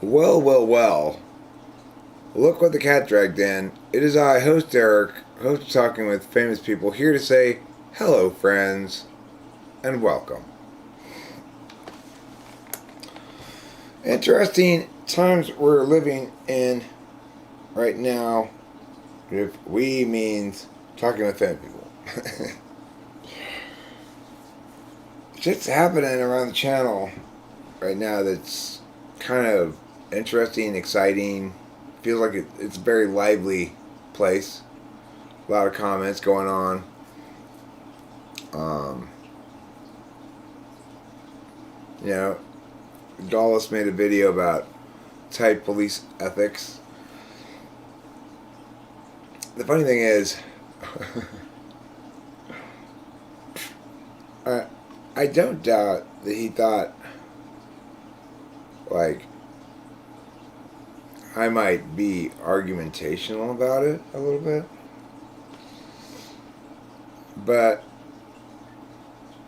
Well, well, well. Look what the cat dragged in. It is I, host Eric, host of Talking with Famous People, here to say hello, friends, and welcome. Interesting times we're living in right now. If we means talking with famous people. Shit's happening around the channel right now that's kind of interesting, exciting. Feels like it's a very lively place. A lot of comments going on. You know, Dulles made a video about type police ethics. The funny thing is, I don't doubt that he thought, like, I might be argumentational about it a little bit. But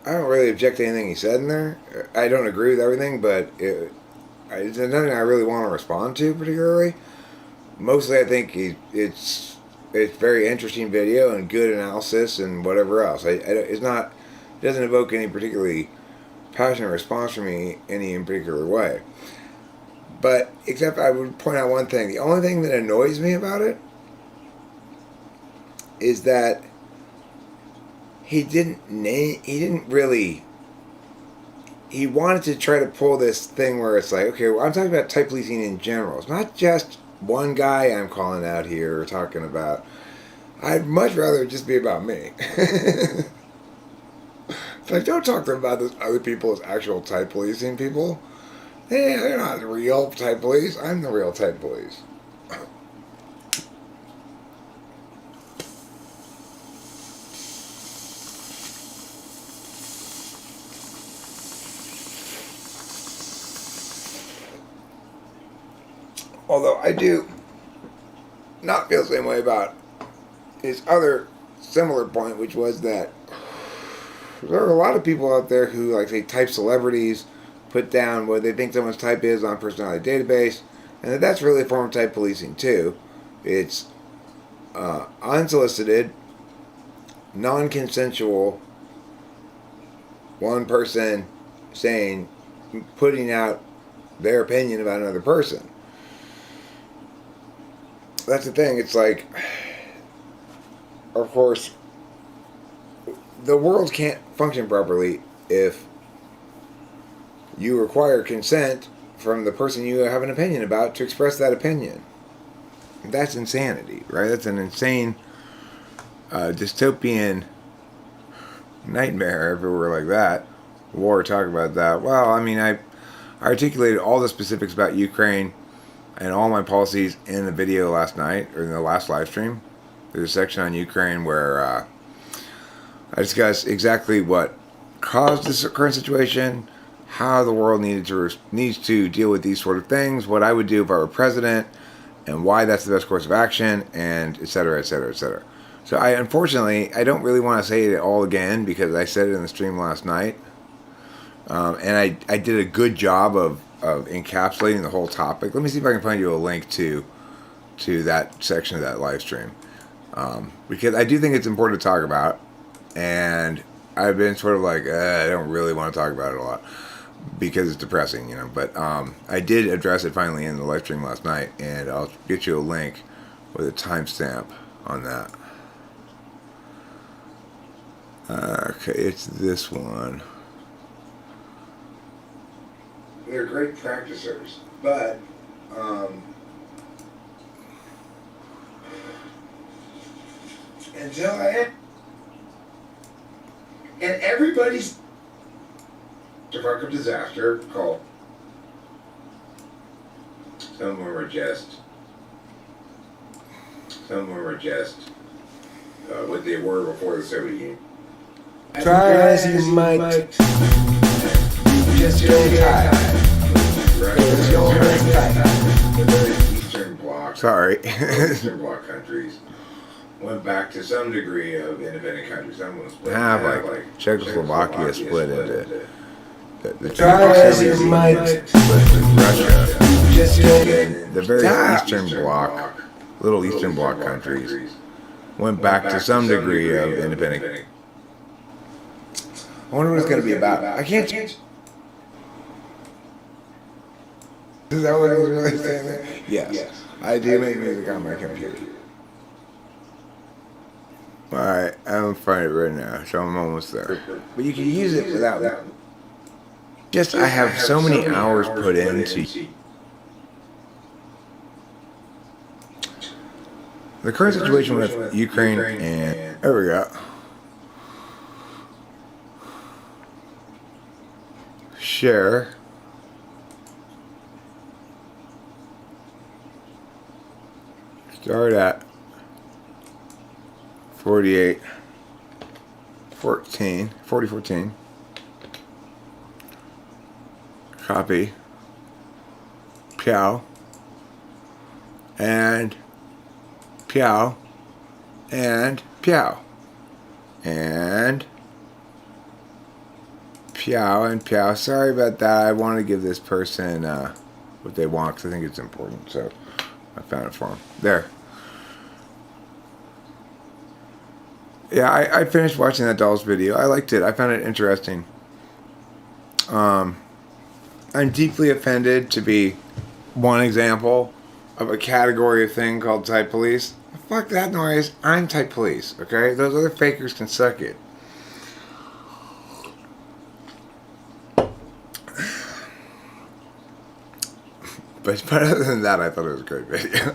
I don't really object to anything he said in there. I don't agree with everything, but it's nothing I really want to respond to particularly. Mostly I think it's very interesting video and good analysis and whatever else. It doesn't evoke any particularly passionate response from me any in particular way. But except I would point out one thing. The only thing that annoys me about it is that he wanted to try to pull this thing where it's like, okay, well, I'm talking about type policing in general. It's not just one guy I'm calling out here or talking about. I'd much rather it just be about me. It's like, don't talk to them about those other people as actual type policing people. They're not the real type police. I'm the real type police. Although I do not feel the same way about his other similar point, which was that there are a lot of people out there who, like, say, type celebrities, put down what they think someone's type is on a personality database, and that's really a form of type policing too. It's unsolicited, non-consensual, one person putting out their opinion about another person. That's the thing. It's like, of course, the world can't function properly if you require consent from the person you have an opinion about to express that opinion. That's insanity, right? That's an insane dystopian nightmare if it were like that. War, talk about that. Well, I mean, I articulated all the specifics about Ukraine and all my policies in the video last night, or in the last live stream. There's a section on Ukraine where I discuss exactly what caused this current situation, how the world needs to deal with these sort of things, what I would do if I were president, and why that's the best course of action, and et cetera, et cetera, et cetera. So unfortunately, I don't really want to say it all again because I said it in the stream last night. And I did a good job of encapsulating the whole topic. Let me see if I can find you a link to that section of that live stream. Because I do think it's important to talk about. And I've been sort of like, I don't really want to talk about it a lot because it's depressing, you know. But I did address it finally in the live stream last night, and I'll get you a link with a timestamp on that. Okay, it's this one. They're great practicers, but until I am. And everybody's a fuck of disaster called. Some of them were just what they were before the Soviet Union. Try as you might, just don't try. The very Eastern Bloc. Sorry. Eastern Bloc countries went back to some degree of independent countries. Some was split. Like Czechoslovakia split into the try as you might, split into Russia. just the very Eastern Bloc, little Eastern Bloc countries, went back to some degree of independent. I wonder what it's going to be about. I can't. Is that what it was really saying there? Yes. I do make music on my computer. Alright, I'm finding it right now, so I'm almost there. But you can use it without. Just, I have so many hours put into the current situation with Ukraine and. There we go. Share. Start at 4014. Copy. Pow. And Pow. And Pow. And Pow and Pow. Sorry about that. I want to give this person what they want because I think it's important. So I found it for them. There. Yeah, I finished watching that Dolls video. I liked it. I found it interesting. I'm deeply offended to be one example of a category of thing called type police. Fuck that noise. I'm type police, okay? Those other fakers can suck it. But other than that, I thought it was a great video.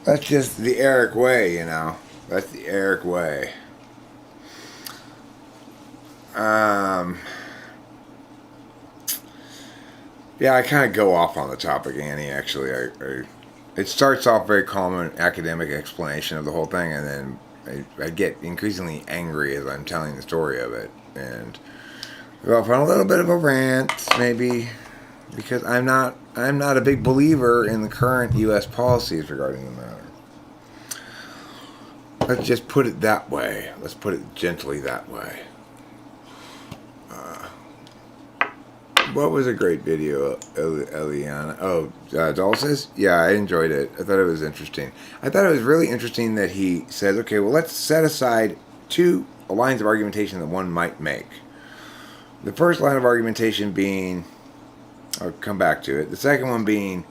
That's just the Eric way, you know. That's the Eric way. Yeah, I kind of go off on the topic, Annie, actually. It starts off very calm and academic explanation of the whole thing, and then I get increasingly angry as I'm telling the story of it. And go off on a little bit of a rant, maybe, because I'm not a big believer in the current U.S. policies regarding the matter. Let's just put it that way. Let's put it gently that way. What was a great video, Eliana? Oh, Dulces? Yeah, I enjoyed it. I thought it was interesting. I thought it was really interesting that he says, okay, well, let's set aside two lines of argumentation that one might make. The first line of argumentation being, I'll come back to it. The second one being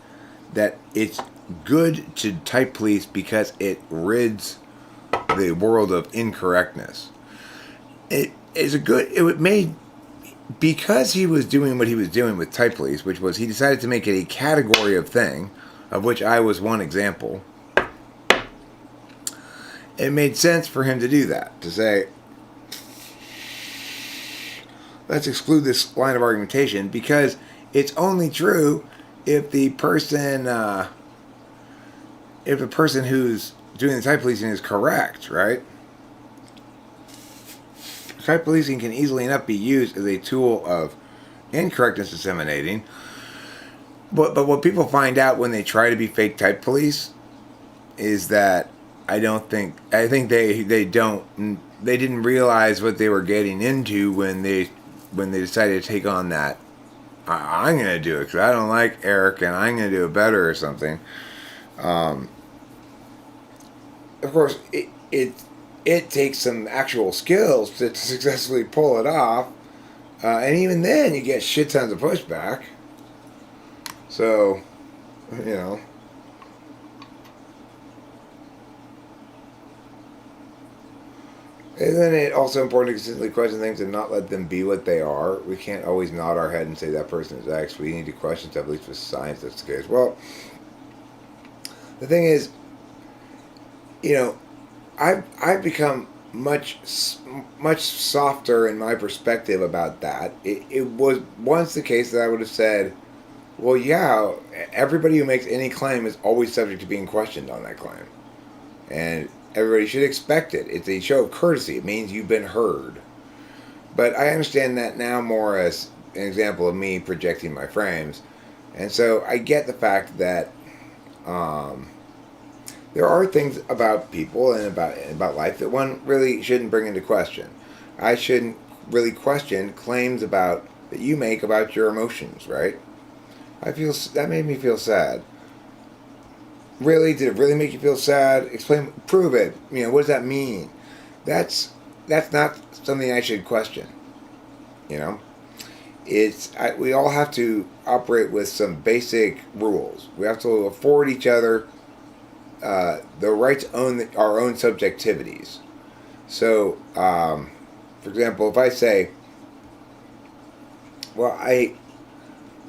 that it's good to type police because it rids the world of incorrectness. It made, because he was doing what he was doing with type police, which was he decided to make it a category of thing, of which I was one example. It made sense for him to do that, to say, let's exclude this line of argumentation because it's only true if the person who's doing the type policing is correct, right? Type policing can easily enough be used as a tool of incorrectness disseminating. But what people find out when they try to be fake type police is that I think they didn't realize what they were getting into when they decided to take on that. I'm going to do it because I don't like Eric and I'm going to do it better or something. Of course, it takes some actual skills to successfully pull it off. And even then, you get shit tons of pushback. So, you know. Isn't it also important to consistently question things and not let them be what they are? We can't always nod our head and say that person is X. We need to question stuff, at least with science that's the case. Well, the thing is, you know, I've become much softer in my perspective about that. It was once the case that I would have said, well, yeah, everybody who makes any claim is always subject to being questioned on that claim. And everybody should expect it. It's a show of courtesy. It means you've been heard. But I understand that now more as an example of me projecting my frames. And so I get the fact that there are things about people and about life that one really shouldn't bring into question. I shouldn't really question claims about that you make about your emotions, right? I feel that made me feel sad. Really? Did it really make you feel sad? Explain, prove it. You know, what does that mean? That's that's not something I should question. You know, we all have to operate with some basic rules. We have to afford each other the right to own our own subjectivities. So, for example, if I say, "Well,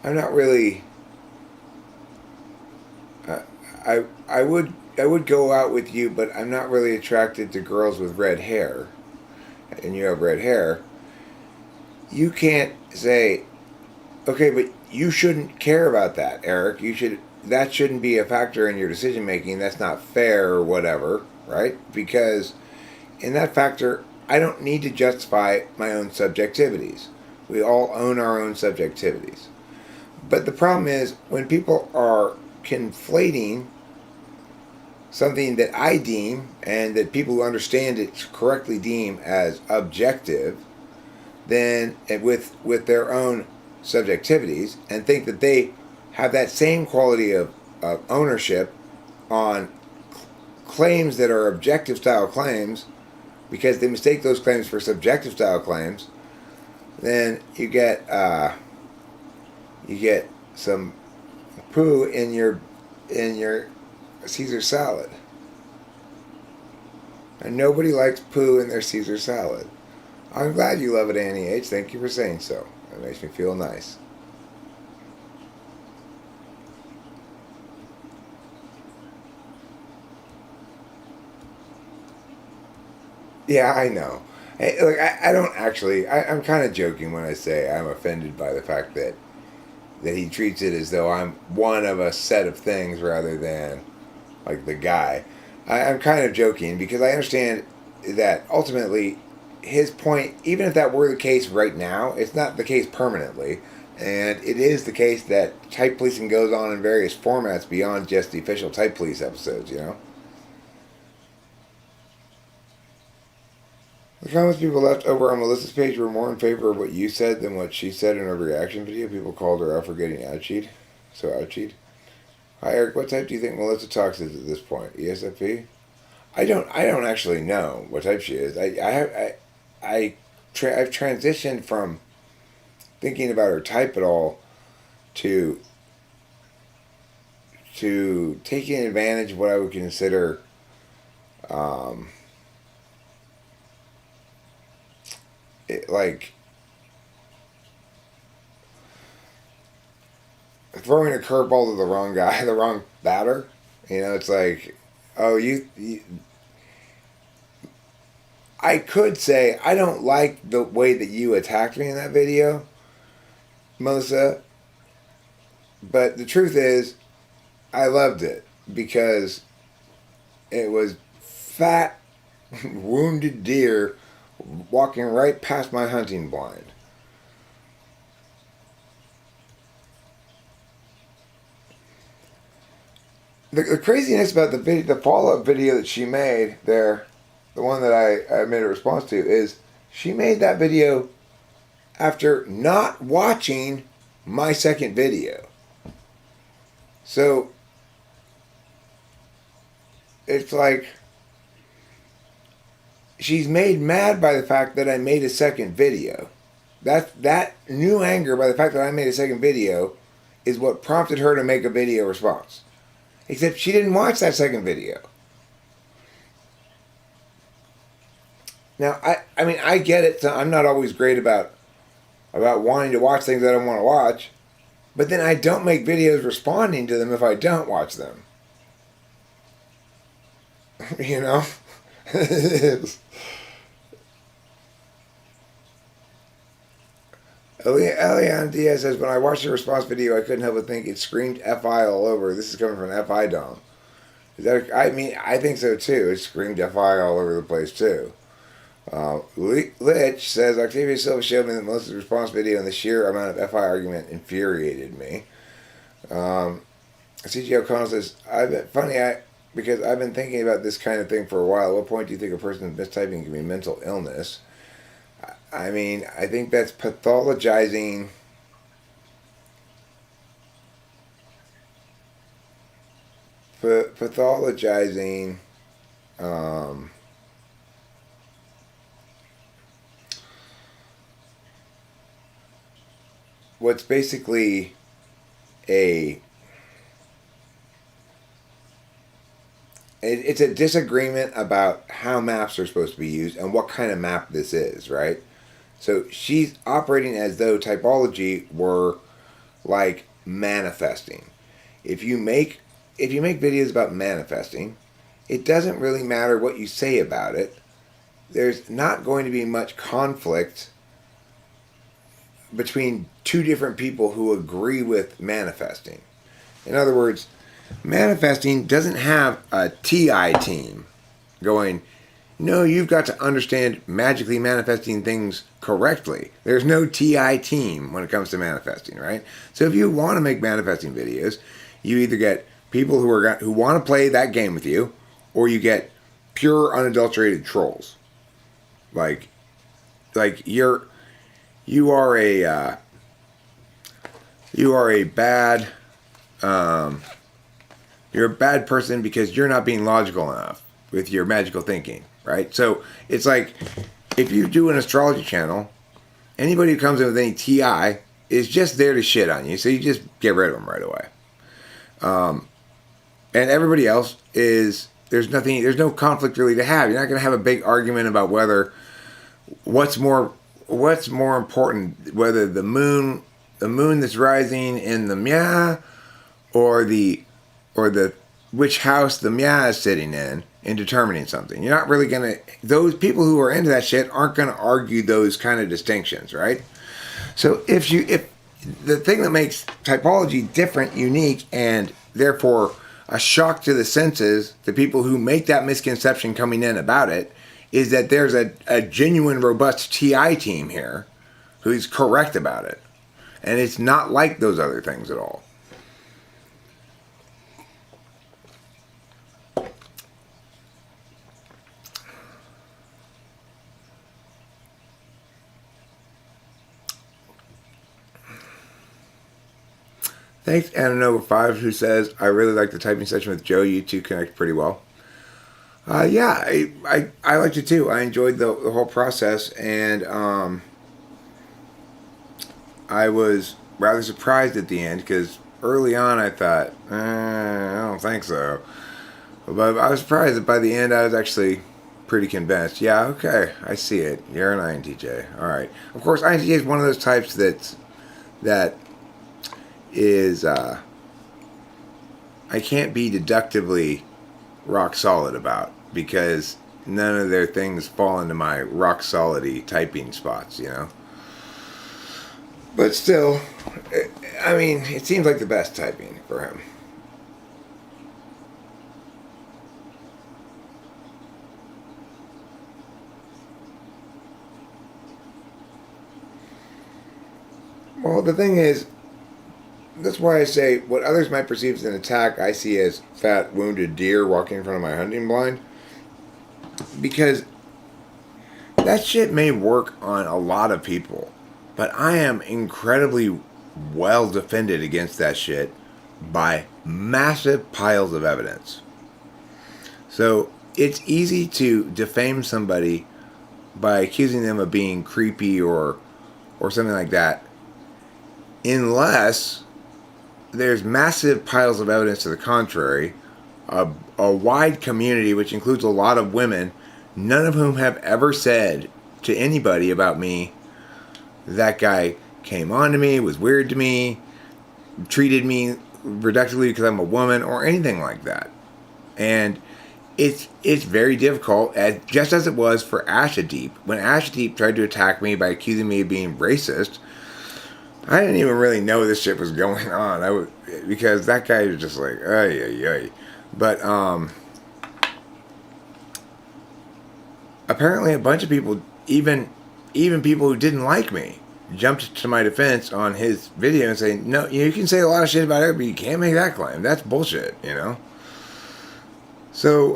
I'm not really," uh, I would go out with you, but I'm not really attracted to girls with red hair, and you have red hair. You can't say, okay, but you shouldn't care about that, Eric. That shouldn't be a factor in your decision making. That's not fair or whatever, right? Because in that factor, I don't need to justify my own subjectivities. We all own our own subjectivities. But the problem is when people are conflating something that I deem and that people who understand it correctly deem as objective, then with their own subjectivities, and think that they have that same quality of ownership on claims that are objective style claims, because they mistake those claims for subjective style claims, then you get some poo in your Caesar salad. And nobody likes poo in their Caesar salad. I'm glad you love it, Annie H. Thank you for saying so. That makes me feel nice. Yeah, I know. Hey, look, I don't actually. I'm kind of joking when I say I'm offended by the fact that he treats it as though I'm one of a set of things rather than like the guy. I'm kind of joking because I understand that ultimately his point, even if that were the case right now, it's not the case permanently. And it is the case that type policing goes on in various formats beyond just the official type police episodes, you know? The comments people left over on Melissa's page were more in favor of what you said than what she said in her reaction video. People called her out for getting ouchied. So ouchied. Hi Eric, what type do you think Melissa talks is at this point? ESFP? I don't actually know what type she is. I've transitioned from thinking about her type at all to taking advantage of what I would consider like throwing a curveball to the wrong guy, the wrong batter. You know, it's like, oh, you I could say I don't like the way that you attacked me in that video, Melissa. But the truth is, I loved it because it was fat, wounded deer walking right past my hunting blind. The craziness about the follow-up video that she made there, the one that I made a response to, is she made that video after not watching my second video. So it's like she's made mad by the fact that I made a second video. That new anger by the fact that I made a second video is what prompted her to make a video response. Except she didn't watch that second video. Now, I mean, I get it. So I'm not always great about wanting to watch things I don't want to watch. But then I don't make videos responding to them if I don't watch them. You know? Elian Diaz says, when I watched the response video, I couldn't help but think it screamed FI all over. This is coming from FI Dom. I mean, I think so too. It screamed FI all over the place too. Lich says, Octavia Silva showed me that Melissa's response video and the sheer amount of FI argument infuriated me. CG O'Connell says, because I've been thinking about this kind of thing for a while. At what point do you think a person's mistyping can be mental illness? I mean, I think that's pathologizing. Pathologizing. Um, what's basically a it's a disagreement about how maps are supposed to be used and what kind of map this is, right? So she's operating as though typology were like manifesting. If you make videos about manifesting, it doesn't really matter what you say about it. There's not going to be much conflict between two different people who agree with manifesting. In other words, manifesting doesn't have a TI team going, no, you've got to understand magically manifesting things correctly. There's no TI team when it comes to manifesting, right? So if you want to make manifesting videos, you either get people who want to play that game with you, or you get pure unadulterated trolls. Like you are a bad you're a bad person because you're not being logical enough with your magical thinking, right? So it's like if you do an astrology channel, anybody who comes in with any TI is just there to shit on you, so you just get rid of them right away. And everybody else is there's no conflict really to have. You're not going to have a big argument about whether what's more important, whether the moon that's rising in the Mya or the which house the Mya is sitting in determining something. You're not really gonna, those people who are into that shit aren't gonna argue those kind of distinctions, right? So if the thing that makes typology different, unique, and therefore a shock to the senses, the people who make that misconception coming in about it, is that there's a genuine, robust TI team here who's correct about it. And it's not like those other things at all. Thanks, Anna5, who says, I really like the typing session with Joe. You two connect pretty well. Yeah, I liked it too. I enjoyed the whole process, and I was rather surprised at the end, because early on I thought, I don't think so. But I was surprised that by the end I was actually pretty convinced. Yeah, okay, I see it. You're an INTJ. Alright. Of course, INTJ is one of those types that is, I can't be deductively rock solid about, because none of their things fall into my rock solid-y typing spots, you know? But still, I mean, it seems like the best typing for him. Well, the thing is, that's why I say what others might perceive as an attack, I see as fat, wounded deer walking in front of my hunting blind. Because that shit may work on a lot of people, but I am incredibly well defended against that shit by massive piles of evidence. So it's easy to defame somebody by accusing them of being creepy or something like that, unless there's massive piles of evidence to the contrary, a wide community which includes a lot of women, none of whom have ever said to anybody about me, that guy came on to me, was weird to me, treated me reductively because I'm a woman, or anything like that. And it's very difficult, just as it was for Ashadeep. When Ashadeep tried to attack me by accusing me of being racist, I didn't even really know this shit was going on. Because that guy was just like, ay, ay, ay. But apparently a bunch of people, even people who didn't like me, jumped to my defense on his video and say, no, you can say a lot of shit about it, but you can't make that claim. That's bullshit, you know? So,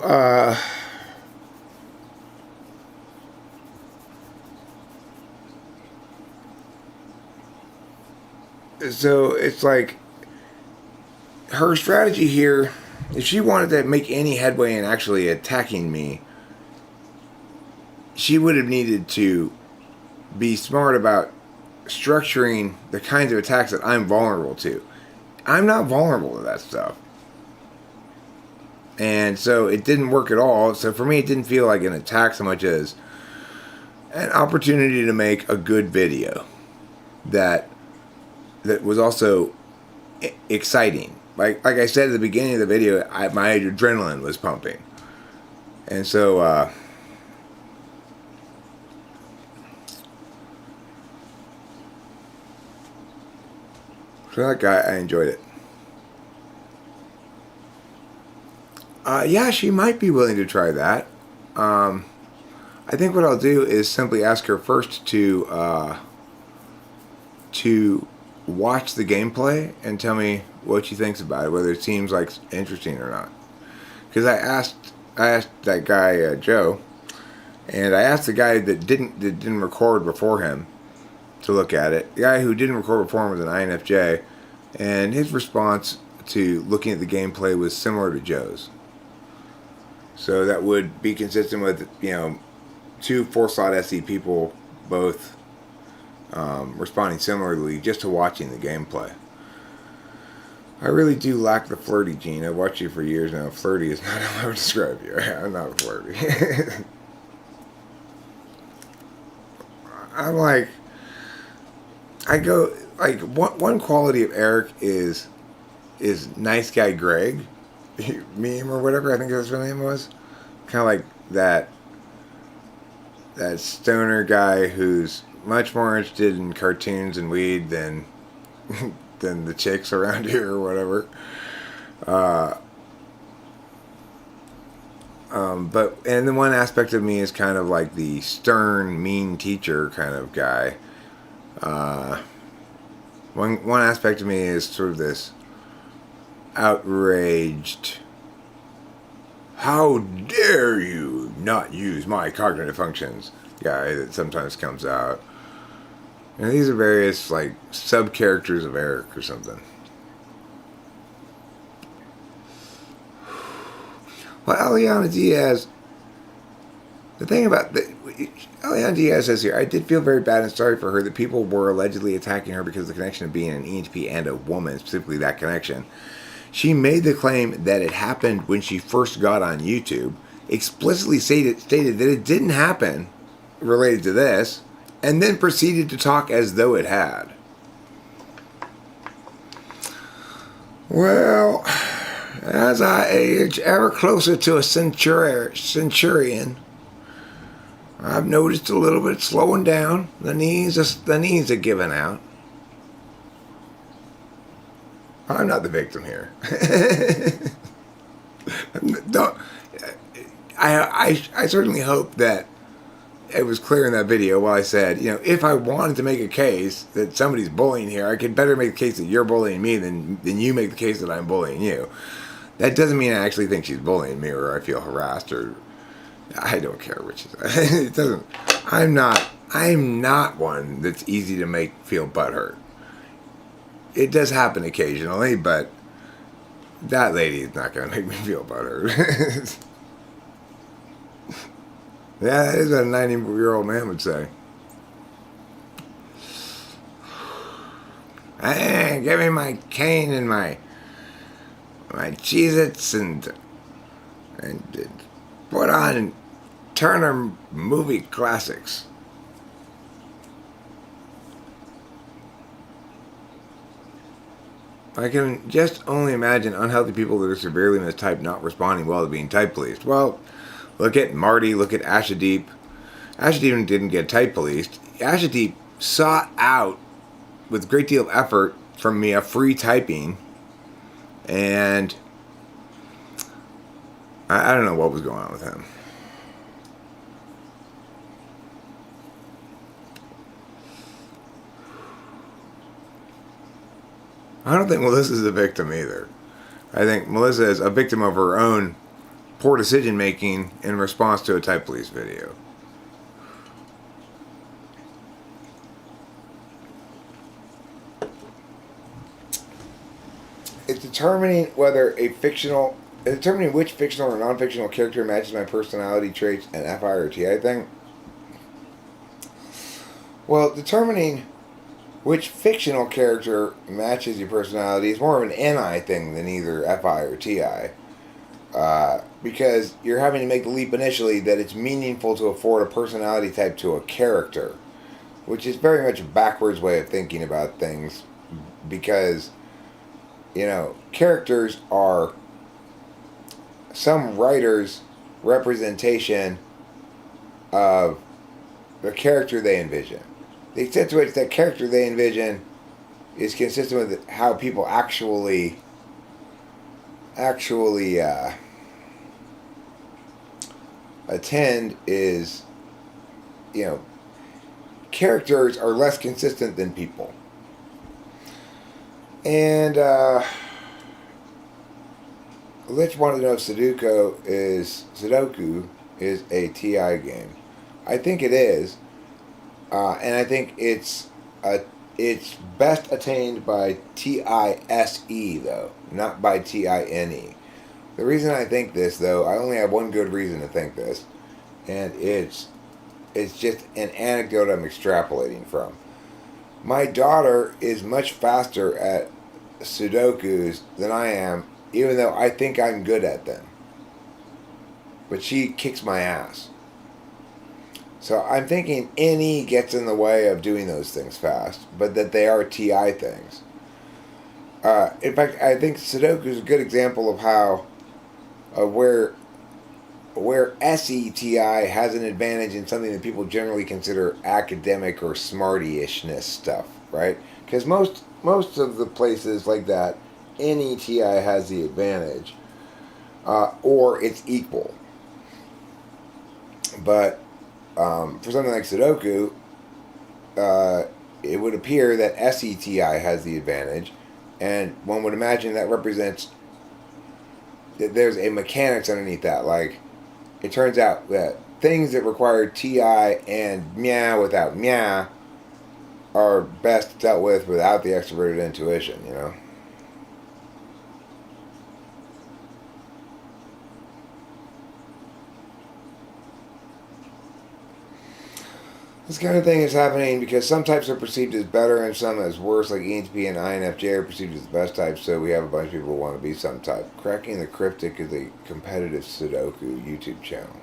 So it's like her strategy here, if she wanted to make any headway in actually attacking me, she would have needed to be smart about structuring the kinds of attacks that I'm vulnerable to. I'm not vulnerable to that stuff. And so it didn't work at all. So for me, it didn't feel like an attack so much as an opportunity to make a good video that was also exciting. Like I said at the beginning of the video, my adrenaline was pumping. And so for that guy, I enjoyed it. Yeah, she might be willing to try that. I think what I'll do is simply ask her first to watch the gameplay and tell me what she thinks about it, whether it seems like interesting or not. Because I asked that guy Joe, and I asked the guy that didn't record before him to look at it. The guy who didn't record before him was an INFJ, and his response to looking at the gameplay was similar to Joe's. So that would be consistent with, you know, 2 4-slot SE people both responding similarly just to watching the gameplay. I really do lack the flirty gene. I've watched you for years now. Flirty is not how I would describe you. I'm not flirty. I'm like, I go, like, one quality of Eric is nice guy Greg meme or whatever, I think that's what his name was. Kind of like that stoner guy who's much more interested in cartoons and weed than the chicks around here or whatever. But and then one aspect of me is kind of like the stern, mean teacher kind of guy. One aspect of me is sort of this outraged, how dare you not use my cognitive functions guy that sometimes comes out. And these are various like sub characters of Eric or something. Well, Eliana Diaz, the thing about Eliana Diaz says here, I did feel very bad and sorry for her that people were allegedly attacking her because of the connection of being an ENTP and a woman, specifically that connection. She made the claim that it happened when she first got on YouTube, explicitly stated that it didn't happen related to this, and then proceeded to talk as though it had. Well, as I age ever closer to a centurion, I've noticed a little bit slowing down. The knees are giving out. I'm not the victim here. I certainly hope that it was clear in that video while I said, you know, if I wanted to make a case that somebody's bullying here, I could better make the case that you're bullying me than you make the case that I'm bullying you. That doesn't mean I actually think she's bullying me or I feel harassed or I don't care which is. It doesn't. I'm not one that's easy to make feel butthurt. It does happen occasionally, but that lady is not going to make me feel butthurt. Yeah, that is what a 90-year-old man would say. Hey, give me my cane and my Cheez-Its and put on Turner movie classics. I can just only imagine unhealthy people that are severely mistyped not responding well to being type policed. Well, look at Marty, look at Ashadeep. Ashadeep didn't get type policed. Ashadeep sought out, with a great deal of effort from me, a free typing. And I don't know what was going on with him. I don't think Melissa's a victim either. I think Melissa is a victim of her own poor decision making in response to a type police video. determining which fictional or non-fictional character matches my personality traits an FI or TI thing. Well, determining which fictional character matches your personality is more of an NI thing than either FI or TI. Because you're having to make the leap initially that it's meaningful to afford a personality type to a character, which is very much a backwards way of thinking about things, because, characters are some writer's representation of the character they envision. The extent to which that character they envision is consistent with how people actually attend is, characters are less consistent than people. And Lich wanted to know if Sudoku is a TI game. I think it is, and I think it's best attained by TISE though, not by TINE. The reason I think this, though, I only have one good reason to think this, and it's just an anecdote I'm extrapolating from. My daughter is much faster at Sudokus than I am, even though I think I'm good at them. But she kicks my ass. So I'm thinking NE gets in the way of doing those things fast, but that they are TI things. In fact, I think Sudoku is a good example of how, where SETI has an advantage in something that people generally consider academic or smarty-ishness stuff, right? Because most of the places like that, NETI has the advantage, or it's equal. But for something like Sudoku, it would appear that SETI has the advantage, and one would imagine that represents that there's a mechanics underneath that. Like, it turns out that things that require TI and meow without meow are best dealt with without the extroverted intuition, This kind of thing is happening because some types are perceived as better and some as worse, like ENTP and INFJ are perceived as the best types, so we have a bunch of people who want to be some type. Cracking the Cryptic is a competitive Sudoku YouTube channel.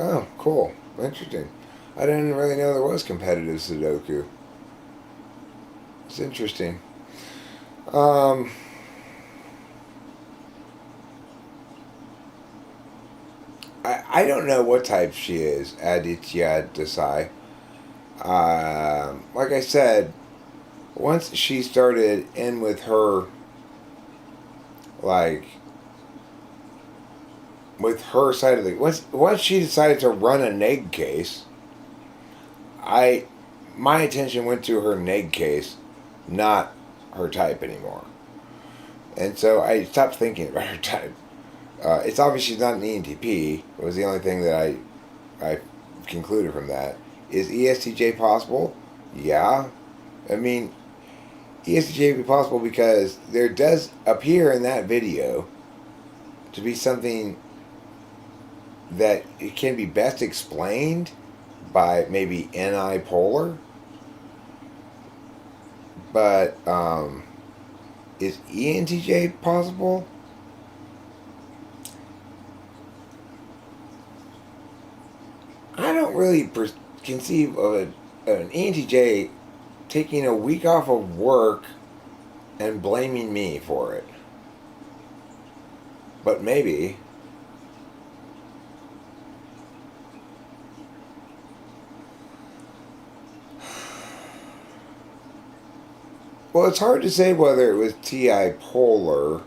Oh, cool. Interesting. I didn't really know there was competitive Sudoku. It's interesting. I don't know what type she is, Aditya Desai. Like I said, once she started in with her, with her side of the, once she decided to run a neg case, my attention went to her neg case, not her type anymore. And so I stopped thinking about her type. It's obvious she's not an ENTP. It was the only thing that I concluded from that. Is ESTJ possible? Yeah. I mean, ESTJ would be possible because there does appear in that video to be something that it can be best explained by maybe NI polar. But is ENTJ possible? I don't really conceive of an ENTJ taking a week off of work and blaming me for it. But maybe. Well, it's hard to say whether it was TI polar.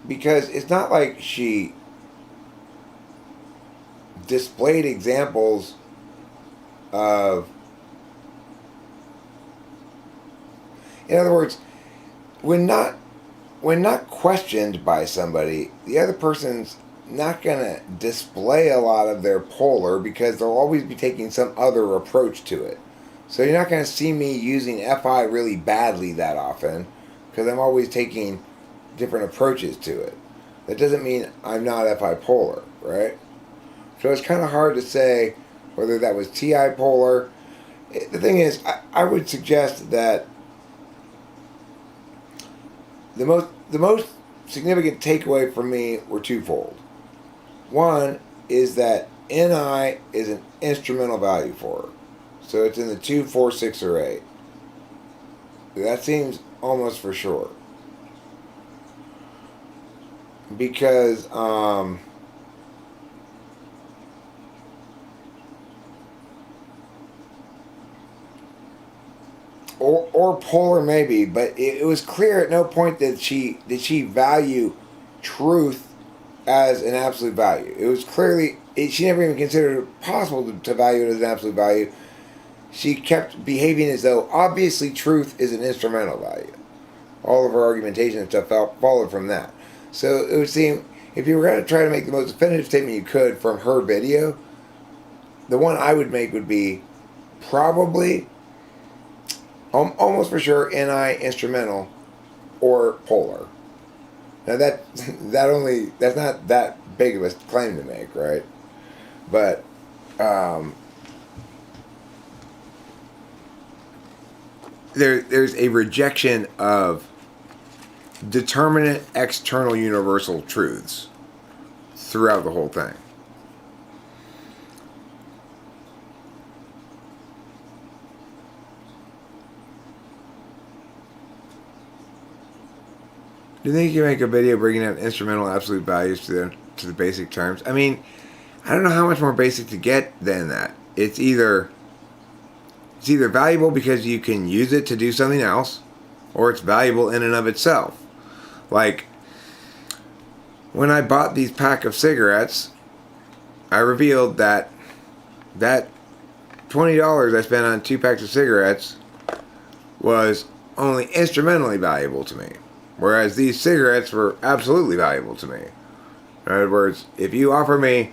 Because it's not like she displayed examples of, in other words, when not questioned by somebody, the other person's not going to display a lot of their polar because they'll always be taking some other approach to it. So you're not going to see me using FI really badly that often because I'm always taking different approaches to it. That doesn't mean I'm not FI polar, right? So it's kind of hard to say whether that was TI polar. The thing is, I would suggest that the most significant takeaway for me were twofold. One is that NI is an instrumental value for her. So it's in the 2, 4, 6, or 8. That seems almost for sure. Because, or polar maybe, but it was clear at no point that she value truth as an absolute value. It was clearly, she never even considered it possible to value it as an absolute value. She kept behaving as though obviously truth is an instrumental value. All of her argumentation and stuff followed from that. So it would seem, if you were going to try to make the most definitive statement you could from her video, the one I would make would be probably, almost for sure, NI instrumental or polar. Now that's not that big of a claim to make, right? But there's a rejection of determinate external universal truths throughout the whole thing. Do you think you can make a video bringing down instrumental absolute values to the basic terms? I mean, I don't know how much more basic to get than that. It's either valuable because you can use it to do something else, or it's valuable in and of itself. Like, when I bought these pack of cigarettes, I revealed that $20 I spent on 2 packs of cigarettes was only instrumentally valuable to me. Whereas these cigarettes were absolutely valuable to me. In other words, if you offer me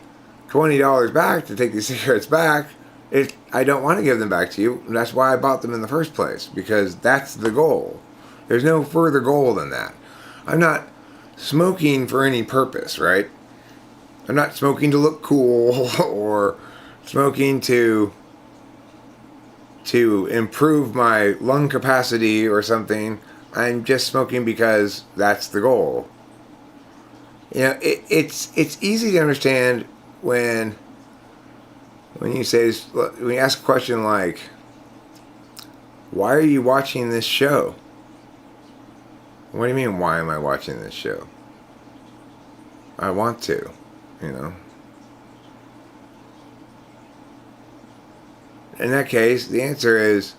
$20 back to take these cigarettes back, I don't want to give them back to you. And that's why I bought them in the first place, because that's the goal. There's no further goal than that. I'm not smoking for any purpose, right? I'm not smoking to look cool or smoking to improve my lung capacity or something. I'm just smoking because that's the goal. You know, it's easy to understand when you say, when you ask a question like, why are you watching this show? What do you mean, why am I watching this show? I want to, you know. In that case, the answer is,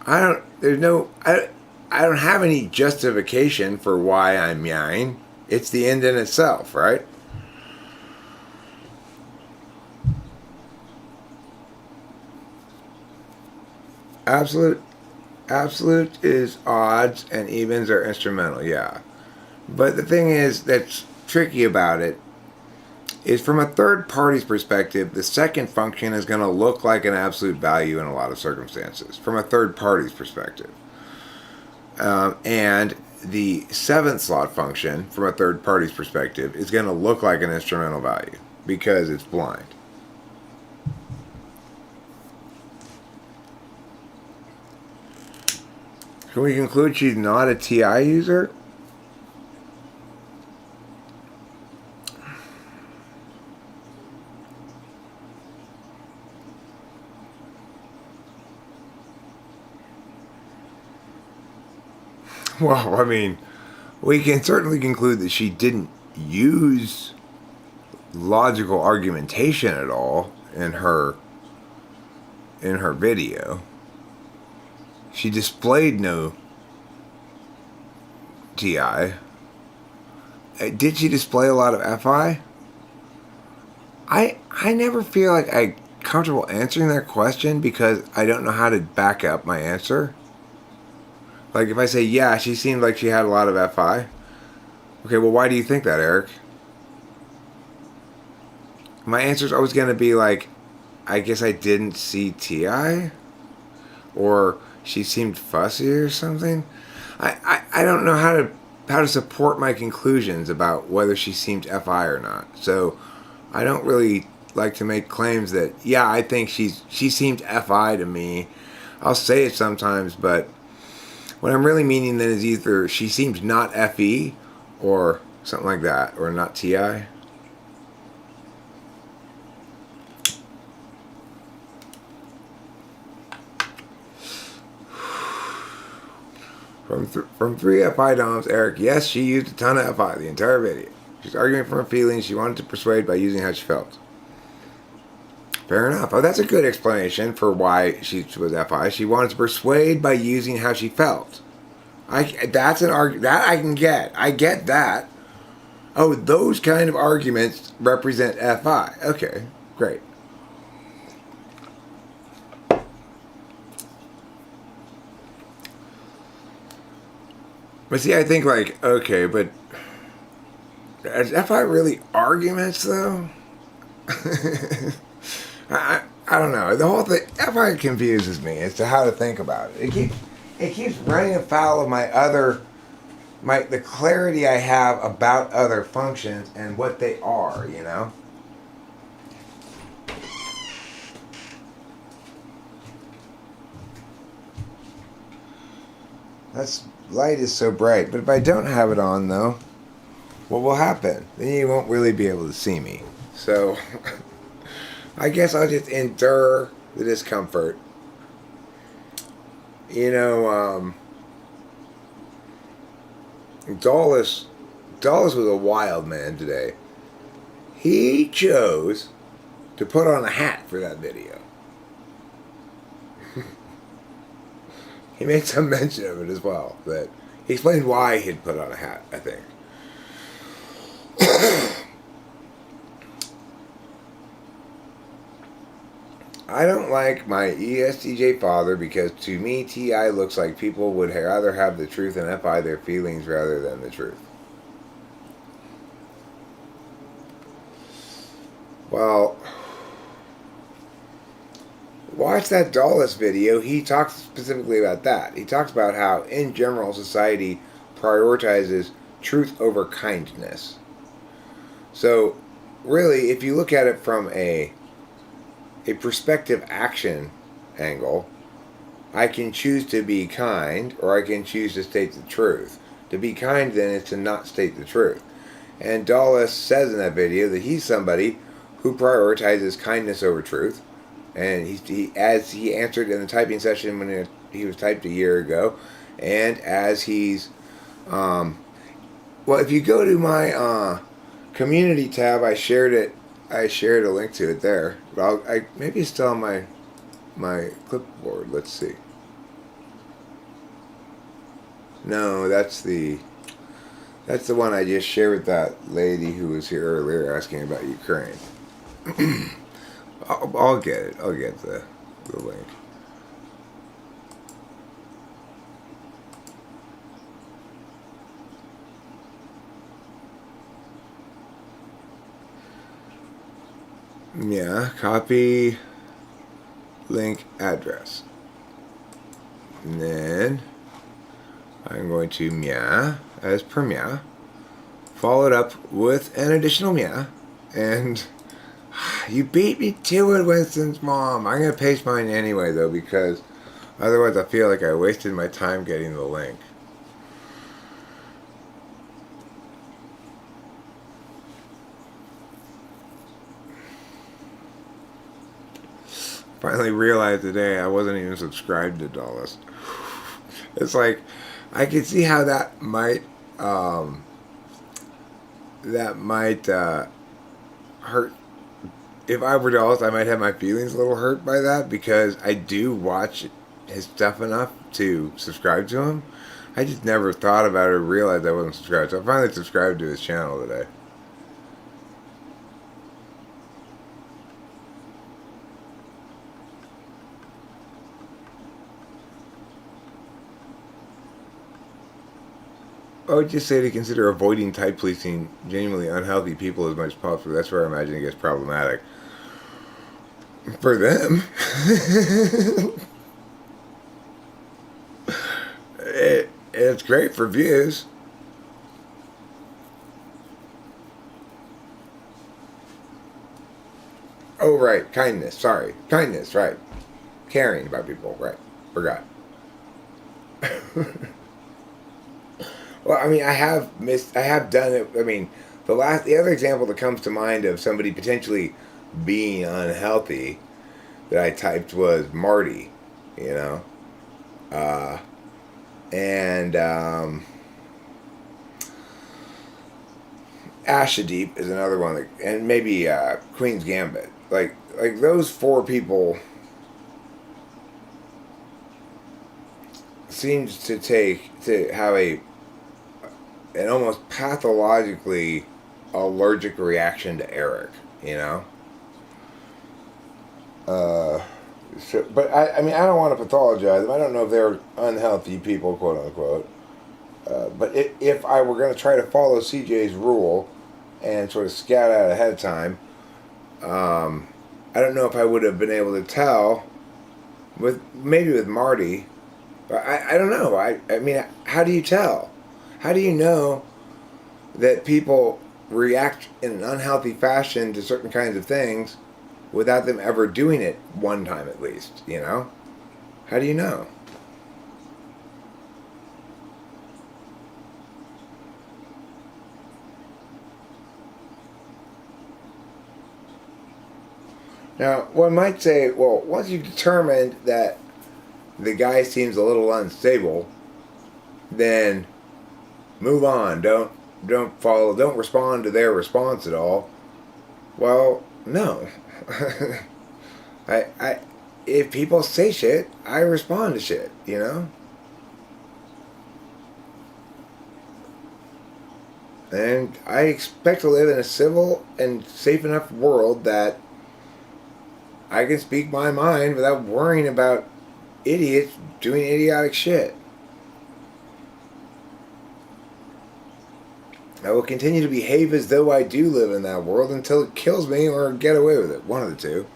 I don't have any justification for why I'm yawning. It's the end in itself, right? Absolute is odds and evens are instrumental, yeah. But the thing is that's tricky about it is from a third party's perspective, the second function is going to look like an absolute value in a lot of circumstances, from a third party's perspective. And the 7th slot function, from a third party's perspective, is going to look like an instrumental value because it's blind. Can we conclude she's not a TI user? Well, I mean, we can certainly conclude that she didn't use logical argumentation at all in her video. She displayed no TI. Did she display a lot of FI? I never feel like I'm comfortable answering that question because I don't know how to back up my answer. Like if I say, yeah, she seemed like she had a lot of FI. Okay, well, why do you think that, Eric? My answer's always going to be like, I guess I didn't see TI. or she seemed fussy or something. I don't know how to support my conclusions about whether she seemed FI or not. So I don't really like to make claims that, yeah, I think she seemed FI to me. I'll say it sometimes, but what I'm really meaning then is either she seemed not FE or something like that, or not TI. From 3 FI Doms, Eric, yes, she used a ton of FI the entire video. She's arguing from her feelings. She wanted to persuade by using how she felt. Fair enough. Oh, that's a good explanation for why she was FI. She wanted to persuade by using how she felt. That's an argument that I can get. I get that. Oh, those kind of arguments represent FI. Okay, great. But see, I think like, okay, but is FI really arguments though? I don't know. The whole thing, FI confuses me as to how to think about it. It keeps running afoul of the clarity I have about other functions and what they are, you know? That's light is so bright, but if I don't have it on though, what will happen? Then you won't really be able to see me. So I guess I'll just endure the discomfort. You know, Dulles was a wild man today. He chose to put on a hat for that video. He made some mention of it as well. That he explained why he'd put on a hat, I think. I don't like my ESTJ father because to me TI looks like people would rather have the truth and FI their feelings rather than the truth. Well, watch that Dulles video. He talks specifically about that. He talks about how in general society prioritizes truth over kindness. So really, if you look at it from a perspective action angle, I can choose to be kind or I can choose to state the truth. To be kind then is to not state the truth. And Dulles says in that video that he's somebody who prioritizes kindness over truth. And as he answered in the typing session when he was typed a year ago, and as he's well, if you go to my community tab, I shared a link to it there. But maybe it's still on my clipboard. Let's see. No, that's the one I just shared with that lady who was here earlier asking about Ukraine. I'll get it. I'll get the link. Yeah, copy link address. And then I'm going to meow as per meow. Followed up with an additional meow. And you beat me to it, Winston's mom. I'm going to paste mine anyway, though, because otherwise I feel like I wasted my time getting the link. Finally realized today I wasn't even subscribed to Dulles. It's like, I could see how that might hurt. If I were Dulles, I might have my feelings a little hurt by that, because I do watch his stuff enough to subscribe to him. I just never thought about it or realized I wasn't subscribed. So I finally subscribed to his channel today. I would just say to consider avoiding type policing genuinely unhealthy people as much as possible. That's where I imagine it gets problematic. For them. it's great for views. Oh, right. Kindness. Sorry. Kindness, right. Caring about people, right. Forgot. Well, I mean, I have done it. I mean, the other example that comes to mind of somebody potentially being unhealthy that I typed was Marty, you know? And Ashadeep is another one, and maybe Queen's Gambit. Like those four people seems to have an almost pathologically allergic reaction to Eric, you know. But I mean, I don't want to pathologize them. I don't know if they're unhealthy people, quote unquote. But if I were going to try to follow CJ's rule and sort of scout out ahead of time, I don't know if I would have been able to tell maybe with Marty. But I don't know. I mean, how do you tell? How do you know that people react in an unhealthy fashion to certain kinds of things without them ever doing it one time at least, you know? How do you know? Now, one might say, well, once you've determined that the guy seems a little unstable, then move on. Don't respond to their response at all. Well, no. If people say shit, I respond to shit, you know? And I expect to live in a civil and safe enough world that I can speak my mind without worrying about idiots doing idiotic shit. I will continue to behave as though I do live in that world until it kills me or get away with it. One of the two.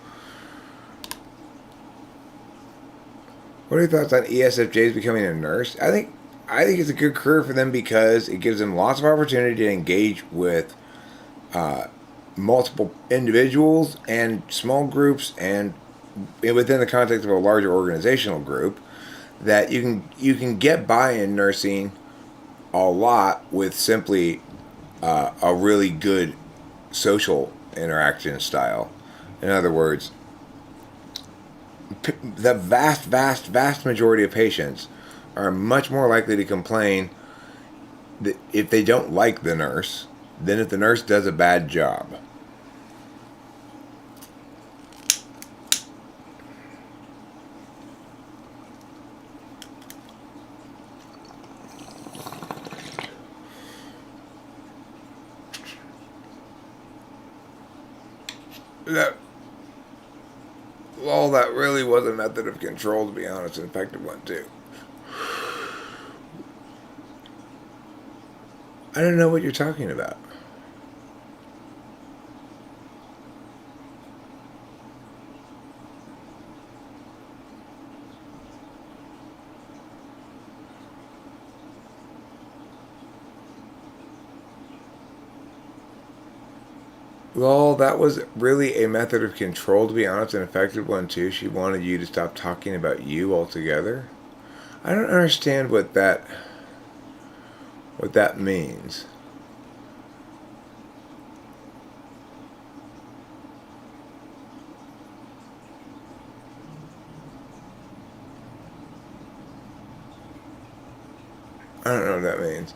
What are your thoughts on ESFJs becoming a nurse? I think it's a good career for them because it gives them lots of opportunity to engage with multiple individuals and small groups, and within the context of a larger organizational group, that you can get by in nursing a lot with simply a really good social interaction style. In other words, the vast majority of patients are much more likely to complain that if they don't like the nurse than if the nurse does a bad job. That really was a method of control, to be honest, an effective one too. I don't know what you're talking about. Well, that was really a method of control, to be honest, an effective one too. She wanted you to stop talking about you altogether. I don't understand what that means. I don't know what that means.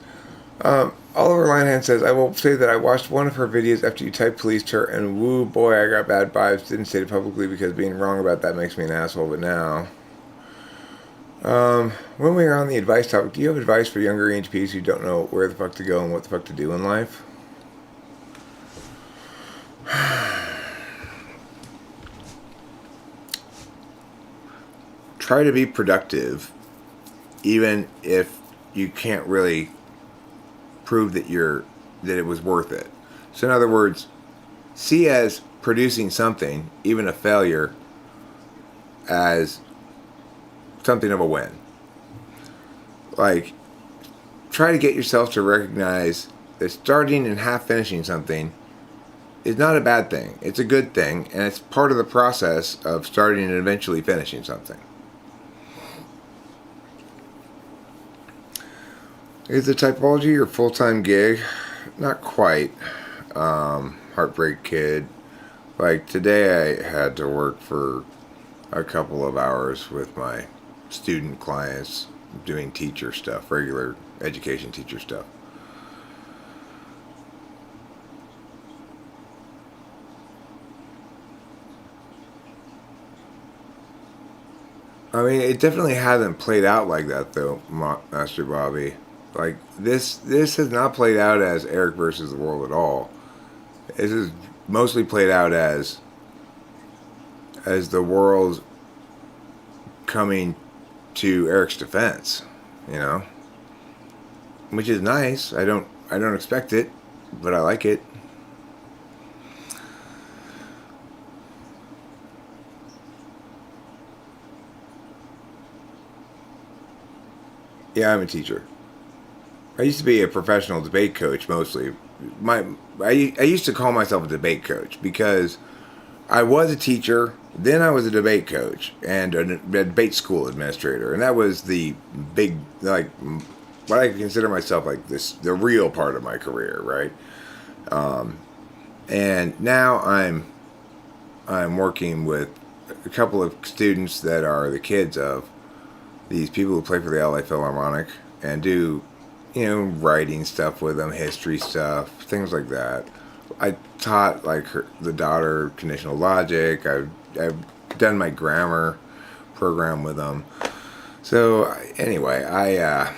Oliver Linehan says, I will say that I watched one of her videos after you typed policed her, and woo boy, I got bad vibes. Didn't say it publicly because being wrong about that makes me an asshole, but now. When we are on the advice topic, do you have advice for younger ENTPs who don't know where the fuck to go and what the fuck to do in life? Try to be productive, even if you can't really prove that it was worth it. So in other words, see as producing something, even a failure, as something of a win. Like, try to get yourself to recognize that starting and half finishing something is not a bad thing. It's a good thing, and it's part of the process of starting and eventually finishing something. Is the typology your full-time gig? Not quite. Heartbreak Kid. Like today I had to work for a couple of hours with my student clients doing teacher stuff, regular education teacher stuff. I mean, it definitely hasn't played out like that though, Master Bobby. Like this has not played out as Eric versus the world at all. This is mostly played out as the world coming to Eric's defense, you know, which is nice. I don't expect it, but I like it. Yeah, I'm a teacher. I used to be a professional debate coach mostly. I used to call myself a debate coach because I was a teacher, then I was a debate coach and a debate school administrator, and that was the big, like, what I consider myself like the real part of my career, right? And now I'm working with a couple of students that are the kids of these people who play for the LA Philharmonic and do, you know, writing stuff with them, history stuff, things like that. I taught like the daughter conditional logic. I've done my grammar program with them. So anyway, I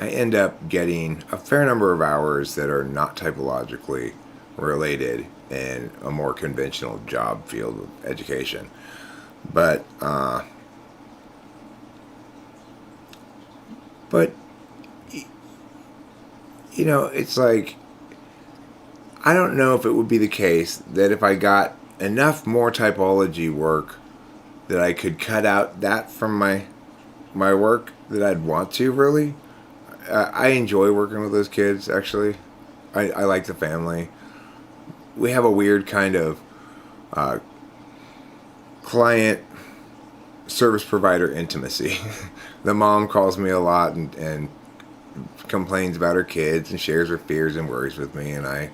end up getting a fair number of hours that are not typologically related in a more conventional job field of education. But you know, it's like, I don't know if it would be the case that if I got enough more typology work that I could cut out that from my work that I'd want to, really. I enjoy working with those kids, actually. I like the family. We have a weird kind of client service provider intimacy. The mom calls me a lot and complains about her kids and shares her fears and worries with me, and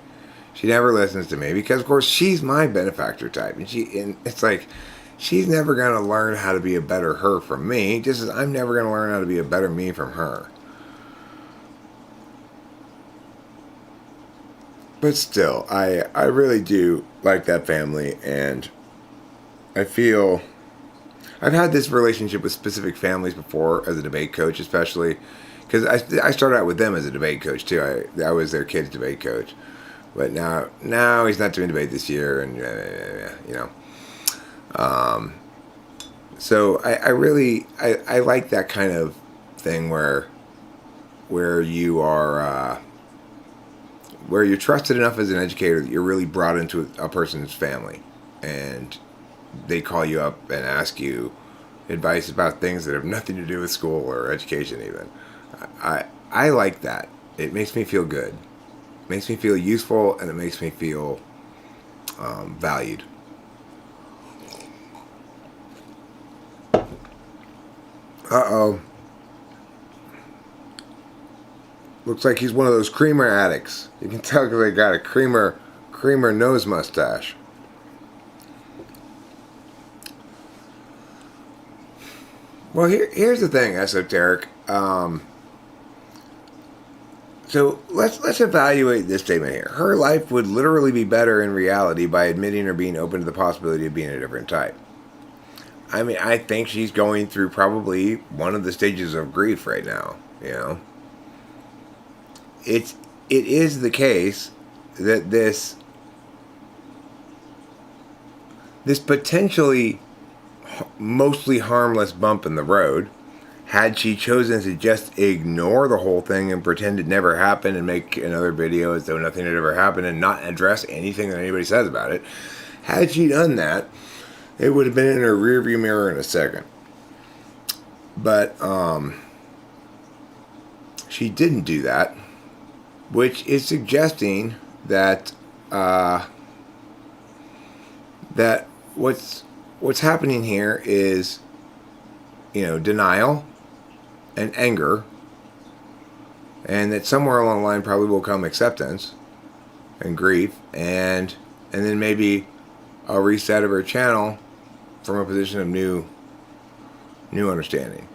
she never listens to me because, of course, she's my benefactor type, and it's like she's never gonna learn how to be a better her from me, just as I'm never gonna learn how to be a better me from her. But still, I really do like that family, and I feel I've had this relationship with specific families before as a debate coach, especially because I started out with them as a debate coach too. I was their kid's debate coach, but now he's not doing debate this year, and you know. So I really like that kind of thing where you are where you're trusted enough as an educator that you're really brought into a person's family, and they call you up and ask you advice about things that have nothing to do with school or education even. I like that. It makes me feel good. It makes me feel useful, and it makes me feel valued. Uh-oh. Looks like he's one of those creamer addicts. You can tell because they got a creamer nose mustache. Well, here's the thing, esoteric. So let's evaluate this statement here. Her life would literally be better in reality by admitting or being open to the possibility of being a different type. I mean, I think she's going through probably one of the stages of grief right now. You know, it is the case that this potentially mostly harmless bump in the road, had she chosen to just ignore the whole thing and pretend it never happened and make another video as though nothing had ever happened and not address anything that anybody says about it, had she done that, it would have been in her rearview mirror in a second. But she didn't do that, which is suggesting that that what's happening here is, denial and anger, and that somewhere along the line probably will come acceptance and grief, and then maybe a reset of her channel from a position of new understanding.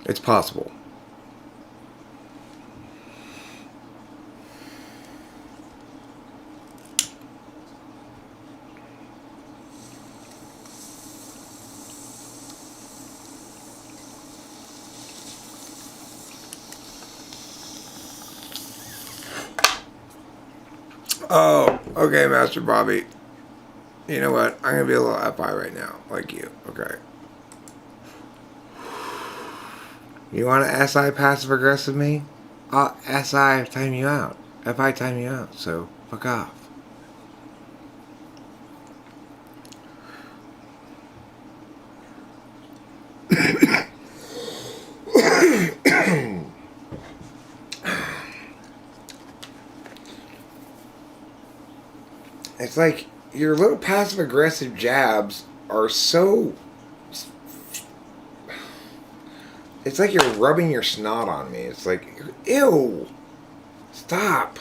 It's possible. Oh, okay, Master Bobby. You know what? I'm going to be a little FI right now, like you. Okay. You want to SI passive aggressive me? I'll SI time you out. FI time you out, so fuck off. It's like your little passive aggressive jabs are so. It's like you're rubbing your snot on me. It's like, ew! Stop!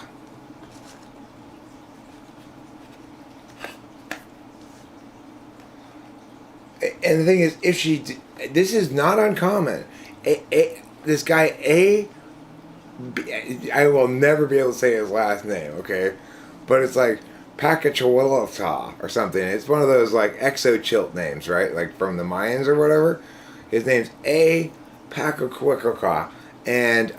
And the thing is, if she. This is not uncommon. This guy, I will never be able to say his last name, okay? But it's like Pakachawilata or something. It's one of those like exo-chilt names, right? Like from the Mayans or whatever. His name's Pakakwikaka, and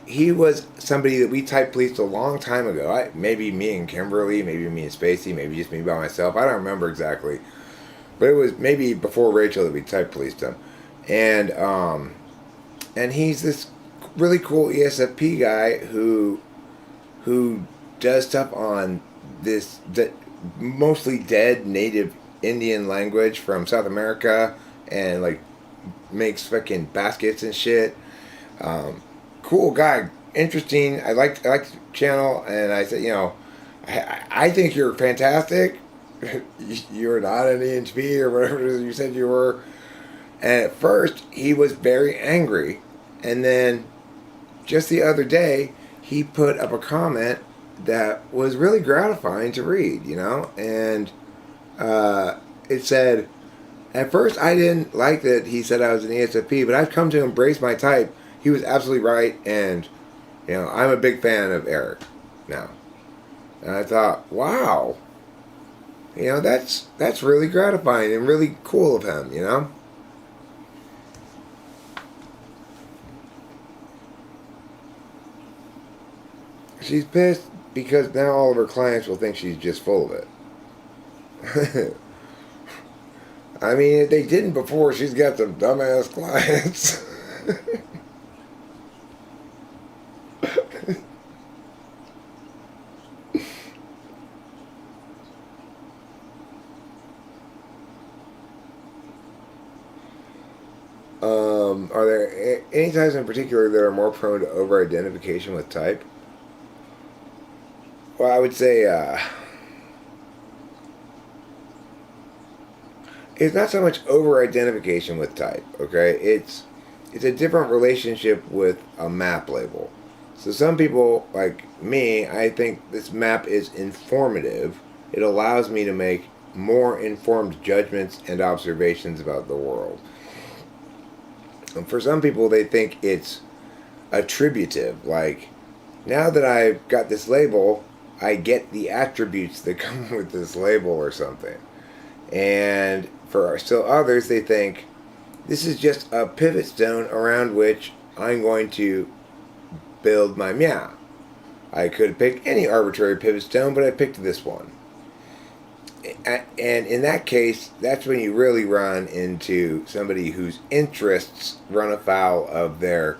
he was somebody that we type policed a long time ago. Maybe me and Kimberly, maybe me and Spacey, maybe just me by myself. I don't remember exactly, but it was maybe before Rachel that we type policed him, and he's this really cool ESFP guy who does stuff on this mostly dead native Indian language from South America, and like makes fucking baskets and shit. Cool guy, interesting. I like the channel, and I said, I think you're fantastic. You're not an ENTP or whatever it is you said you were. And at first, he was very angry, and then just the other day, he put up a comment that was really gratifying to read, and it said, at first I didn't like that he said I was an ESFP, but I've come to embrace my type. He was absolutely right, and I'm a big fan of Eric now. And I thought, wow, that's really gratifying and really cool of him, She's pissed because now all of her clients will think she's just full of it. I mean, if they didn't before, she's got some dumbass clients. Are there any types in particular that are more prone to over-identification with type? Well, I would say it's not so much over-identification with type, okay? It's a different relationship with a map label. So some people, like me, I think this map is informative. It allows me to make more informed judgments and observations about the world. And for some people, they think it's attributive. Like, now that I've got this label, I get the attributes that come with this label or something. And for still others, they think this is just a pivot stone around which I'm going to build my meow. I could pick any arbitrary pivot stone, but I picked this one. And in that case, that's when you really run into somebody whose interests run afoul of their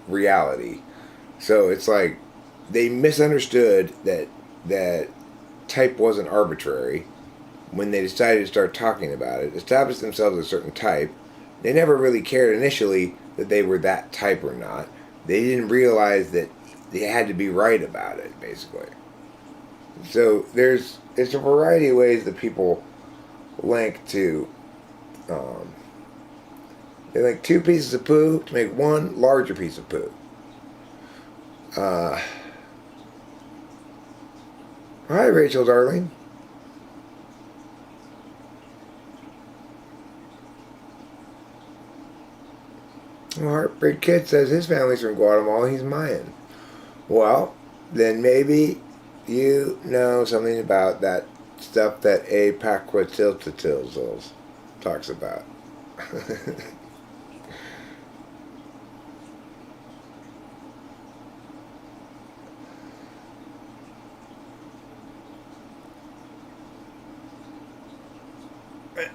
reality. So it's like they misunderstood that type wasn't arbitrary when they decided to start talking about it, established themselves a certain type, they never really cared initially that they were that type or not. They didn't realize that they had to be right about it, basically. So there's a variety of ways that people link to. They link two pieces of poo to make one larger piece of poo. Hi, Rachel, darling. Heartbreak Kid says his family's from Guatemala. He's Mayan. Well, then maybe you know something about that stuff that A. Paquatiltatilzils talks about.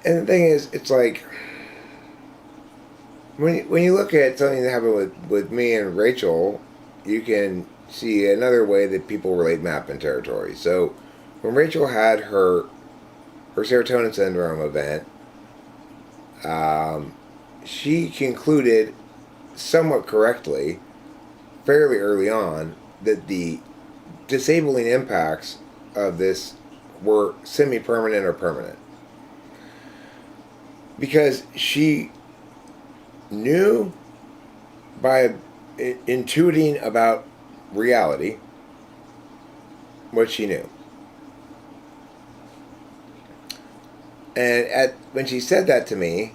And the thing is, it's like, when you look at something that happened with me and Rachel, you can see another way that people relate map and territory. So when Rachel had her serotonin syndrome event, she concluded somewhat correctly, fairly early on, that the disabling impacts of this were semi-permanent or permanent. Because she knew by intuiting about reality what she knew. And when she said that to me,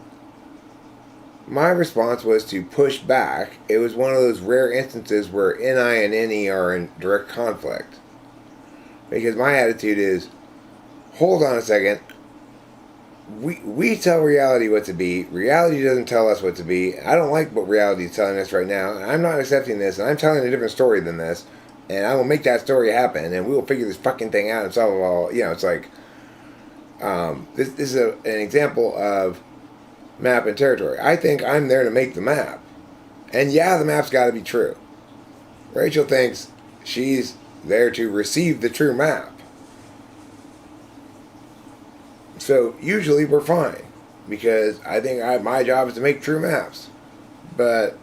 my response was to push back. It was one of those rare instances where NI and NE are in direct conflict. Because my attitude is, hold on a second, we tell reality what to be. Reality doesn't tell us what to be. I don't like what reality is telling us right now. I'm not accepting this, and I'm telling a different story than this. And I will make that story happen, and we will figure this fucking thing out and solve it all. You know, it's like, this is an example of map and territory. I think I'm there to make the map. And yeah, the map's got to be true. Rachel thinks she's there to receive the true map. So usually we're fine, because I think my job is to make true maps. But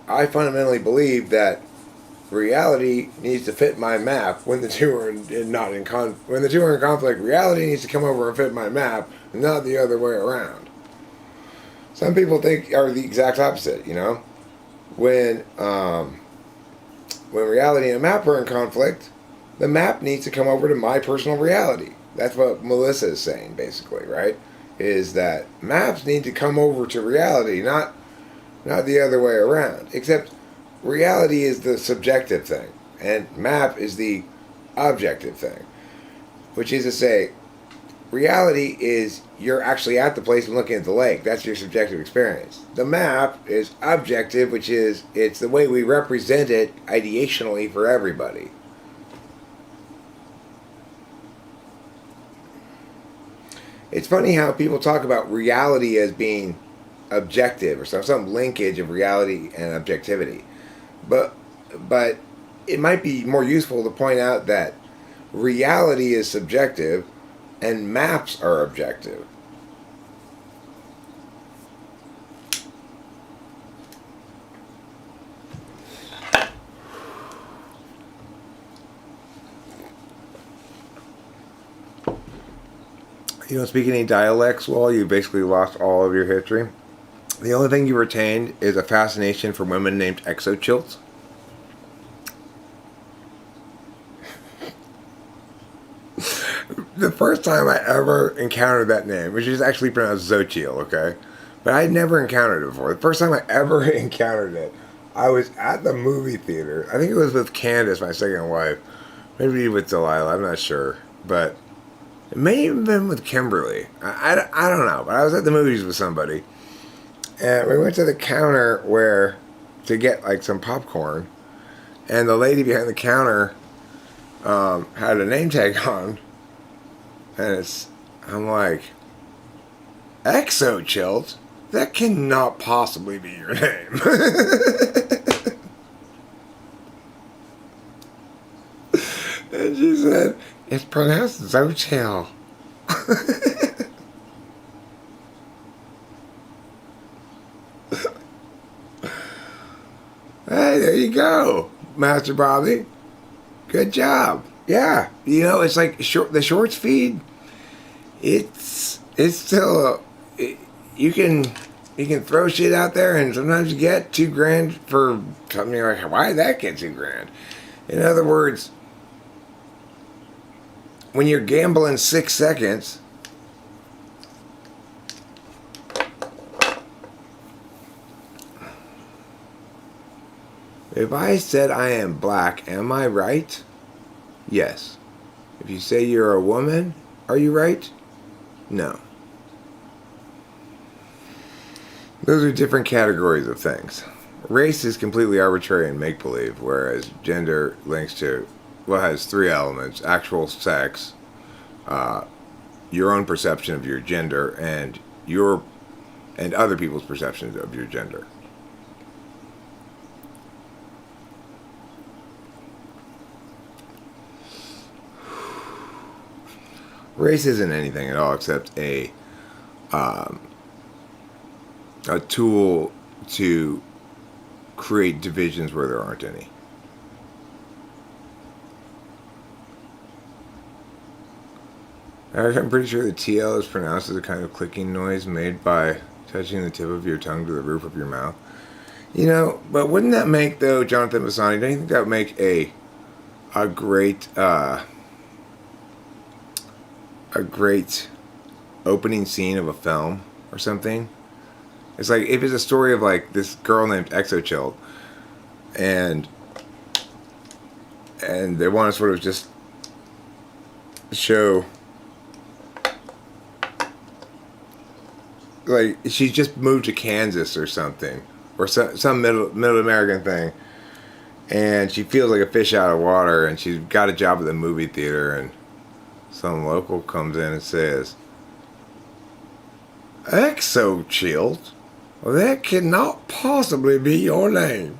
I fundamentally believe that reality needs to fit my map when the two are when the two are in conflict. Reality needs to come over and fit my map, not the other way around. Some people think are the exact opposite. You know, when reality and a map are in conflict, the map needs to come over to my personal reality. That's what Melissa is saying, basically, right? Is that maps need to come over to reality, not the other way around. Except reality is the subjective thing, and map is the objective thing. Which is to say, reality is you're actually at the place and looking at the lake. That's your subjective experience. The map is objective, which is it's the way we represent it ideationally for everybody. It's funny how people talk about reality as being objective or some linkage of reality and objectivity. But it might be more useful to point out that reality is subjective and maps are objective. You don't speak any dialects, well, you basically lost all of your history. The only thing you retained is a fascination for women named exochilts. The first time I ever encountered that name, which is actually pronounced Xochitl, okay? But I'd never encountered it before. The first time I ever encountered it, I was at the movie theater. I think it was with Candace, my second wife. Maybe with Delilah, I'm not sure. But it may have been with Kimberly. I don't know. But I was at the movies with somebody. And we went to the counter to get like some popcorn. And the lady behind the counter had a name tag on. And I'm like, Exochills? That cannot possibly be your name. And she said, it's pronounced Xochitl. Hey, there you go, Master Bobby. Good job. Yeah, you know, it's like the shorts feed. It's still you can throw shit out there, and sometimes you get $2,000 for something. You're like, why did that get $2,000? In other words, when you're gambling 6 seconds, if I said I am black, am I right? Yes. If you say you're a woman, are you right? No. Those are different categories of things. Race is completely arbitrary and make-believe, whereas gender links to, well, has three elements: actual sex, your own perception of your gender, and other people's perceptions of your gender. Race isn't anything at all except a tool to create divisions where there aren't any. I'm pretty sure the TL is pronounced as a kind of clicking noise made by touching the tip of your tongue to the roof of your mouth. You know, but wouldn't that make, though, Jonathan Masani, don't you think that would make a great opening scene of a film or something? It's like if it's a story of like this girl named Exochild, and they want to sort of just show like she's just moved to Kansas or something, or some middle American thing, and she feels like a fish out of water, and she's got a job at the movie theater, and some local comes in and says, "Exochild? Well, that cannot possibly be your name."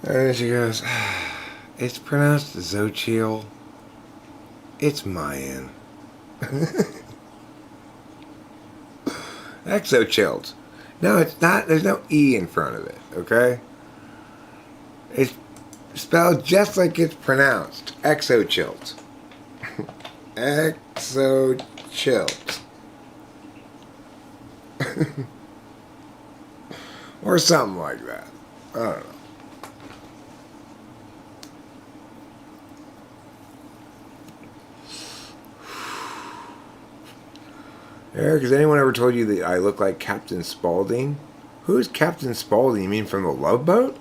And she goes, "It's pronounced Xochitl. It's Mayan." Exochild. No, it's not. There's no E in front of it, okay? It's spelled just like it's pronounced. Exochild. Exochild. Or something like that. I don't know. Eric, has anyone ever told you that I look like Captain Spaulding? Who's Captain Spaulding? You mean from the Love Boat?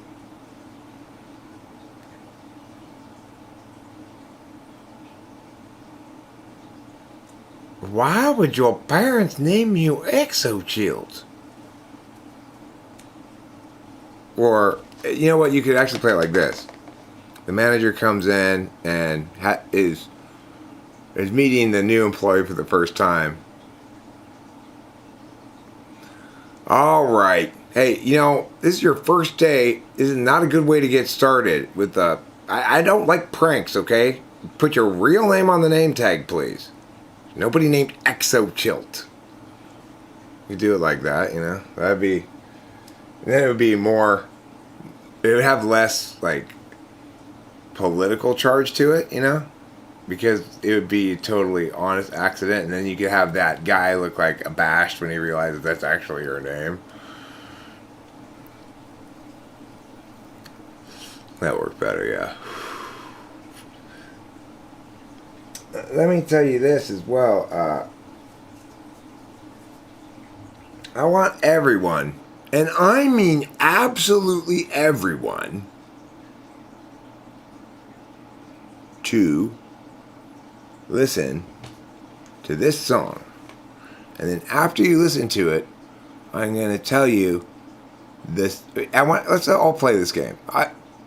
Why would your parents name you Exochild? Or, you know what, you could actually play it like this. The manager comes in and is meeting the new employee for the first time. All right. Hey, you know, this is your first day. This is not a good way to get started with I don't like pranks, okay? Put your real name on the name tag, please. Nobody named Exochild. You do it like that, you know? Then it would be more, it would have less, like, political charge to it, you know? Because it would be a totally honest accident, and then you could have that guy look like abashed when he realizes that's actually your name. That worked better, yeah. Let me tell you this as well. I want everyone, and I mean absolutely everyone, to listen to this song. And then after you listen to it, I'm going to tell you this. Let's all play this game.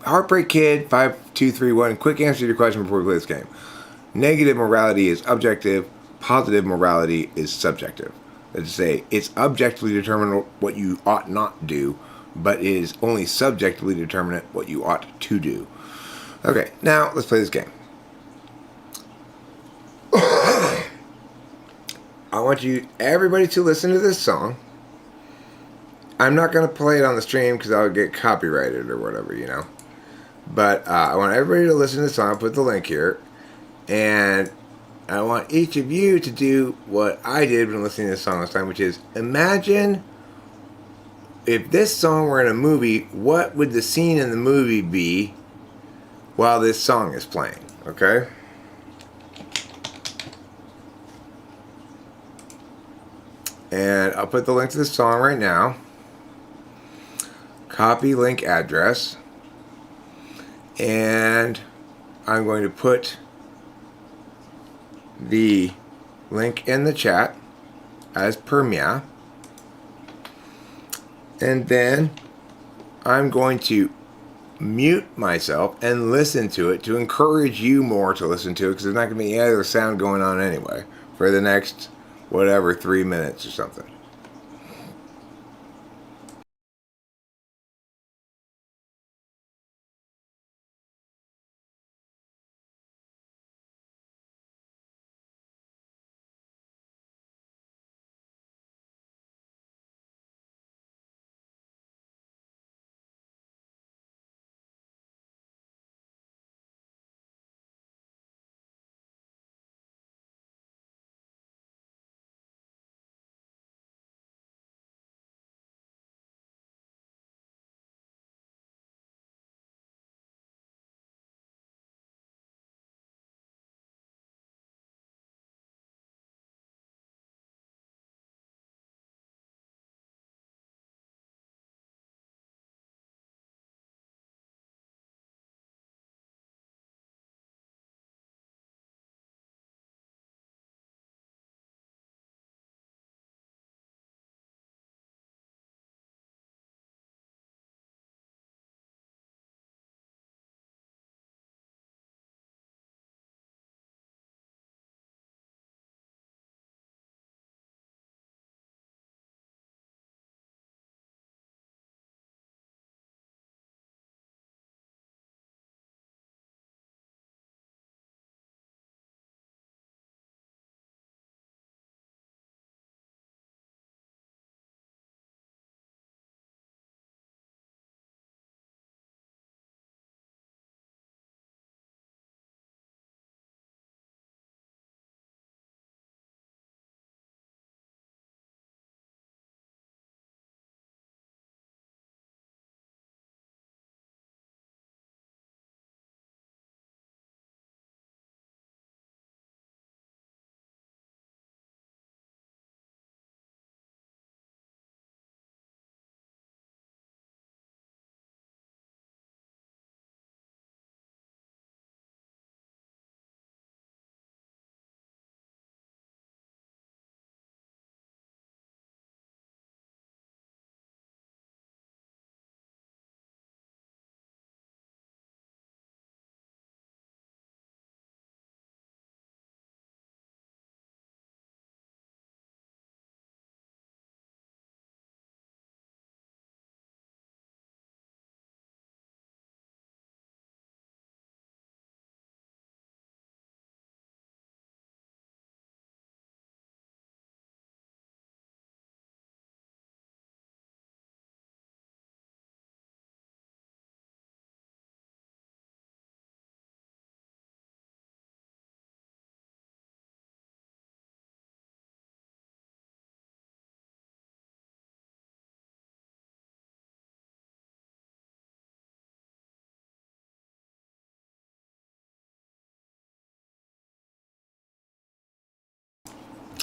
Heartbreak Kid, 5, 2, 3, 1. Quick answer to your question before we play this game. Negative morality is objective. Positive morality is subjective. Let's say it's objectively determined what you ought not do, but it is only subjectively determinate what you ought to do. Okay, now let's play this game. I want everybody to listen to this song, I'm not going to play it on the stream because I'll get copyrighted or whatever, you know. But I want everybody to listen to the song. I'll put the link here. And I want each of you to do what I did when listening to this song last time, which is imagine if this song were in a movie, what would the scene in the movie be while this song is playing, okay? And I'll put the link to the song right now. Copy link address. And I'm going to put the link in the chat as per Mia. And then I'm going to mute myself and listen to it to encourage you more to listen to it, because there's not going to be any other sound going on anyway for the next, whatever, 3 minutes or something.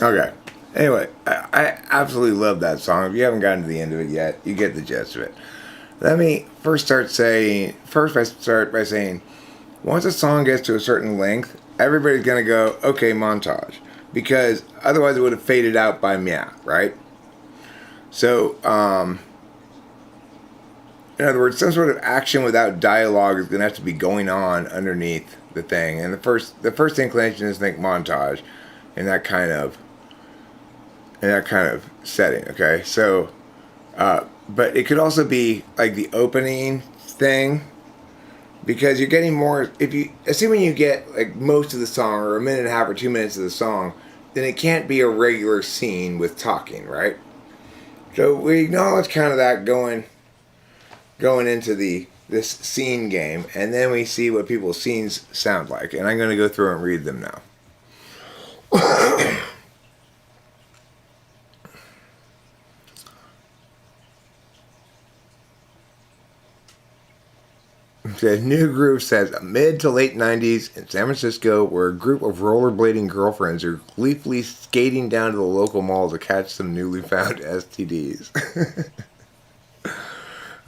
Okay. Anyway, I absolutely love that song. If you haven't gotten to the end of it yet, you get the gist of it. Let me start by saying, once a song gets to a certain length, everybody's gonna go, okay, montage, because otherwise it would have faded out by Mia, right? So, in other words, some sort of action without dialogue is gonna have to be going on underneath the thing, and the first inclination is to think montage, in that kind of setting. Okay, so but it could also be like the opening thing, because you're getting more, if you assuming you get like most of the song or a minute and a half or 2 minutes of the song, then it can't be a regular scene with talking, right? So we acknowledge kind of that going into this scene game, and then we see what people's scenes sound like. And I'm going to go through and read them now. The new groove says mid to late 90s in San Francisco, where a group of rollerblading girlfriends are gleefully skating down to the local mall to catch some newly found STDs.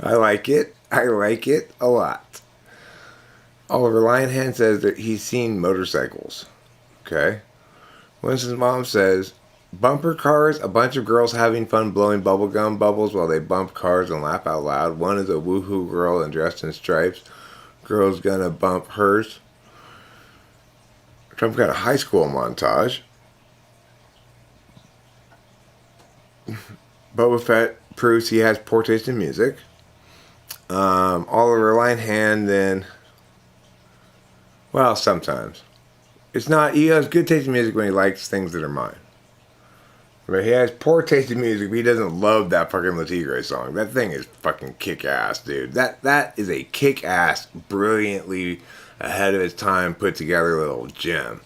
I like it. I like it a lot. Oliver Lionhand says that he's seen motorcycles. Okay. Winston's mom says bumper cars, a bunch of girls having fun blowing bubblegum bubbles while they bump cars and laugh out loud. One is a woohoo girl and dressed in stripes. Girl's gonna bump hers. Trump got a high school montage. Boba Fett proves he has poor taste in music. Oliver Lionhand then, well, sometimes. It's not, he has good taste in music when he likes things that are mine. But he has poor taste in music, but he doesn't love that fucking La Tigre song. That thing is fucking kick-ass, dude. That is a kick-ass, brilliantly ahead of its time, put together little gem.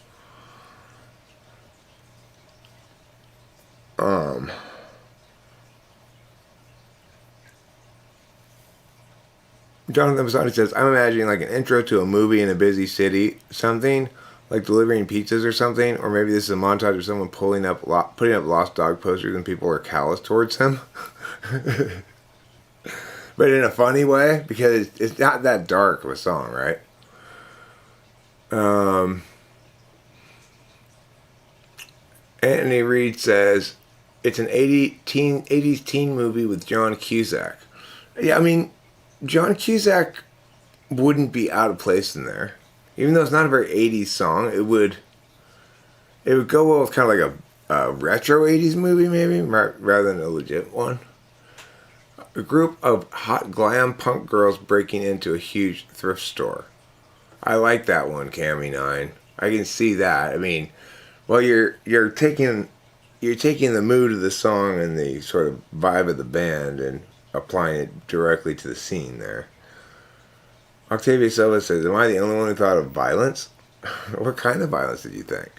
Jonathan Bassani says, I'm imagining like an intro to a movie in a busy city, something like delivering pizzas or something, or maybe this is a montage of someone putting up lost dog posters and people are callous towards him. But in a funny way, because it's not that dark of a song, right? Anthony Reed says, it's an 80s teen movie with John Cusack. Yeah, I mean, John Cusack wouldn't be out of place in there. Even though it's not a very 80s song, it would go well with kind of like a retro 80s movie, maybe, rather than a legit one. A group of hot glam punk girls breaking into a huge thrift store. I like that one, Cami9. I can see that. I mean, well, you're taking the mood of the song and the sort of vibe of the band and applying it directly to the scene there. Octavia Silva says, am I the only one who thought of violence? What kind of violence did you think?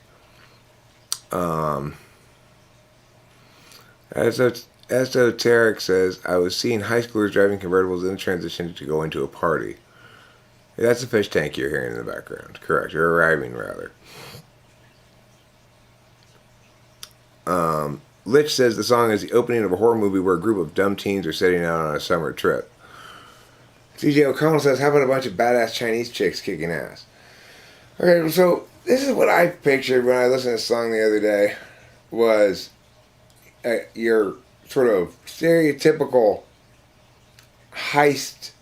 Esoteric says, I was seeing high schoolers driving convertibles in transition to go into a party. Yeah, that's a fish tank you're hearing in the background. Correct. You're arriving, rather. Lich says the song is the opening of a horror movie where a group of dumb teens are setting out on a summer trip. CJ O'Connell says, how about a bunch of badass Chinese chicks kicking ass? Okay, so this is what I pictured when I listened to this song the other day, was your sort of stereotypical heist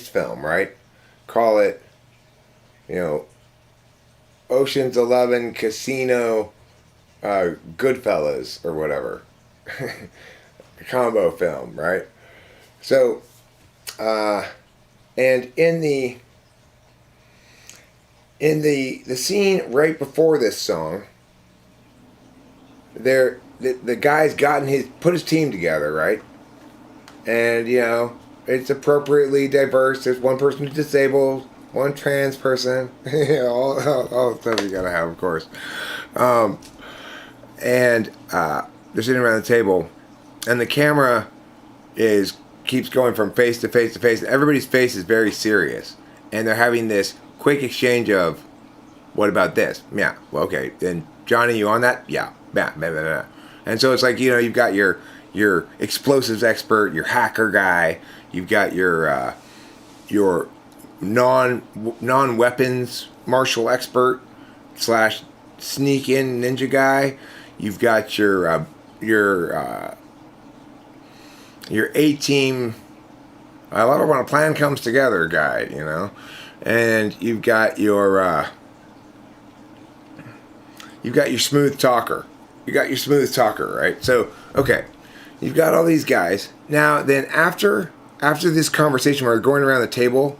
film, right? Call it, Ocean's 11 Casino, Goodfellas or whatever. Combo film, right? So, and in the scene right before this song, the guy's put his team together, right? And it's appropriately diverse. There's one person who's disabled, one trans person, all the stuff you gotta have, of course. And they're sitting around the table, and the camera keeps going from face to face to face. Everybody's face is very serious, and they're having this quick exchange of, "What about this? Yeah, well, okay. Then Johnny, you on that? Yeah, blah, blah, blah, blah." And so it's like you've got your explosives expert, your hacker guy, you've got your non-weapons martial expert / sneak in ninja guy. You've got your A-team, I love it when a plan comes together guy, and you've got your smooth talker. You got your smooth talker, right? So, okay, you've got all these guys. Now, then after this conversation where we're going around the table,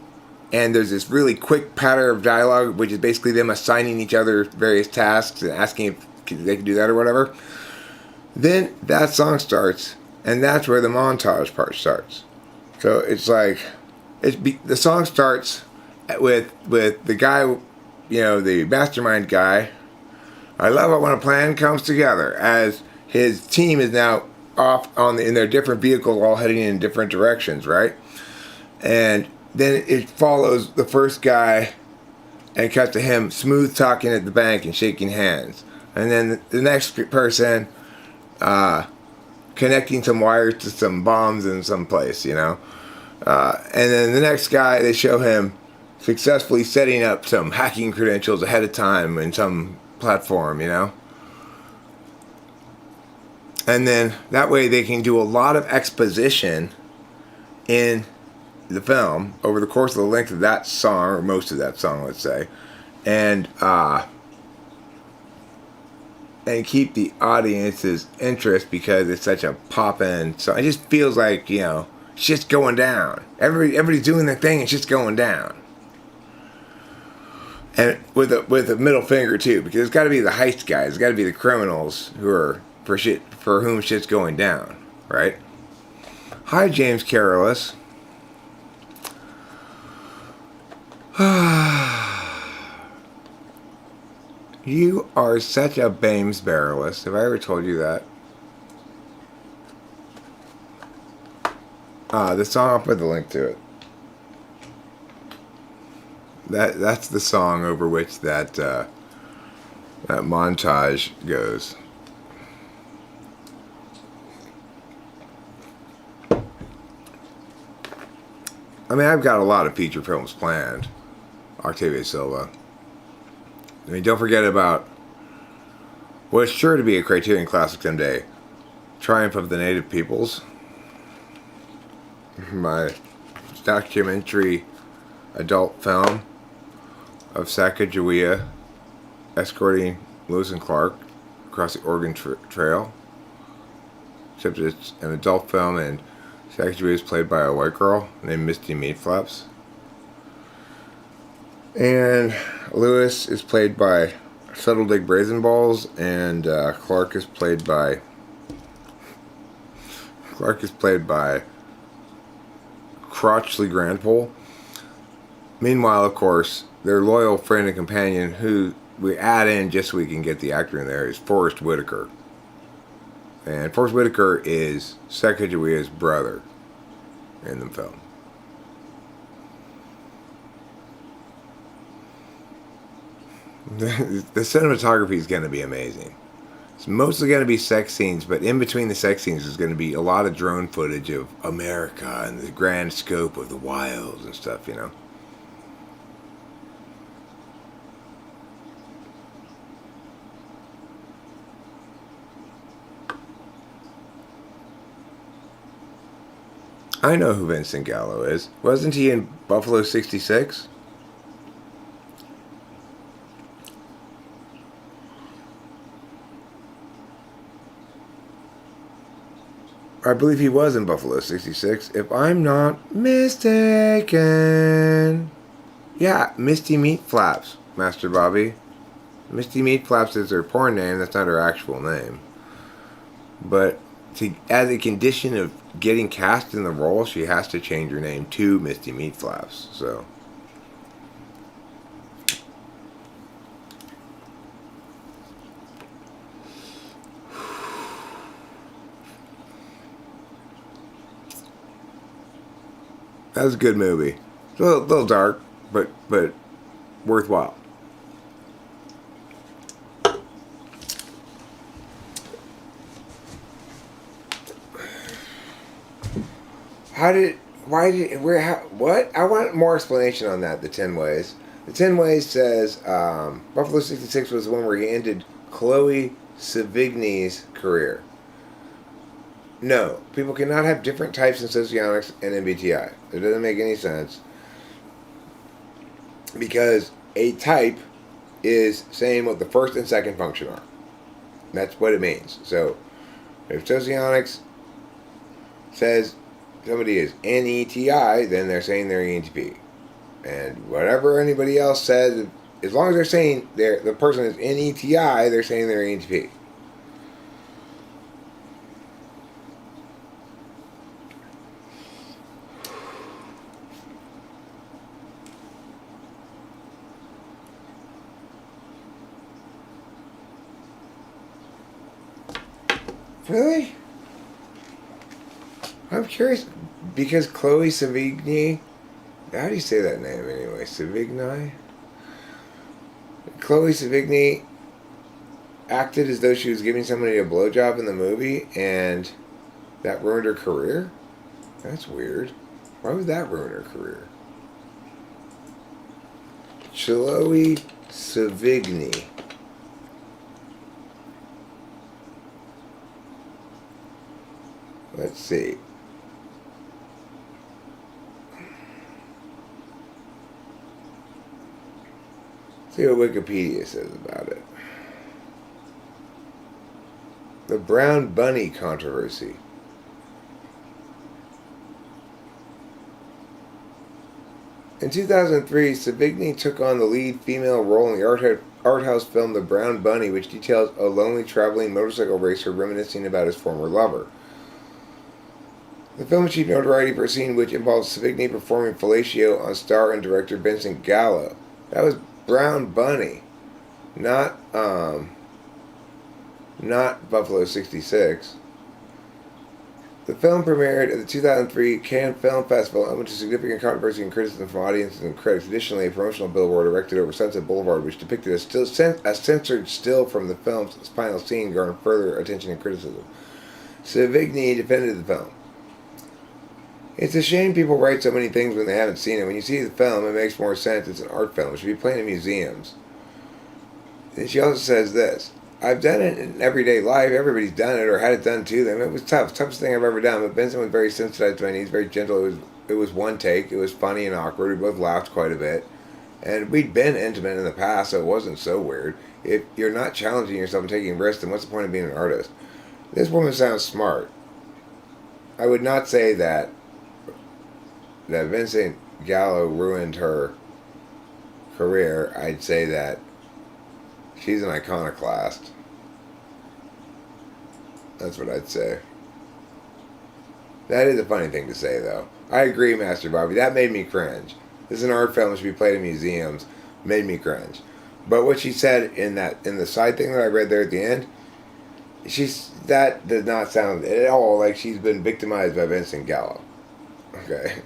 and there's this really quick pattern of dialogue, which is basically them assigning each other various tasks and asking if they can do that or whatever. Then that song starts, And that's where the montage part starts. So it's like, the song starts with the guy, the mastermind guy. I love it when a plan comes together, as his team is now off in their different vehicles, all heading in different directions, right? And then it follows the first guy and cuts to him smooth talking at the bank and shaking hands. And then the next person connecting some wires to some bombs in some place, and then the next guy, they show him successfully setting up some hacking credentials ahead of time in some platform, And then that way they can do a lot of exposition in the film over the course of the length of that song, or most of that song, let's say, and keep the audience's interest, because it's such a pop-in. So it just feels like, shit's going down. Everybody's doing their thing and shit's going down. And with a middle finger too, because it's got to be the heist guys, it's got to be the criminals who are for whom shit's going down, right? Hi, James Carolus. You are such a Bames barrelist. Have I ever told you that? The song, I'll put the link to it. That's the song over which that montage goes. I mean, I've got a lot of feature films planned. Octavia Silva. I mean, don't forget about what's sure to be a Criterion Classic someday, Triumph of the Native Peoples. My documentary adult film of Sacagawea escorting Lewis and Clark across the Oregon Trail. Except it's an adult film, and Sacagawea is played by a white girl named Misty Meatflaps. And Lewis is played by Subtle Dick Brazen Balls, and Clark is played by Crotchley Grandpole. Meanwhile, of course, their loyal friend and companion, who we add in just so we can get the actor in there, is Forrest Whitaker. And Forrest Whitaker is Sacagawea's brother in the film. The cinematography is going to be amazing. It's mostly going to be sex scenes, but in between the sex scenes is going to be a lot of drone footage of America and the grand scope of the wilds and stuff, I know who Vincent Gallo is. Wasn't he in Buffalo 66? I believe he was in Buffalo 66, if I'm not mistaken. Yeah, Misty Meatflaps, Master Bobby. Misty Meatflaps is her porn name, that's not her actual name. But as a condition of getting cast in the role, she has to change her name to Misty Meatflaps, so... That was a good movie. A little dark, but worthwhile. What? I want more explanation on that, the 10 Ways. The 10 Ways says Buffalo 66 was the one where he ended Chloe Sevigny's career. No, people cannot have different types in socionics and MBTI. It doesn't make any sense. Because a type is saying what the first and second function are. That's what it means. So, if socionics says somebody is NETI, then they're saying they're ENTP. And whatever anybody else says, as long as they're saying the person is NETI, they're saying they're ENTP. Really? I'm curious because Chloe Sevigny. How do you say that name anyway? Sevigny? Chloe Sevigny acted as though she was giving somebody a blowjob in the movie, and that ruined her career? That's weird. Why would that ruin her career? Chloe Sevigny. Let's see. See what Wikipedia says about it. The Brown Bunny controversy. In 2003, Savigny took on the lead female role in the art house film The Brown Bunny, which details a lonely traveling motorcycle racer reminiscing about his former lover. The film achieved notoriety for a scene which involves Savigny performing fellatio on star and director Vincent Gallo. That was Brown Bunny, not Buffalo 66. The film premiered at the 2003 Cannes Film Festival and went to significant controversy and criticism from audiences and critics. Additionally, a promotional billboard erected over Sunset Boulevard, which depicted a censored still from the film's final scene, garnered further attention and criticism. Savigny defended the film. It's a shame people write so many things when they haven't seen it. When you see the film, it makes more sense. It's an art film. It should be playing in museums. And she also says this. I've done it in everyday life. Everybody's done it or had it done to them. It was tough. Toughest thing I've ever done. But Vincent was very sensitized to my needs, very gentle. It was one take. It was funny and awkward. We both laughed quite a bit. And we'd been intimate in the past, so it wasn't so weird. If you're not challenging yourself and taking risks, then what's the point of being an artist? This woman sounds smart. I would not say that Vincent Gallo ruined her career. I'd say that she's an iconoclast. That's what I'd say. That is a funny thing to say, though. I agree, Master Bobby. That made me cringe. This is an art film that should be played in museums. Made me cringe. But what she said in the side thing that I read there at the end, that did not sound at all like she's been victimized by Vincent Gallo. Okay.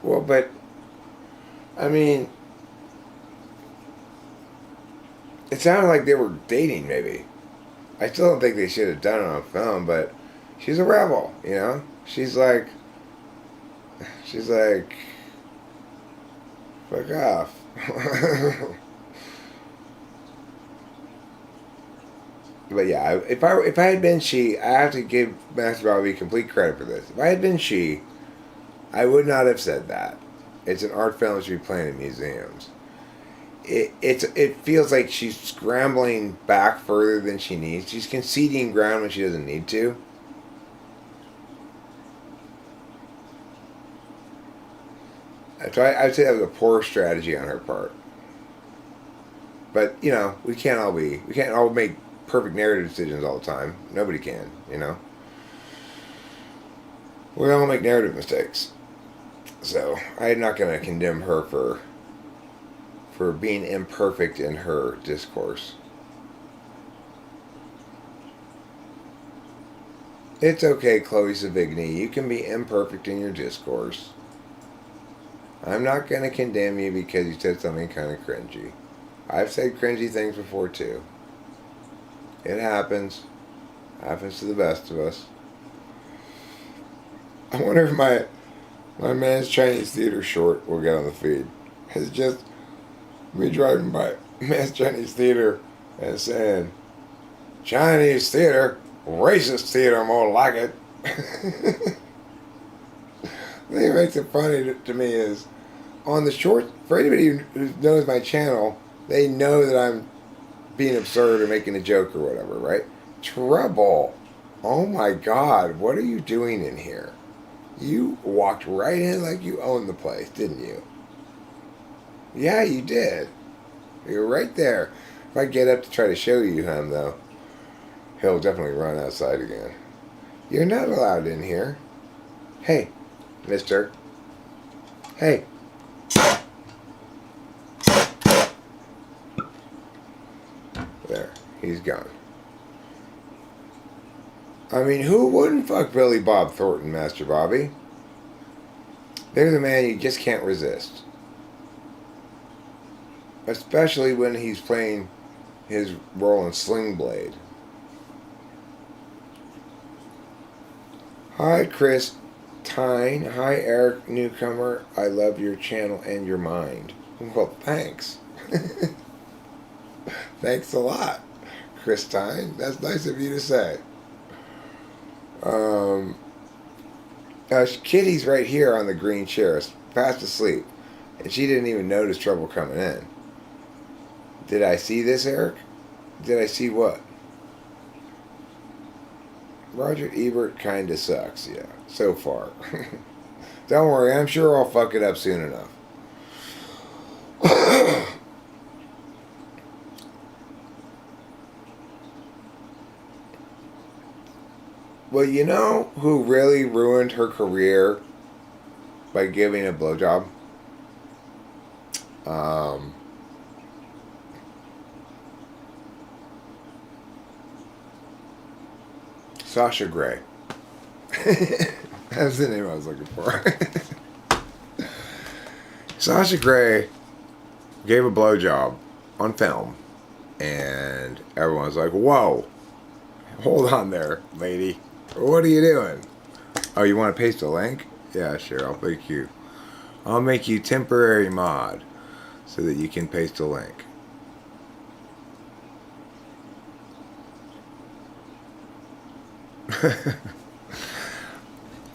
Well, but, I mean, it sounded like they were dating, maybe. I still don't think they should have done it on film, but she's a rebel, you know? She's like, fuck off. But yeah, if I had been she, I have to give Master Bobby complete credit for this. If I had been she, I would not have said that. It's an art film that should be playing in museums. It feels like she's scrambling back further than she needs. She's conceding ground when she doesn't need to. I'd say that was a poor strategy on her part. But, you know, we can't all make perfect narrative decisions all the time. Nobody can, you know. We all make narrative mistakes. So I'm not going to condemn her for being imperfect in her discourse. It's okay, Chloe Savigny. You can be imperfect in your discourse. I'm not going to condemn you because you said something kind of cringy. I've said cringy things before too. It happens. Happens to the best of us. I wonder if my Man's Chinese Theater short will get on the feed. It's just me driving by Man's Chinese Theater and saying, Chinese theater, racist theater more like it. The thing that makes it funny to me is, on the short, for anybody who knows my channel, they know that I'm being absurd or making a joke or whatever, right? Trouble. Oh my God, what are you doing in here? You walked right in like you owned the place, didn't you? Yeah, you did. You're right there. If I get up to try to show you him, though. He'll definitely run outside again. You're not allowed in here. Hey, mister. Hey. There, he's gone. I mean, who wouldn't fuck Billy Bob Thornton, Master Bobby? They're the man you just can't resist. Especially when he's playing his role in Sling Blade. Hi, Chris Tyne. Hi, Eric Newcomer. I love your channel and your mind. Well, thanks. Thanks a lot, Chris Tyne. That's nice of you to say. Kitty's right here on the green chair, fast asleep, and she didn't even notice trouble coming in. Did I see this, Eric? Did I see what? Roger Ebert kinda sucks, yeah, so far. Don't worry, I'm sure I'll fuck it up soon enough. Well, you know who really ruined her career by giving a blowjob? Sasha Grey. That's the name I was looking for. Sasha Grey gave a blowjob on film, and everyone's like, whoa, hold on there, lady. What are you doing? Oh, you want to paste a link? Yeah, sure, I'll make you temporary mod so that you can paste a link.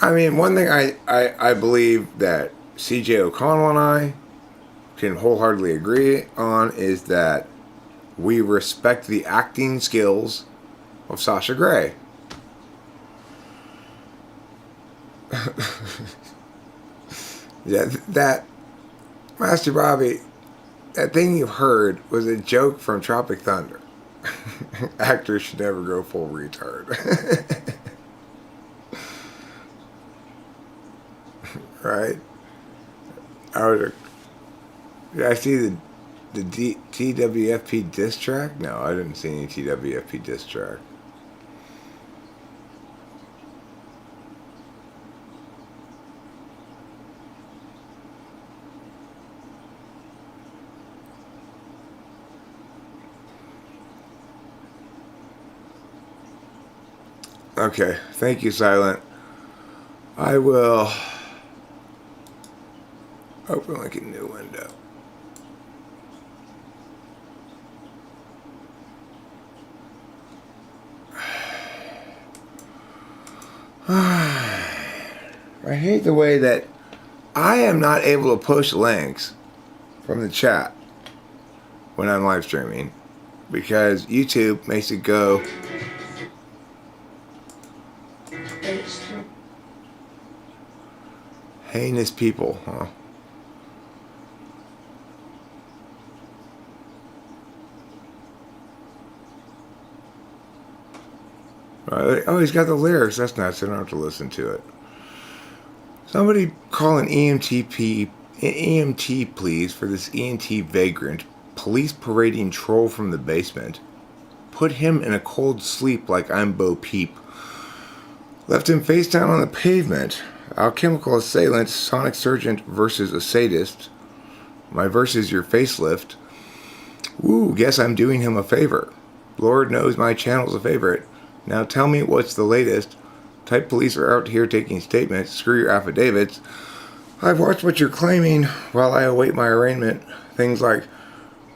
I mean, one thing I believe that CJ O'Connell and I can wholeheartedly agree on is that we respect the acting skills of Sasha Grey. Yeah, that Master Bobby, that thing you heard was a joke from Tropic Thunder. Actors should never go full retard. Right? Did I see the TWFP diss track? No, I didn't see any TWFP diss track. Okay, thank you, Silent. I will open like a new window. I hate the way that I am not able to push links from the chat when I'm live streaming because YouTube makes it go heinous people, huh? Oh, he's got the lyrics. That's nice. I don't have to listen to it. Somebody call an EMT, please, for this EMT vagrant. Police parading troll from the basement. Put him in a cold sleep like I'm Bo Peep. Left him face down on the pavement. Alchemical assailant, sonic surgeon versus a sadist. My versus your facelift. Woo, guess I'm doing him a favor. Lord knows my channel's a favorite. Now tell me what's the latest. Type police are out here taking statements. Screw your affidavits. I've watched what you're claiming while I await my arraignment. Things like,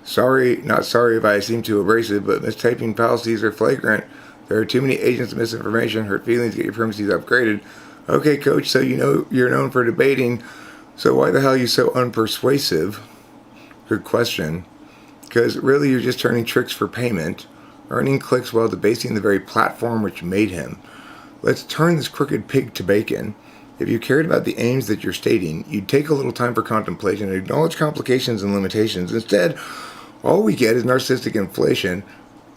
sorry, not sorry if I seem too abrasive, but mistyping fallacies are flagrant. There are too many agents of misinformation. Hurt feelings, get your premises upgraded. Okay, coach, so you know you're known for debating. So why the hell are you so unpersuasive? Good question. Because really you're just turning tricks for payment. Earning clicks while debasing the very platform which made him. Let's turn this crooked pig to bacon. If you cared about the aims that you're stating, you'd take a little time for contemplation and acknowledge complications and limitations. Instead, all we get is narcissistic inflation.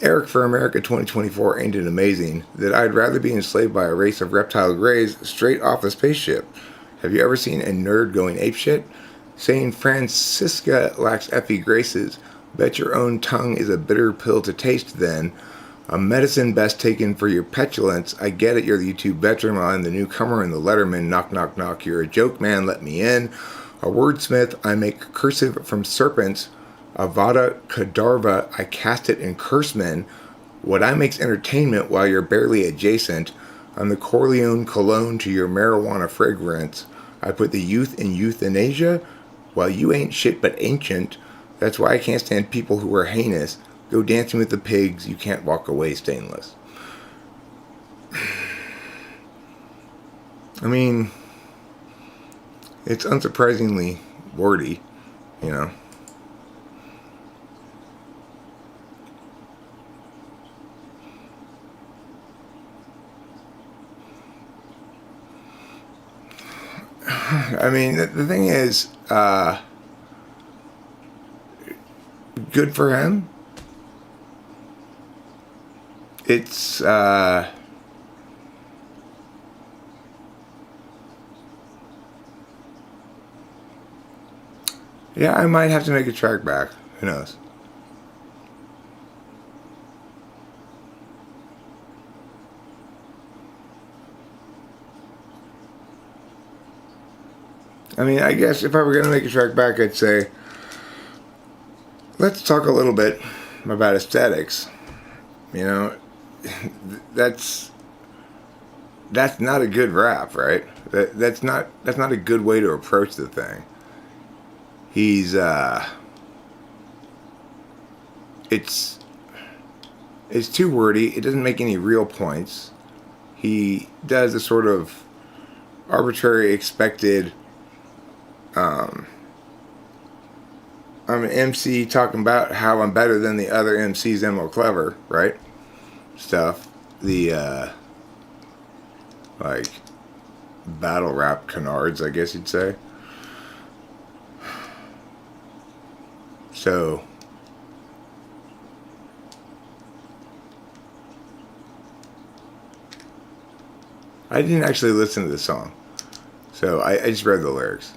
Eric for America 2024 ain't it amazing that I'd rather be enslaved by a race of reptile greys straight off a spaceship. Have you ever seen a nerd going apeshit? Saying Francisca lacks Effie graces. Bet your own tongue is a bitter pill to taste then. A medicine best taken for your petulance. I get it, you're the YouTube veteran while I'm the newcomer in the Letterman. Knock, knock, knock, you're a joke man, let me in. A wordsmith, I make cursive from serpents. Avada Kedavra, I cast it in cursemen. What I make's entertainment while you're barely adjacent. I'm the Corleone cologne to your marijuana fragrance. I put the youth in euthanasia while you ain't shit but ancient. That's why I can't stand people who are heinous. Go dancing with the pigs, you can't walk away stainless. I mean, it's unsurprisingly wordy, you know. I mean, the thing is, good for him. It's, yeah, I might have to make a track back. Who knows? I mean, I guess if I were going to make a track back, I'd say, let's talk a little bit about aesthetics. You know, that's not a good rap, right? That's not a good way to approach the thing. He's it's too wordy. It doesn't make any real points. He does a sort of arbitrary expected. I'm an MC talking about how I'm better than the other MCs and more clever, right? Stuff. The, like, battle rap canards, I guess you'd say. So, I didn't actually listen to the song. So, I just read the lyrics.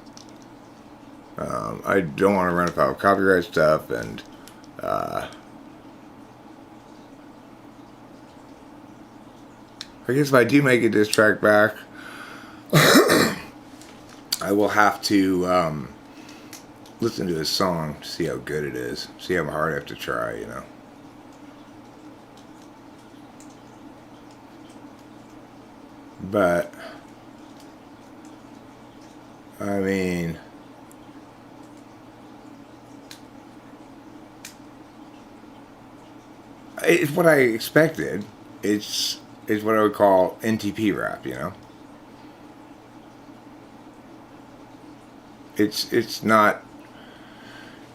I don't want to run afoul of copyright stuff, and I guess if I do make a diss track back, I will have to listen to his song to see how good it is, see how hard I have to try, you know. But I mean, it's what I expected. It's what I would call NTP rap, you know. It's not.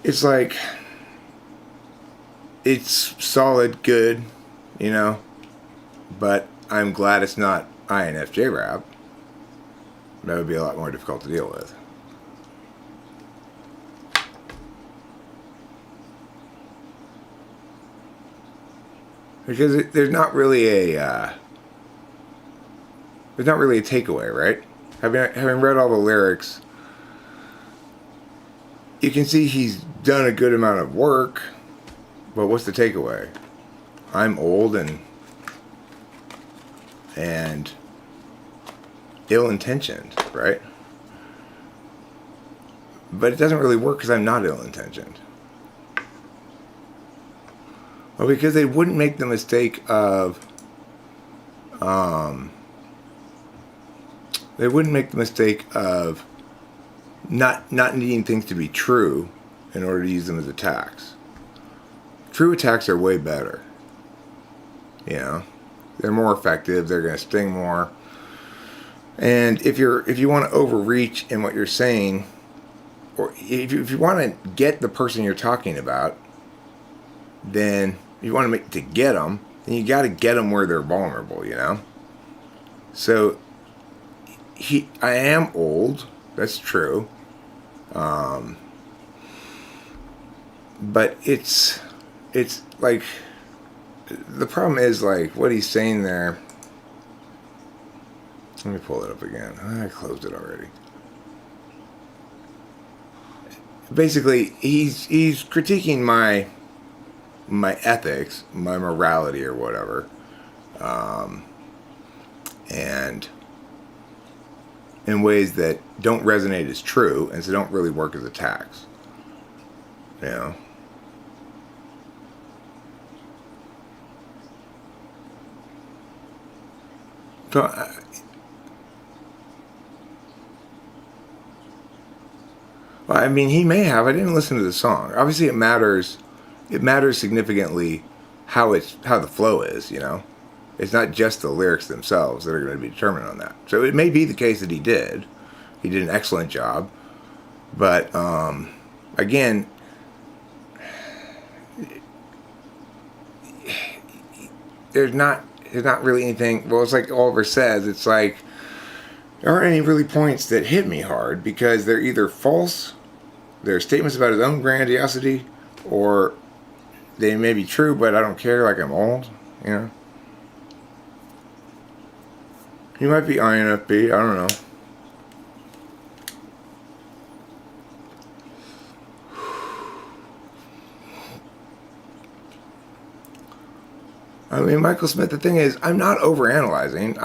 It's like, it's solid, good, you know. But I'm glad it's not INFJ rap. That would be a lot more difficult to deal with. Because there's not really a takeaway, right? Having read all the lyrics, you can see he's done a good amount of work, but what's the takeaway? I'm old and ill-intentioned, right? But it doesn't really work because I'm not ill-intentioned. Well, because they wouldn't make the mistake of, not needing things to be true in order to use them as attacks. True attacks are way better. You know, they're more effective. They're going to sting more. And if you want to overreach in what you're saying, or if you want to get the person you're talking about, then you want to get them, then you got to get them where they're vulnerable, you know. So I am old. That's true. But it's like, the problem is, like, what he's saying there. Let me pull it up again. I closed it already. Basically, he's critiquing my ethics, my morality, or whatever, and in ways that don't resonate as true, and so don't really work as attacks. You know. So, well, I mean, he may have. I didn't listen to the song. Obviously, it matters. It matters significantly how the flow is. You know, it's not just the lyrics themselves that are going to be determined on that. So it may be the case that he did. He did an excellent job, but again, there's not really anything. Well, it's like Oliver says. It's like there aren't any really points that hit me hard because they're either false, they're statements about his own grandiosity, or they may be true, but I don't care. Like I'm old, you know. He might be INFP. I don't know. I mean, Michael Smith, the thing is, I'm not overanalyzing.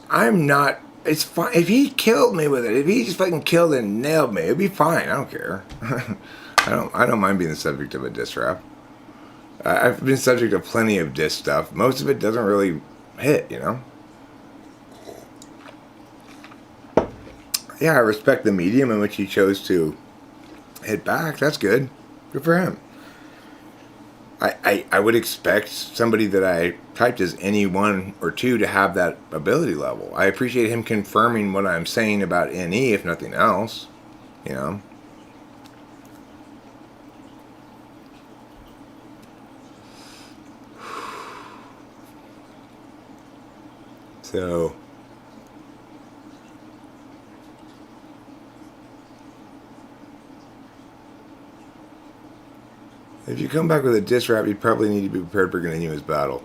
I'm not, it's fine. If he killed me with it, if he just fucking killed and nailed me, it'd be fine. I don't care. I don't mind being the subject of a diss rap. I've been subject to plenty of diss stuff. Most of it doesn't really hit, you know? Yeah, I respect the medium in which he chose to hit back. That's good. Good for him. I would expect somebody that I typed as any one or two to have that ability level. I appreciate him confirming what I'm saying about NE, if nothing else. You know? So... if you come back with a diss rap, you probably need to be prepared for a continuous battle.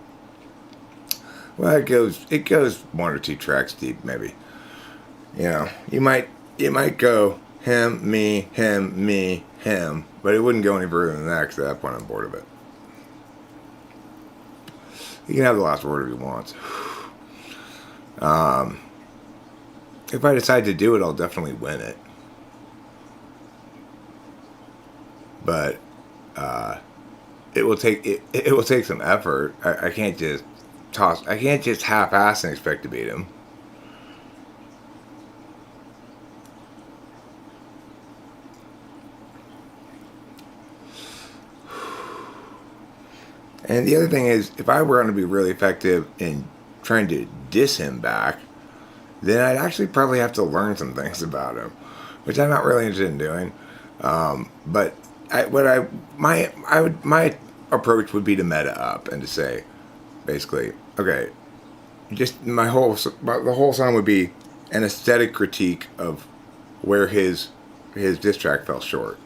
Well, it goes one or two tracks deep, maybe. You know, you might go him, me, him, but it wouldn't go any further than that because at that point I'm bored of it. You can have the last word if you want. If I decide to do it, I'll definitely win it. But it will take some effort. I can't just half-ass and expect to beat him. And the other thing is, if I were going to be really effective in trying to diss him back, then I'd actually probably have to learn some things about him, which I'm not really interested in doing. But my approach would be to meta up and to say, basically, okay, just the whole song would be an aesthetic critique of where his diss track fell short,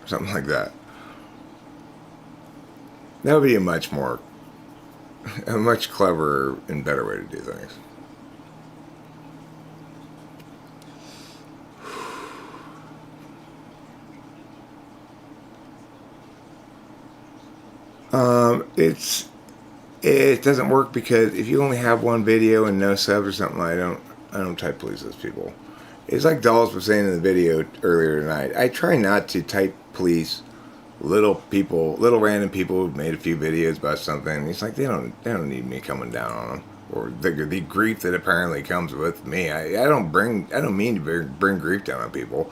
or something like that. That would be a much cleverer and better way to do things. It doesn't work because if you only have one video and no subs or something, I don't type police those people. It's like Dolls was saying in the video earlier tonight. I try not to type police little random people who've made a few videos about something. It's like they don't need me coming down on them, or the grief that apparently comes with me. I don't mean to bring grief down on people,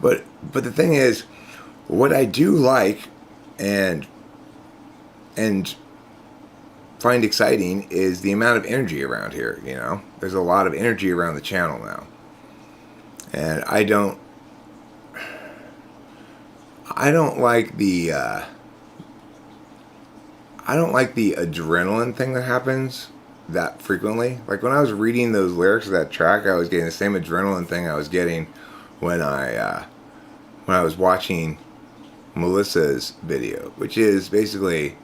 but the thing is, what I do like and find exciting is the amount of energy around here. You know, there's a lot of energy around the channel now, and I don't like the adrenaline thing that happens that frequently. Like when I was reading those lyrics of that track, I was getting the same adrenaline thing I was getting when I was watching Melissa's video, which is basically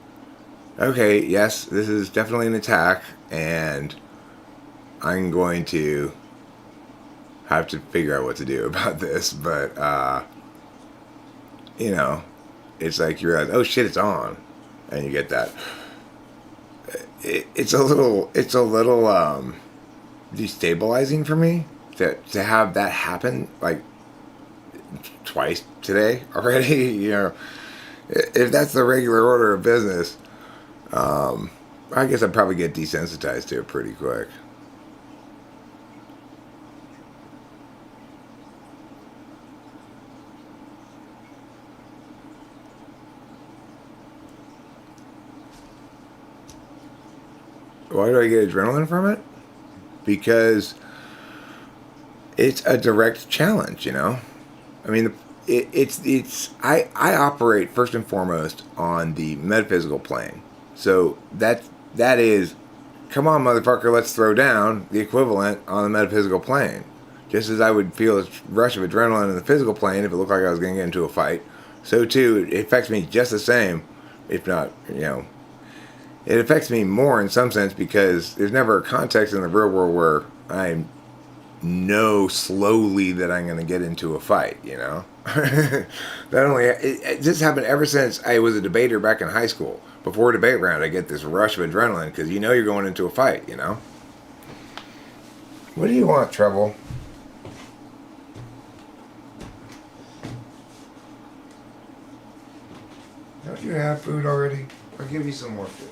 okay, yes, this is definitely an attack, and I'm going to have to figure out what to do about this. But you know, it's like you realize, oh shit, it's on, and you get that. It's a little destabilizing for me to have that happen like twice today already. You know, if that's the regular order of business, I guess I'd probably get desensitized to it pretty quick. Why do I get adrenaline from it? Because it's a direct challenge, you know? I mean, I operate first and foremost on the metaphysical plane. So that is, come on, motherfucker, let's throw down the equivalent on the metaphysical plane. Just as I would feel a rush of adrenaline in the physical plane if it looked like I was going to get into a fight, so too it affects me just the same, if not, you know, it affects me more in some sense because there's never a context in the real world where I know slowly that I'm going to get into a fight, you know? That only, it just happened ever since I was a debater back in high school. Before a debate round, I get this rush of adrenaline because you know you're going into a fight, you know? What do you want, Trouble? Don't you have food already? I'll give you some more food.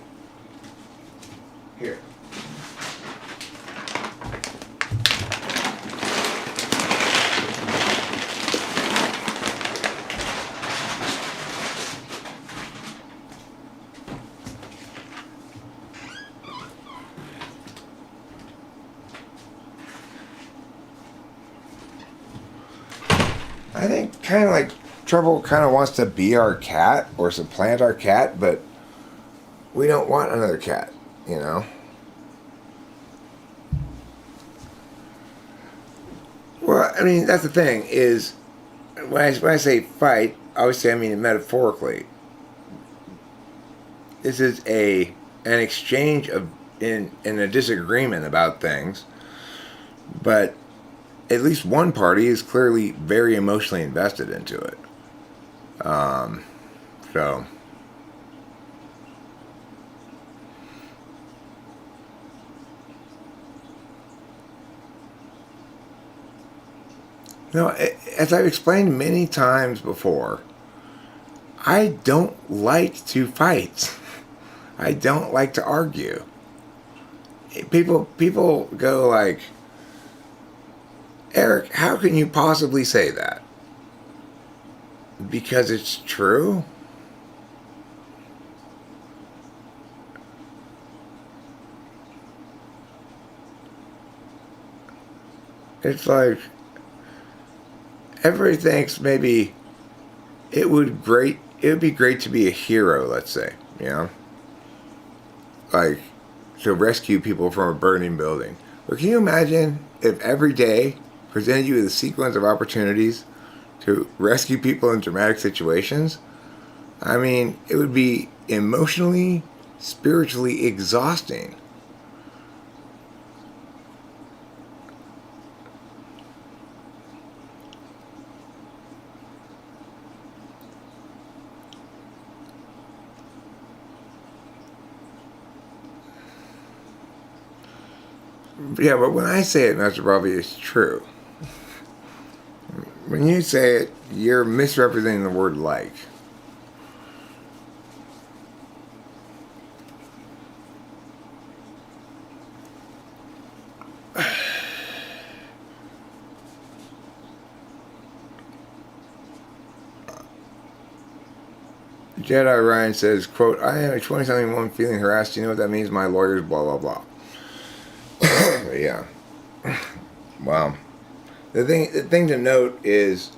Here. I think kind of like Trouble kind of wants to be our cat or supplant our cat, but we don't want another cat, you know? Well, I mean, that's the thing is when I say fight, obviously I mean it metaphorically. This is an exchange of in a disagreement about things, but at least one party is clearly very emotionally invested into it. So no, as I've explained many times before, I don't like to fight. I don't like to argue. People go like, Eric, how can you possibly say that? Because it's true? It's like everybody thinks maybe it would be great to be a hero, let's say, you know? Like to rescue people from a burning building. But can you imagine if every day presented you with a sequence of opportunities to rescue people in dramatic situations? I mean, it would be emotionally, spiritually exhausting. Yeah, but when I say it, Master Bobby, it's true. When you say it, you're misrepresenting the word like. Jedi Ryan says, quote, I am a 20-something woman feeling harassed. You know what that means? My lawyers, blah, blah, blah. Yeah. Wow. The thing to note is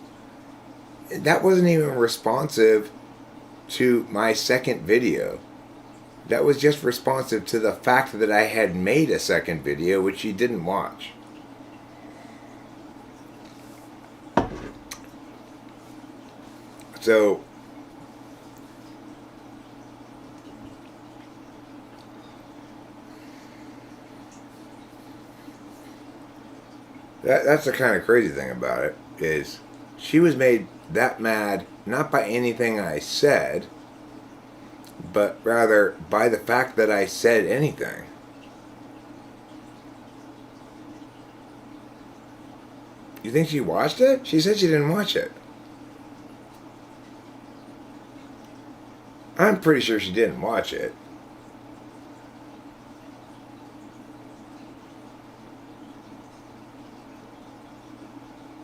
that wasn't even responsive to my second video. That was just responsive to the fact that I had made a second video, which you didn't watch. So That's the kind of crazy thing about it, is she was made that mad not by anything I said, but rather by the fact that I said anything. You think she watched it? She said she didn't watch it. I'm pretty sure she didn't watch it.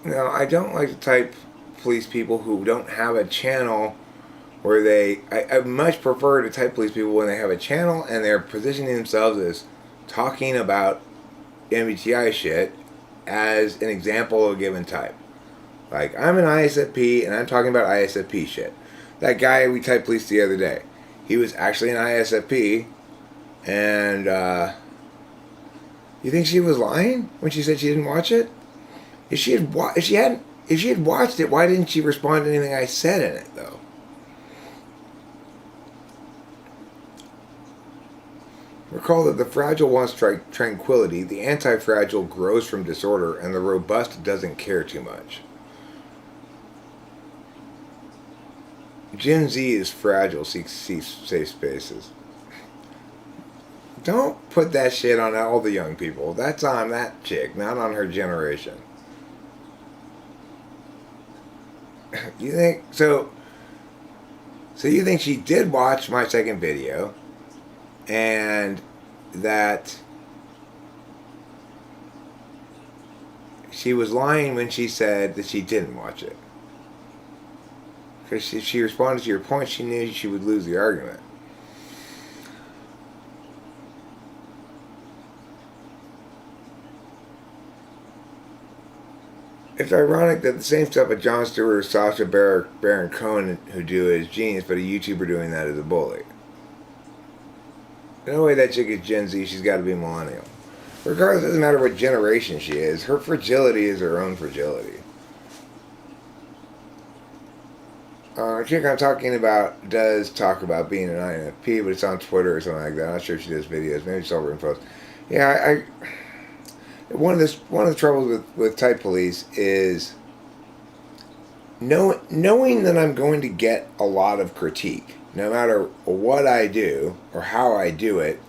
Now, I don't like to type police people who don't have a channel where I much prefer to type police people when they have a channel and they're positioning themselves as talking about MBTI shit as an example of a given type. Like, I'm an ISFP and I'm talking about ISFP shit. That guy we typed police the other day, he was actually an ISFP, and you think she was lying when she said she didn't watch it? If she had watched it, why didn't she respond to anything I said in it, though? Recall that the fragile wants tranquility, the anti-fragile grows from disorder, and the robust doesn't care too much. Gen Z is fragile, seeks safe spaces. Don't put that shit on all the young people. That's on that chick, not on her generation. You think so? So you think she did watch my second video, and that she was lying when she said that she didn't watch it? Because if she responded to your point, she knew she would lose the argument. It's ironic that the same stuff that Jon Stewart or Sacha Baron Cohen who do is genius, but a YouTuber doing that is a bully. No way that chick is Gen Z, she's got to be millennial. Regardless, it doesn't matter what generation she is, her fragility is her own fragility. The chick I'm talking about does talk about being an INFP, but it's on Twitter or something like that. I'm not sure if she does videos, maybe she's over in posts. Yeah, one of the troubles with type police is knowing that I'm going to get a lot of critique, no matter what I do or how I do it.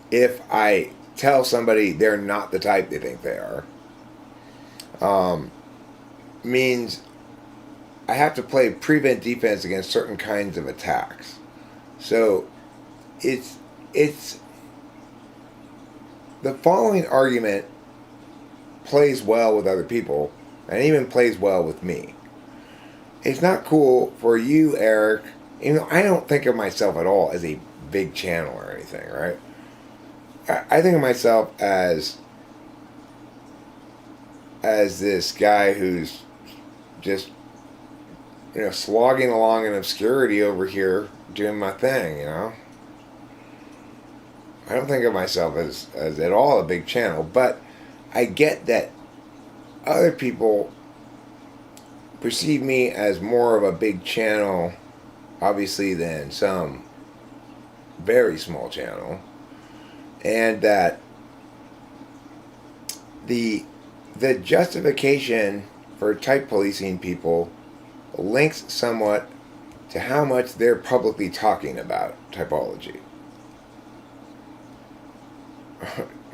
If I tell somebody they're not the type they think they are, means I have to play prevent defense against certain kinds of attacks. So it's the following argument plays well with other people and even plays well with me. It's not cool for you, Eric. You know, I don't think of myself at all as a big channel or anything, right? I think of myself as this guy who's just, you know, slogging along in obscurity over here doing my thing, you know? I don't think of myself as at all a big channel, but I get that other people perceive me as more of a big channel, obviously, than some very small channel, and that the justification for type policing people links somewhat to how much they're publicly talking about typology.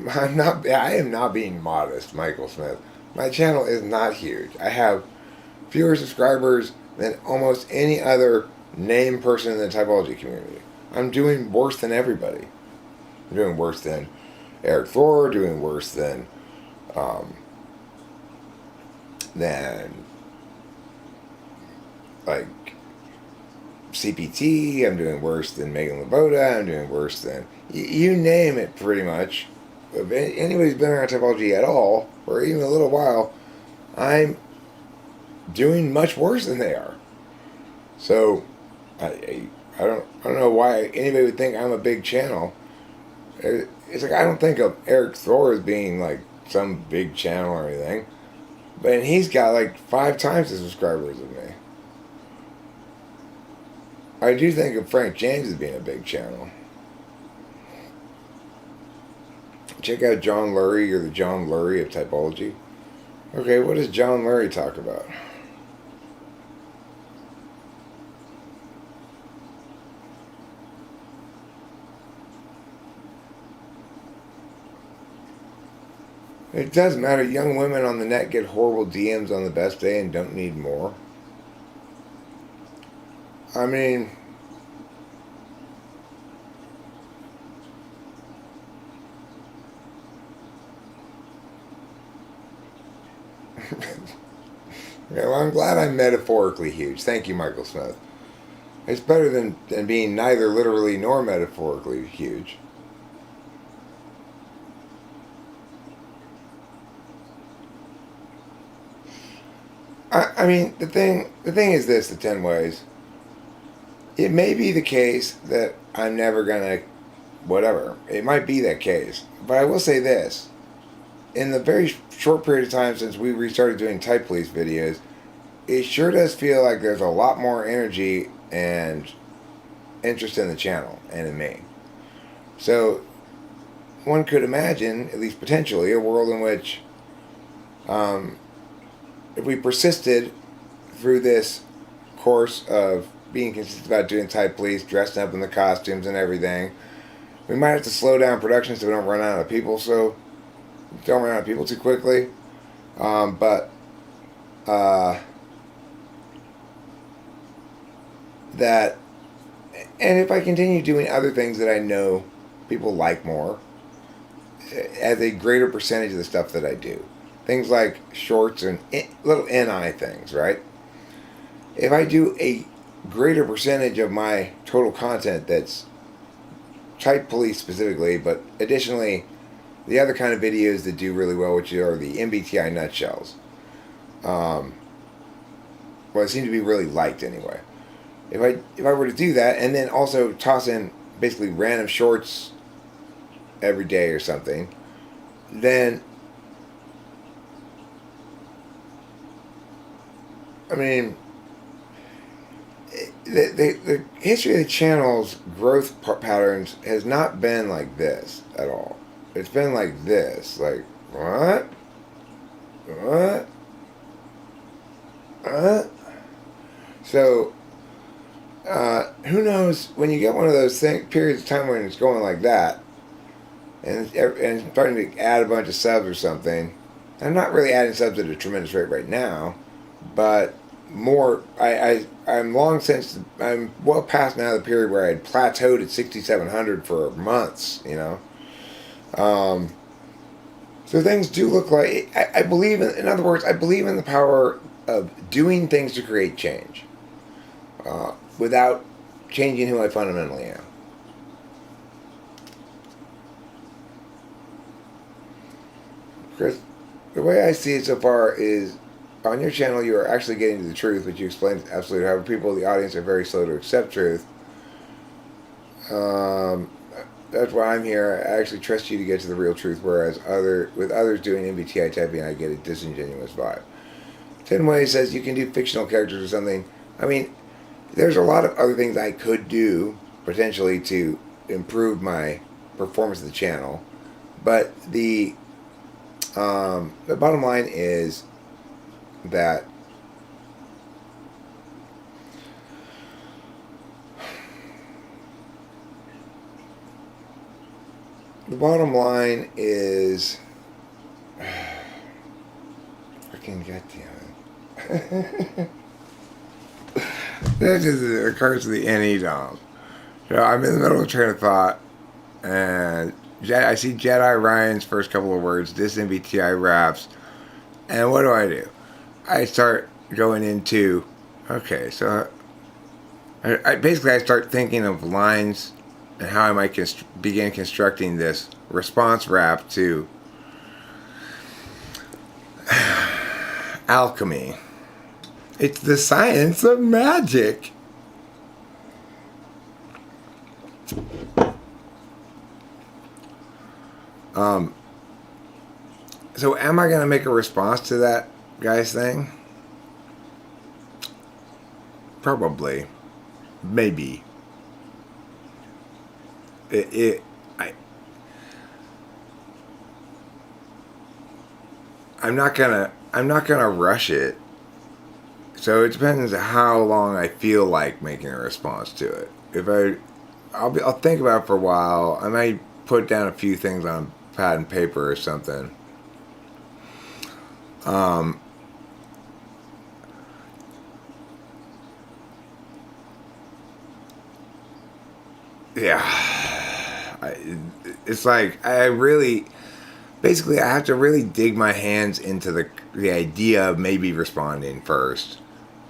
I am not being modest, Michael Smith. My channel is not huge. I have fewer subscribers than almost any other named person in the typology community. I'm doing worse than everybody. I'm doing worse than Eric Thor, doing worse than like CPT, I'm doing worse than Megan Laboda, I'm doing worse than you name it, pretty much. If anybody's been around typology at all, or even a little while, I'm doing much worse than they are. So I don't know why anybody would think I'm a big channel. It's like I don't think of Eric Thor as being like some big channel or anything, but he's got like 5 times the subscribers of me. I do think of Frank James as being a big channel. Check out John Lurie, or the John Lurie of typology. Okay, what does John Murray talk about? It does matter. Young women on the net get horrible DMs on the best day and don't need more. I mean, yeah, well, I'm glad I'm metaphorically huge. Thank you, Michael Smith. It's better than being neither literally nor metaphorically huge. I mean, the thing is this: the 10 ways. It may be the case that I'm never gonna, whatever. It might be that case, but I will say this: in the very short period of time since we restarted doing type police videos, it sure does feel like there's a lot more energy and interest in the channel and in me. So one could imagine, at least potentially, a world in which, if we persisted through this course of being consistent about doing type police, dressing up in the costumes and everything, we might have to slow down production so we don't run out of people. So don't run out of people too quickly. But that, and if I continue doing other things that I know people like more, as a greater percentage of the stuff that I do, things like shorts and little NI things, right? If I do a greater percentage of my total content that's type police specifically, but additionally the other kind of videos that do really well, which are the MBTI nutshells, well, they seem to be really liked anyway. If I were to do that, and then also toss in basically random shorts every day or something, then, I mean, the history of the channel's growth patterns has not been like this at all. It's been like this, like, what? What? What? So, who knows, when you get one of those periods of time when it's going like that, and starting to add a bunch of subs or something. I'm not really adding subs at a tremendous rate right now, but more. I'm long since, I'm well past now the period where I had plateaued at 6,700 for months. You know, so things do look like, I believe in other words, I believe in the power of doing things to create change, without changing who I fundamentally am. Chris, the way I see it so far is, on your channel you are actually getting to the truth, which you explained absolutely. However, people in the audience are very slow to accept truth. That's why I'm here. I actually trust you to get to the real truth, whereas with others doing MBTI typing, I get a disingenuous vibe. 10 Ways says you can do fictional characters or something. I mean, there's a lot of other things I could do, potentially, to improve my performance of the channel, but the bottom line is that freaking goddamn it. That just occurs to the NE Dom. So I'm in the middle of a train of thought, and I see Jedi Ryan's first couple of words, this MBTI raps, and what do? I start going into, okay, so I start thinking of lines and how I might begin constructing this response rap to alchemy. It's the science of magic. So am I going to make a response to that guy's thing? Probably. Maybe. I'm not going to I'm not gonna rush it. So it depends how long I feel like making a response to it. I'll think about it for a while. I might put down a few things on pad and paper or something. Yeah, it's like basically I have to really dig my hands into the idea of maybe responding first,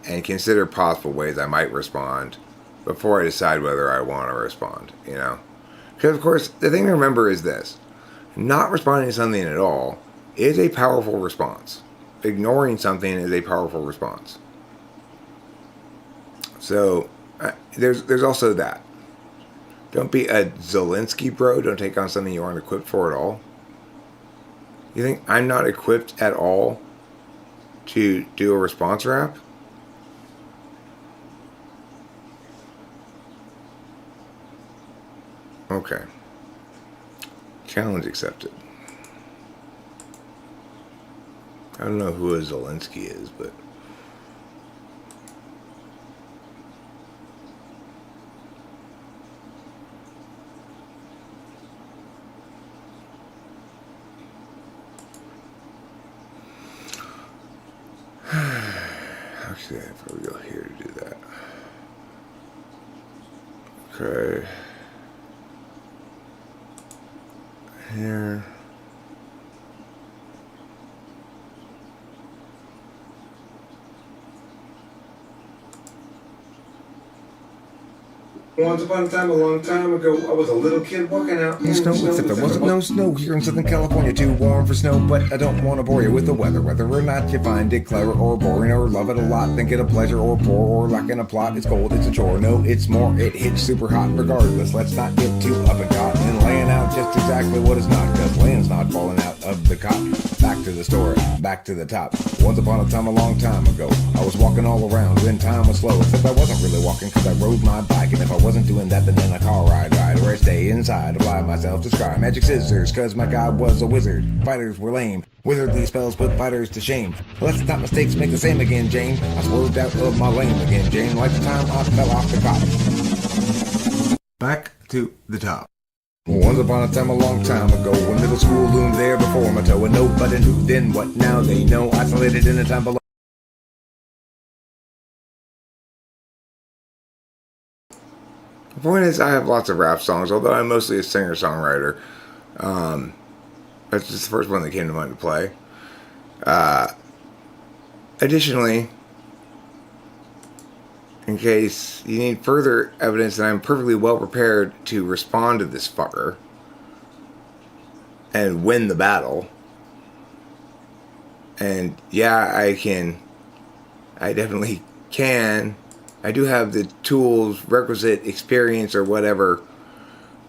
and consider possible ways I might respond before I decide whether I want to respond. You know, because of course the thing to remember is this: not responding to something at all is a powerful response. Ignoring something is a powerful response. So there's also that. Don't be a Zelensky bro. Don't take on something you aren't equipped for at all. You think I'm not equipped at all to do a response rap? Okay. Challenge accepted. I don't know who a Zelensky is, but... Actually, I probably go here to do that. Okay. Here. Once upon a time, a long time ago, I was a little kid walking out in Snow, except there wasn't no snow here in Southern California. Too warm for snow, but I don't want to bore you with the weather. Whether or not you find it clever or boring or love it a lot, think it a pleasure or poor or lacking a plot. It's cold, it's a chore. No, it's more. It hits super hot regardless. Let's not get too up and caught and laying out just exactly what it's not. Cause laying's not falling out of the cot. Back to the story, back to the top. Once upon a time, a long time ago, I was walking all around when time was slow. Except I wasn't really walking cause I rode my bike. And if I wasn't doing that, then in a car ride, or I stay inside, apply myself to scry magic scissors, cause my god was a wizard. Fighters were lame, wizardly spells put fighters to shame. Let's not mistakes make the same again, Jane. I swerved out of my lane again, Jane, like the time I fell off the cop. Back to the top. Once upon a time, a long time ago, when middle school loomed there before my toe, and nobody knew then what now they know, isolated in a time below. The point is, I have lots of rap songs, although I'm mostly a singer-songwriter. That's just the first one that came to mind to play. Additionally, in case you need further evidence that I'm perfectly well prepared to respond to this fucker and win the battle, and yeah, I definitely can. I do have the tools, requisite experience, or whatever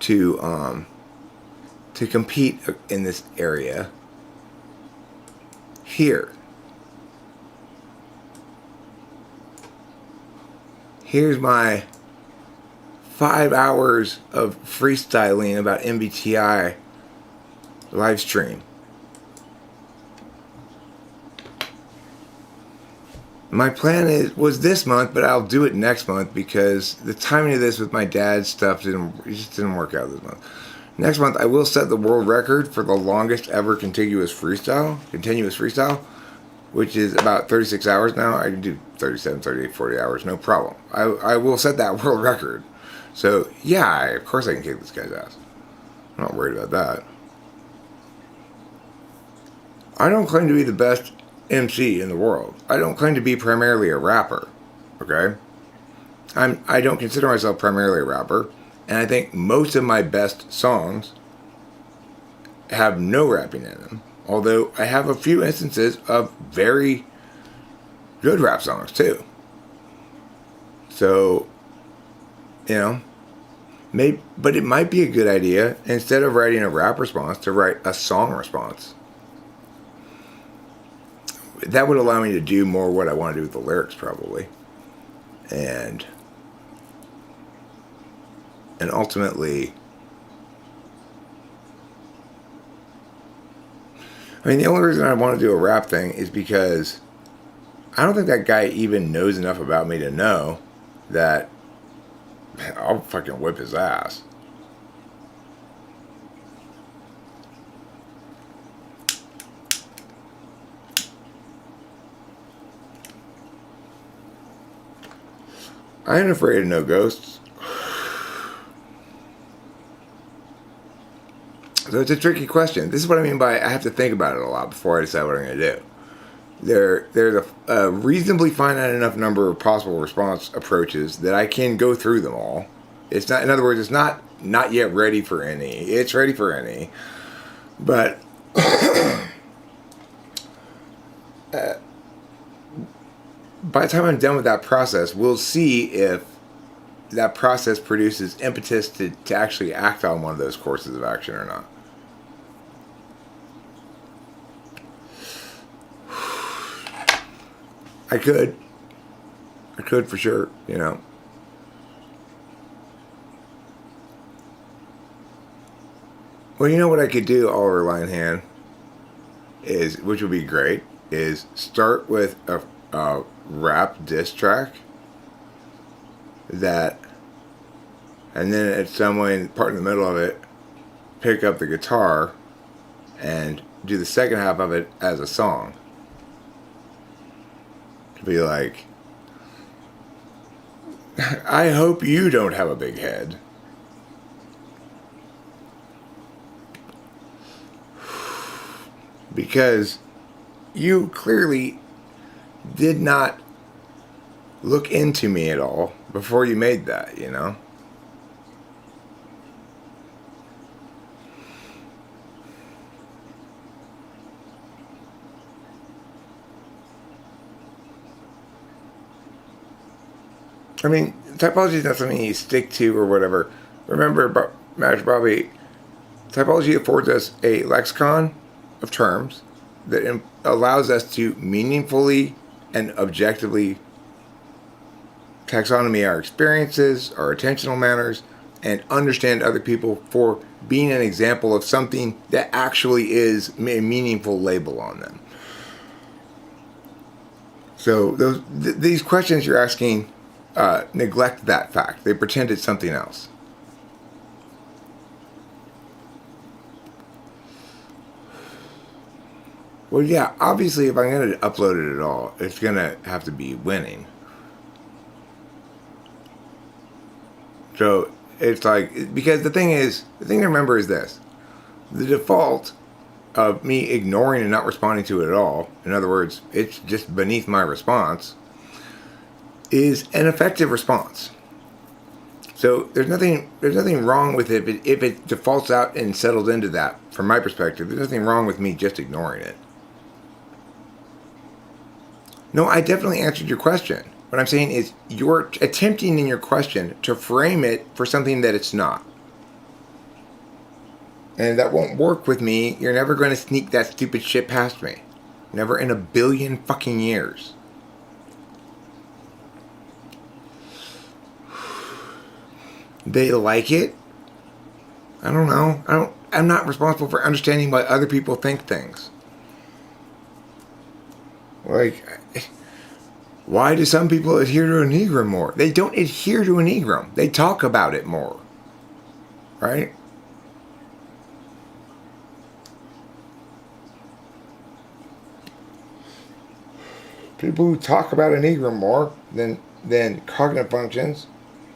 to compete in this area. Here's my 5 hours of freestyling about MBTI live stream. My plan was this month, but I'll do it next month because the timing of this with my dad's stuff just didn't work out this month. Next month, I will set the world record for the longest ever continuous freestyle, which is about 36 hours now. I can do 37, 38, 40 hours, no problem. I will set that world record. So, yeah, of course I can kick this guy's ass. I'm not worried about that. I don't claim to be the best MC in the world. I don't claim to be primarily a rapper, okay? I don't consider myself primarily a rapper, and I think most of my best songs have no rapping in them, although I have a few instances of very good rap songs too. So, you know, but it might be a good idea, instead of writing a rap response, to write a song response. That would allow me to do more what I want to do with the lyrics, probably. And ultimately, I mean, the only reason I want to do a rap thing is because I don't think that guy even knows enough about me to know that I'll fucking whip his ass. I ain't afraid of no ghosts. So it's a tricky question. This is what I mean by I have to think about it a lot before I decide what I'm going to do. There's a reasonably finite enough number of possible response approaches that I can go through them all. It's not, in other words, it's not yet ready for any. It's ready for any. But by the time I'm done with that process, we'll see if that process produces impetus to actually act on one of those courses of action or not. I could for sure, you know. Well, you know what I could do, Oliver Linehan, is, which would be great, is start with a rap diss track that, and then at some part in the middle of it, pick up the guitar and do the second half of it as a song. To be like, I hope you don't have a big head. Because you clearly did not look into me at all before you made that, you know? I mean, typology is not something you stick to or whatever. Remember, Master Bobby, typology affords us a lexicon of terms that allows us to meaningfully and objectively taxonomy our experiences, our attentional manners, and understand other people for being an example of something that actually is a meaningful label on them. So these questions you're asking neglect that fact. They pretend it's something else. Well, yeah, obviously if I'm going to upload it at all, it's going to have to be winning. So it's like, because the thing to remember is this. The default of me ignoring and not responding to it at all, in other words, it's just beneath my response, is an effective response. So there's nothing wrong with it if it defaults out and settles into that. From my perspective, there's nothing wrong with me just ignoring it. No, I definitely answered your question. What I'm saying is you're attempting in your question to frame it for something that it's not. And that won't work with me. You're never going to sneak that stupid shit past me. Never in a billion fucking years. They like it? I don't know. I'm not responsible for understanding why other people think things. Like, why do some people adhere to Enneagram more? They don't adhere to Enneagram. They talk about it more. Right? People who talk about Enneagram more than cognitive functions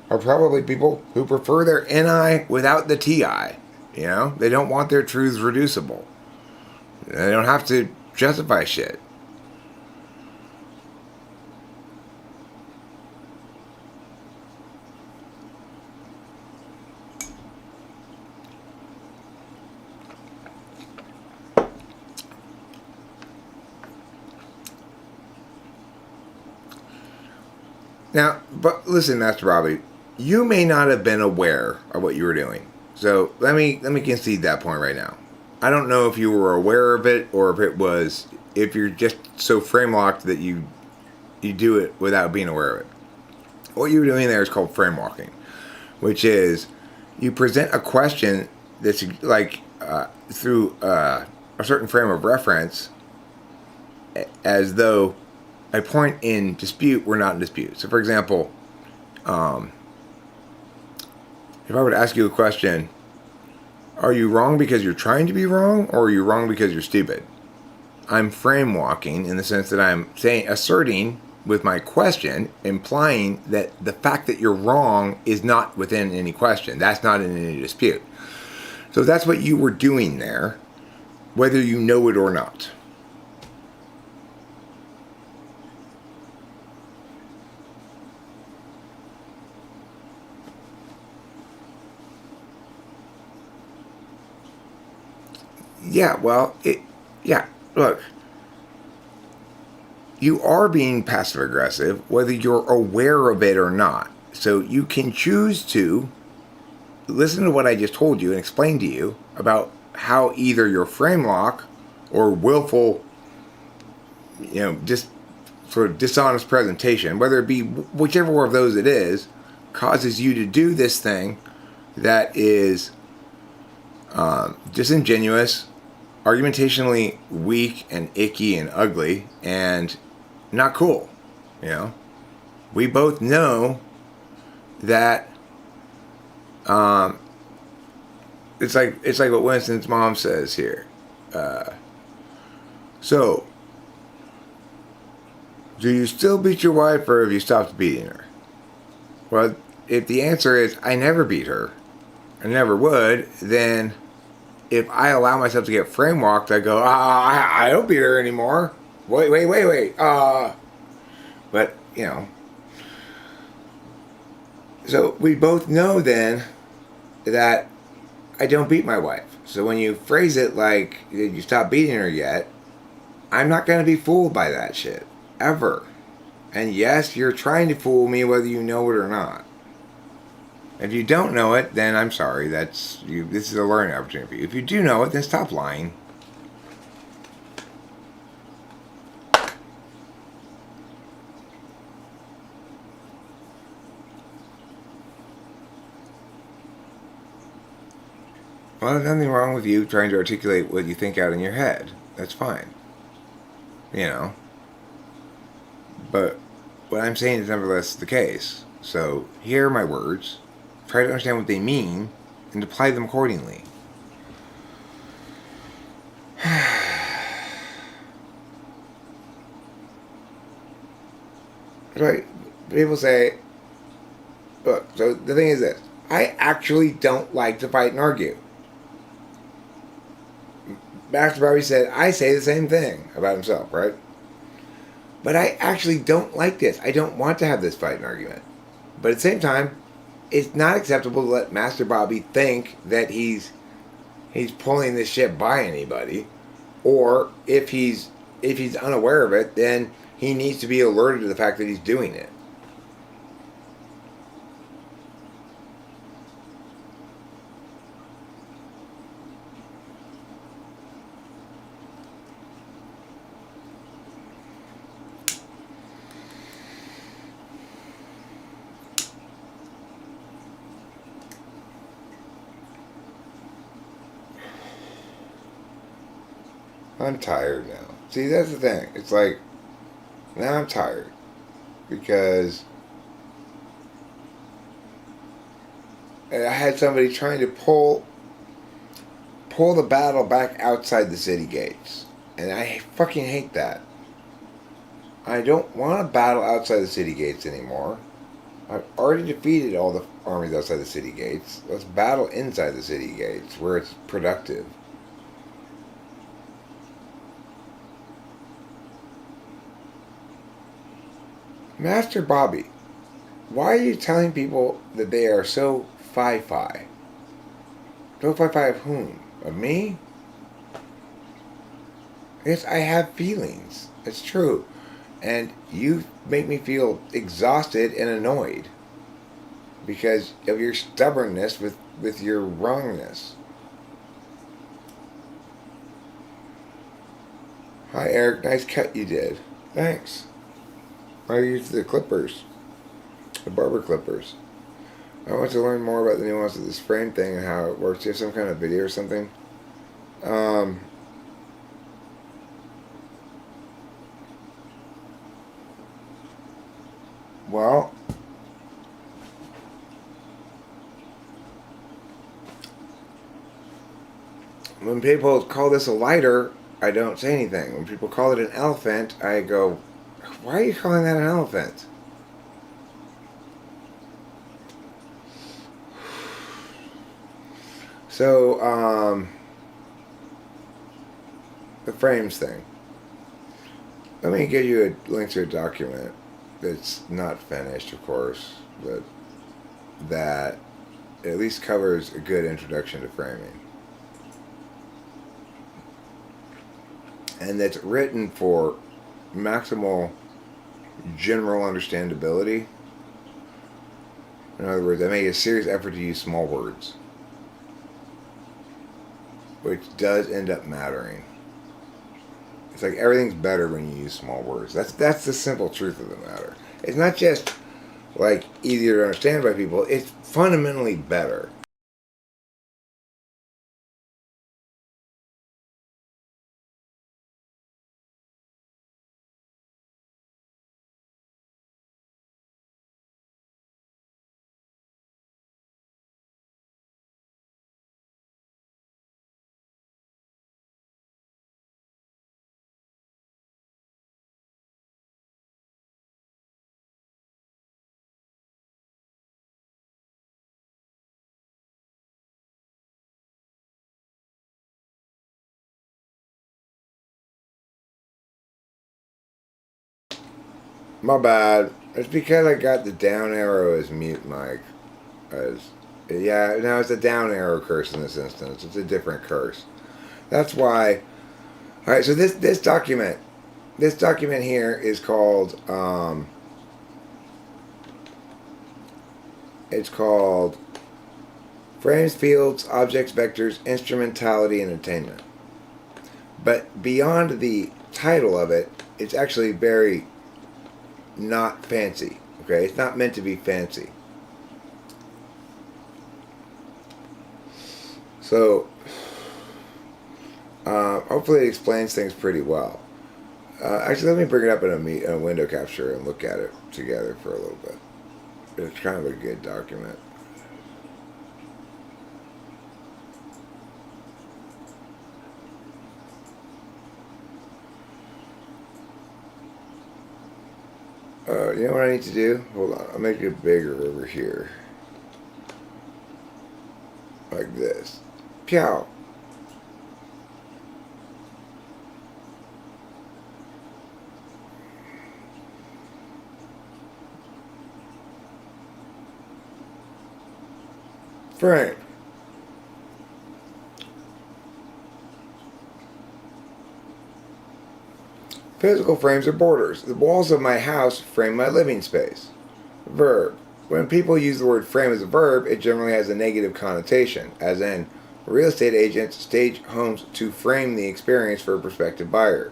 are probably people who prefer their NI without the TI. You know? They don't want their truths reducible. They don't have to justify shit. Now, but listen, Master Bobby, you may not have been aware of what you were doing. So let me concede that point right now. I don't know if you were aware of it or if you're just so frame locked that you do it without being aware of it. What you were doing there is called frame walking, which is you present a question that's like through a certain frame of reference as though a point in dispute were not in dispute. So, for example, if I were to ask you a question, are you wrong because you're trying to be wrong, or are you wrong because you're stupid? I'm frame walking in the sense that I'm asserting with my question, implying that the fact that you're wrong is not within any question. That's not in any dispute. So that's what you were doing there, whether you know it or not. Yeah, well, look, you are being passive aggressive, whether you're aware of it or not. So you can choose to listen to what I just told you and explain to you about how either your frame lock or willful, just sort of dishonest presentation, whether it be whichever of those it is, causes you to do this thing that is disingenuous, argumentationally weak and icky and ugly and not cool. We both know that it's like what Winston's mom says here. So, do you still beat your wife, or have you stopped beating her? Well, if the answer is I never beat her, I never would, then if I allow myself to get frame walked, I go, I don't beat her anymore. Wait. But, so we both know then that I don't beat my wife. So when you phrase it like, did you stop beating her yet? I'm not going to be fooled by that shit. Ever. And yes, you're trying to fool me whether you know it or not. If you don't know it, then I'm sorry. This is a learning opportunity for you. If you do know it, then stop lying. Well, there's nothing wrong with you trying to articulate what you think out in your head. That's fine. But what I'm saying is nevertheless the case. So, hear my words. Try to understand what they mean and apply them accordingly. Right? People say, look, so the thing is this. I actually don't like to fight and argue. Master Bobby said, I say the same thing about himself, right? But I actually don't like this. I don't want to have this fight and argument. But at the same time, it's not acceptable to let Master Bobby think that he's pulling this shit by anybody, or if he's unaware of it, then he needs to be alerted to the fact that he's doing it. I'm tired now. See, that's the thing. It's like, now I'm tired. Because I had somebody trying to pull the battle back outside the city gates. And I fucking hate that. I don't want to battle outside the city gates anymore. I've already defeated all the armies outside the city gates. Let's battle inside the city gates where it's productive. Master Bobby, why are you telling people that they are so fi-fi? So fi-fi of whom? Of me? Yes, I have feelings. It's true. And you make me feel exhausted and annoyed because of your stubbornness with your wrongness. Hi, Eric. Nice cut you did. Thanks. I use the clippers. The barber clippers. I want to learn more about the nuance of this frame thing and how it works. Do you have some kind of video or something? Well, when people call this a lighter, I don't say anything. When people call it an elephant, I go, why are you calling that an elephant? So, the frames thing. Let me give you a link to a document that's not finished, of course, but that at least covers a good introduction to framing. And that's written for maximal general understandability. In other words, I made a serious effort to use small words, which does end up mattering. It's like everything's better when you use small words. That's the simple truth of the matter. It's not just like easier to understand by people. It's fundamentally better. My bad. It's because I got the down arrow as mute mic. As yeah, no, it's a down arrow curse in this instance. It's a different curse. That's why. All right. So this document here is called it's called Frames, Fields, Objects, Vectors, Instrumentality, and Attainment. But beyond the title of it, it's actually very not fancy. Okay, it's not meant to be fancy. So hopefully it explains things pretty well. Actually, let me bring it up in a window capture and look at it together for a little bit. It's kind of a good document. You know what I need to do? Hold on, I'll make it bigger over here. Like this. Pew! Frame. Physical frames are borders. The walls of my house frame my living space. Verb. When people use the word frame as a verb, it generally has a negative connotation, as in, real estate agents stage homes to frame the experience for a prospective buyer.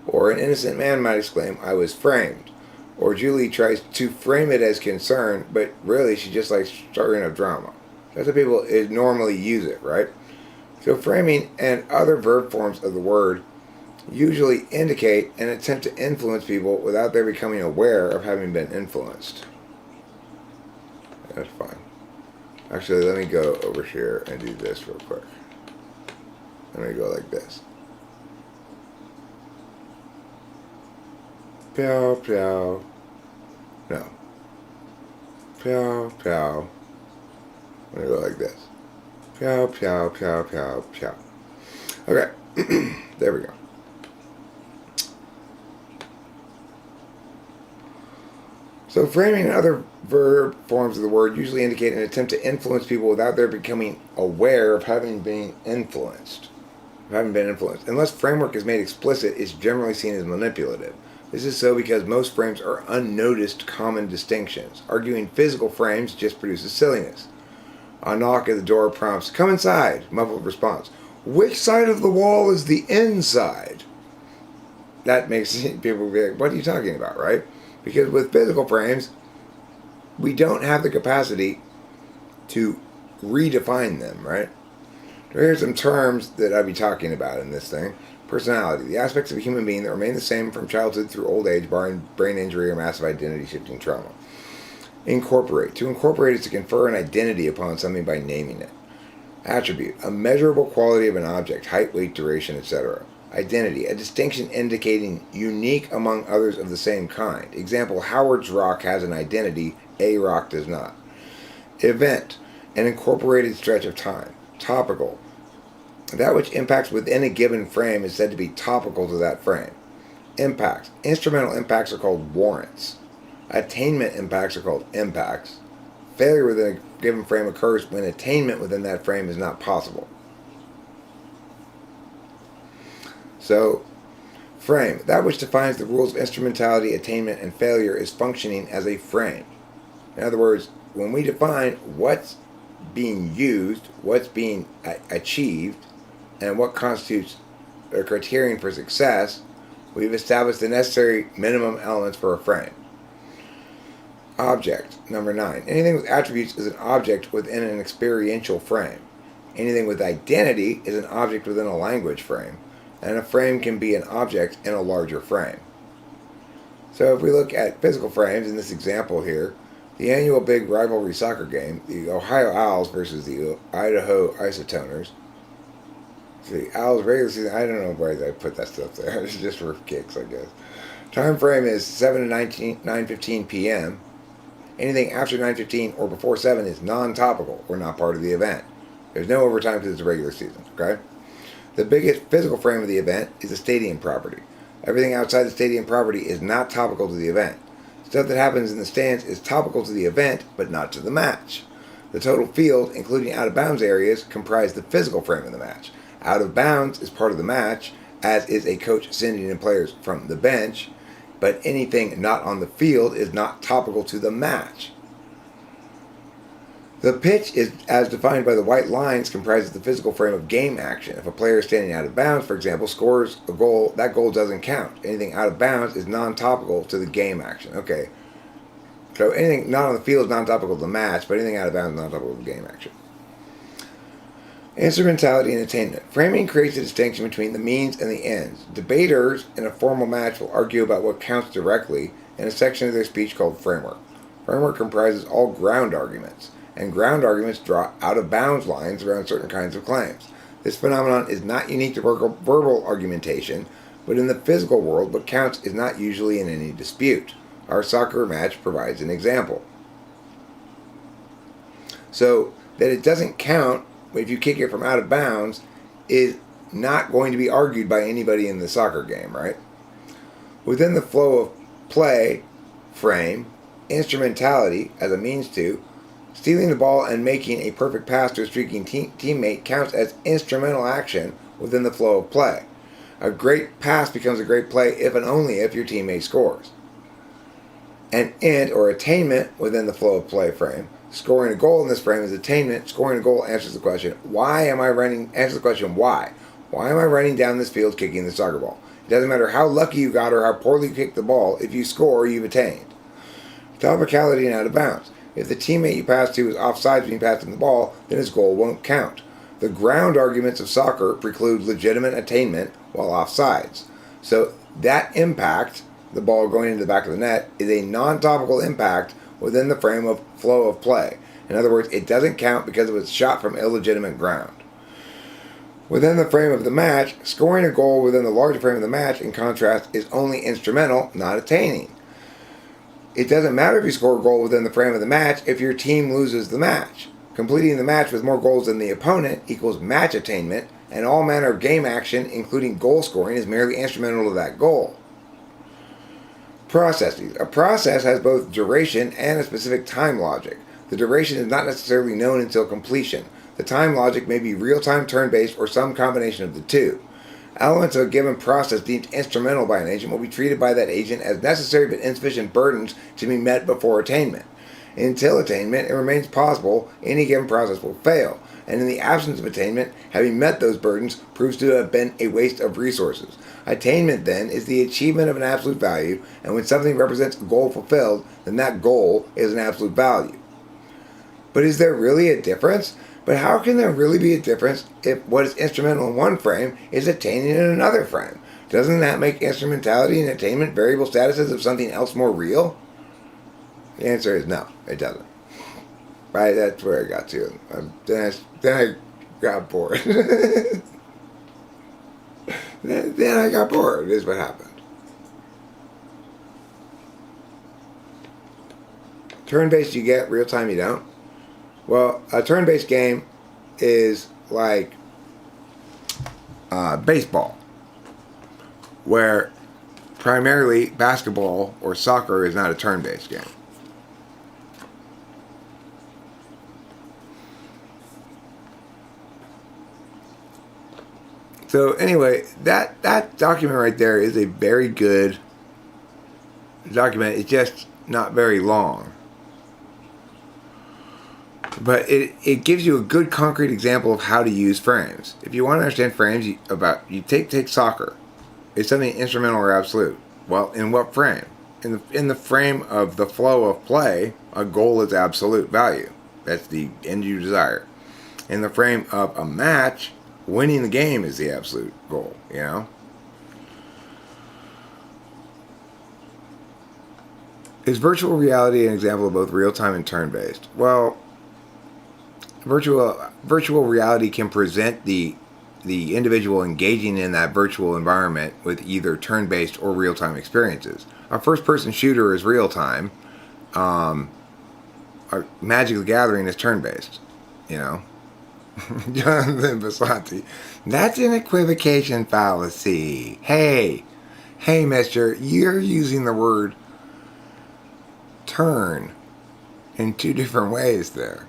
Or an innocent man might exclaim, I was framed. Or Julie tries to frame it as concern, but really she just likes stirring up drama. That's how people normally use it, right? So framing and other verb forms of the word usually indicate an attempt to influence people without their becoming aware of having been influenced. That's fine. Actually, let me go over here and do this real quick. Let me go like this. Pow, pow. No. Pow, pow. Let me go like this. Pow, pow, pow, pow, pow. Okay. There we go. So framing and other verb forms of the word usually indicate an attempt to influence people without their becoming aware of having been influenced. Unless framework is made explicit, it's generally seen as manipulative. This is so because most frames are unnoticed common distinctions. Arguing physical frames just produces silliness. A knock at the door prompts, come inside, muffled response. Which side of the wall is the inside? That makes people be like, what are you talking about, right? Because with physical frames, we don't have the capacity to redefine them, right? So here's some terms that I'll be talking about in this thing. Personality. The aspects of a human being that remain the same from childhood through old age, barring brain injury or massive identity-shifting trauma. Incorporate. To incorporate is to confer an identity upon something by naming it. Attribute. A measurable quality of an object, height, weight, duration, etc. Identity. A distinction indicating unique among others of the same kind. Example, Howard's rock has an identity, a rock does not. Event. An incorporated stretch of time. Topical. That which impacts within a given frame is said to be topical to that frame. Impacts. Instrumental impacts are called warrants. Attainment impacts are called impacts. Failure within a given frame occurs when attainment within that frame is not possible. So, frame. That which defines the rules of instrumentality, attainment, and failure is functioning as a frame. In other words, when we define what's being used, what's being achieved, and what constitutes a criterion for success, we've established the necessary minimum elements for a frame. Object. Number 9. Anything with attributes is an object within an experiential frame. Anything with identity is an object within a language frame. And a frame can be an object in a larger frame. So if we look at physical frames in this example here, the annual big rivalry soccer game, the Ohio Owls versus the Idaho Isotoners. So the Owls regular season, I don't know why they put that stuff there. It's just for kicks, I guess. Time frame is 7 to 9:15 p.m. Anything after 9:15 or before 7 is non-topical or not part of the event. There's no overtime because it's a regular season, okay? The biggest physical frame of the event is the stadium property. Everything outside the stadium property is not topical to the event. Stuff that happens in the stands is topical to the event, but not to the match. The total field, including out-of-bounds areas, comprise the physical frame of the match. Out of bounds is part of the match, as is a coach sending in players from the bench, but anything not on the field is not topical to the match. The pitch is, as defined by the white lines, comprises the physical frame of game action. If a player standing out of bounds, for example, scores a goal, that goal doesn't count. Anything out of bounds is non-topical to the game action. Okay. So anything not on the field is non-topical to the match, but anything out of bounds is non-topical to the game action. Instrumentality and attainment. Framing creates a distinction between the means and the ends. Debaters in a formal match will argue about what counts directly in a section of their speech called framework. Framework comprises all ground arguments, and ground arguments draw out-of-bounds lines around certain kinds of claims. This phenomenon is not unique to verbal argumentation, but in the physical world, what counts is not usually in any dispute. Our soccer match provides an example. So, that it doesn't count if you kick it from out of bounds is not going to be argued by anybody in the soccer game, right? Within the flow of play frame, instrumentality as a means to, stealing the ball and making a perfect pass to a streaking teammate counts as instrumental action within the flow of play. A great pass becomes a great play if and only if your teammate scores. An end or attainment within the flow of play frame. Scoring a goal in this frame is attainment. Scoring a goal answers the question, answers the question, why? Why am I running down this field kicking the soccer ball? It doesn't matter how lucky you got or how poorly you kicked the ball. If you score, you've attained. Topicality and out of bounds. If the teammate you pass to is offsides when you pass him the ball, then his goal won't count. The ground arguments of soccer preclude legitimate attainment while offsides. So that impact, the ball going into the back of the net, is a non-topical impact within the frame of flow of play. In other words, it doesn't count because it was shot from illegitimate ground. Within the frame of the match, scoring a goal within the larger frame of the match, in contrast, is only instrumental, not attaining. It doesn't matter if you score a goal within the frame of the match if your team loses the match. Completing the match with more goals than the opponent equals match attainment, and all manner of game action, including goal scoring, is merely instrumental to that goal. Processes. A process has both duration and a specific time logic. The duration is not necessarily known until completion. The time logic may be real-time turn-based or some combination of the two. Elements of a given process deemed instrumental by an agent will be treated by that agent as necessary but insufficient burdens to be met before attainment. Until attainment, it remains possible any given process will fail, and in the absence of attainment, having met those burdens proves to have been a waste of resources. Attainment, then, is the achievement of an absolute value, and when something represents a goal fulfilled, then that goal is an absolute value. But is there really a difference? But how can there really be a difference if what is instrumental in one frame is attaining in another frame? Doesn't that make instrumentality and attainment variable statuses of something else more real? The answer is no, it doesn't. Right, that's where I got to. Then I got bored. then I got bored, is what happened. Turn-based you get, real-time you don't. Well, a turn-based game is like baseball, where primarily basketball or soccer is not a turn-based game. So anyway, that document right there is a very good document. It's just not very long. But it gives you a good concrete example of how to use frames. If you want to understand frames, you take soccer. Is something instrumental or absolute? Well, in what frame? In the frame of the flow of play, a goal is absolute value. That's the end you desire. In the frame of a match, winning the game is the absolute goal, you know? Is virtual reality an example of both real-time and turn-based? Well, virtual reality can present the individual engaging in that virtual environment with either turn-based or real-time experiences. A first-person shooter is real-time. Our Magic the Gathering is turn-based, you know? Jonathan Basanti. That's an equivocation fallacy. Hey, mister, you're using the word turn in two different ways there.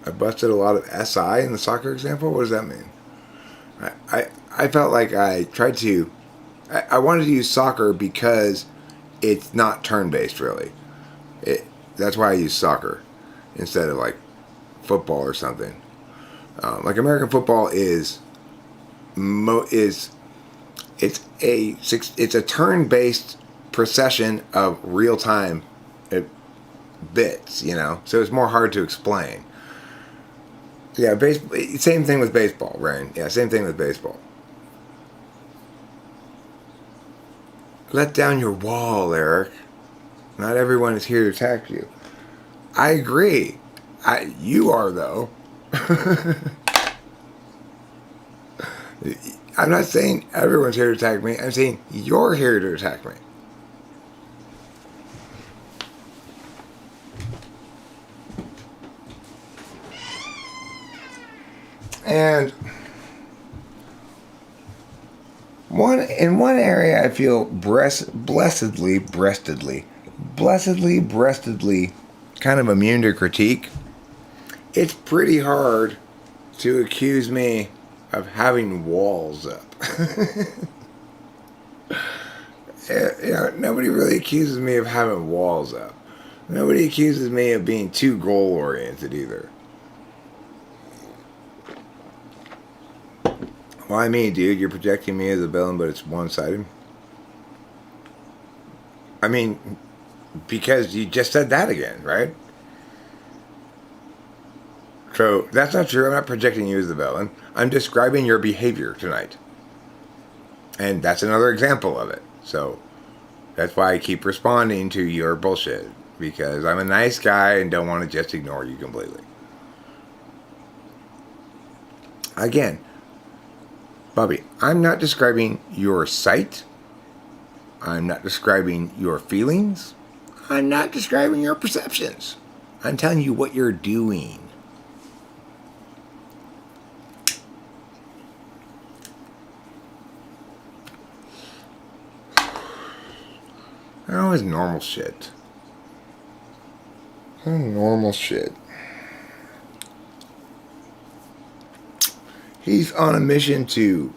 I busted a lot of SI in the soccer example. What does that mean? I felt like I tried to. I wanted to use soccer because it's not turn-based, really. That's why I use soccer instead of like football or something. Like American football is it's a turn-based procession of real-time bits, you know. So it's more hard to explain. Yeah, same thing with baseball, Rain. Yeah, same thing with baseball. Let down your wall, Eric. Not everyone is here to attack you. I agree. You are, though. I'm not saying everyone's here to attack me. I'm saying you're here to attack me. And in one area I feel blessedly kind of immune to critique. It's pretty hard to accuse me of having walls up. You know, nobody really accuses me of having walls up. Nobody accuses me of being too goal oriented either. Why me, dude? You're projecting me as a villain, but it's one-sided. I mean, because you just said that again, right? So, that's not true. I'm not projecting you as the villain. I'm describing your behavior tonight. And that's another example of it. So, that's why I keep responding to your bullshit. Because I'm a nice guy and don't want to just ignore you completely. Again, Bobby, I'm not describing your sight. I'm not describing your feelings. I'm not describing your perceptions. I'm telling you what you're doing. That was normal shit. Normal shit. He's on a mission to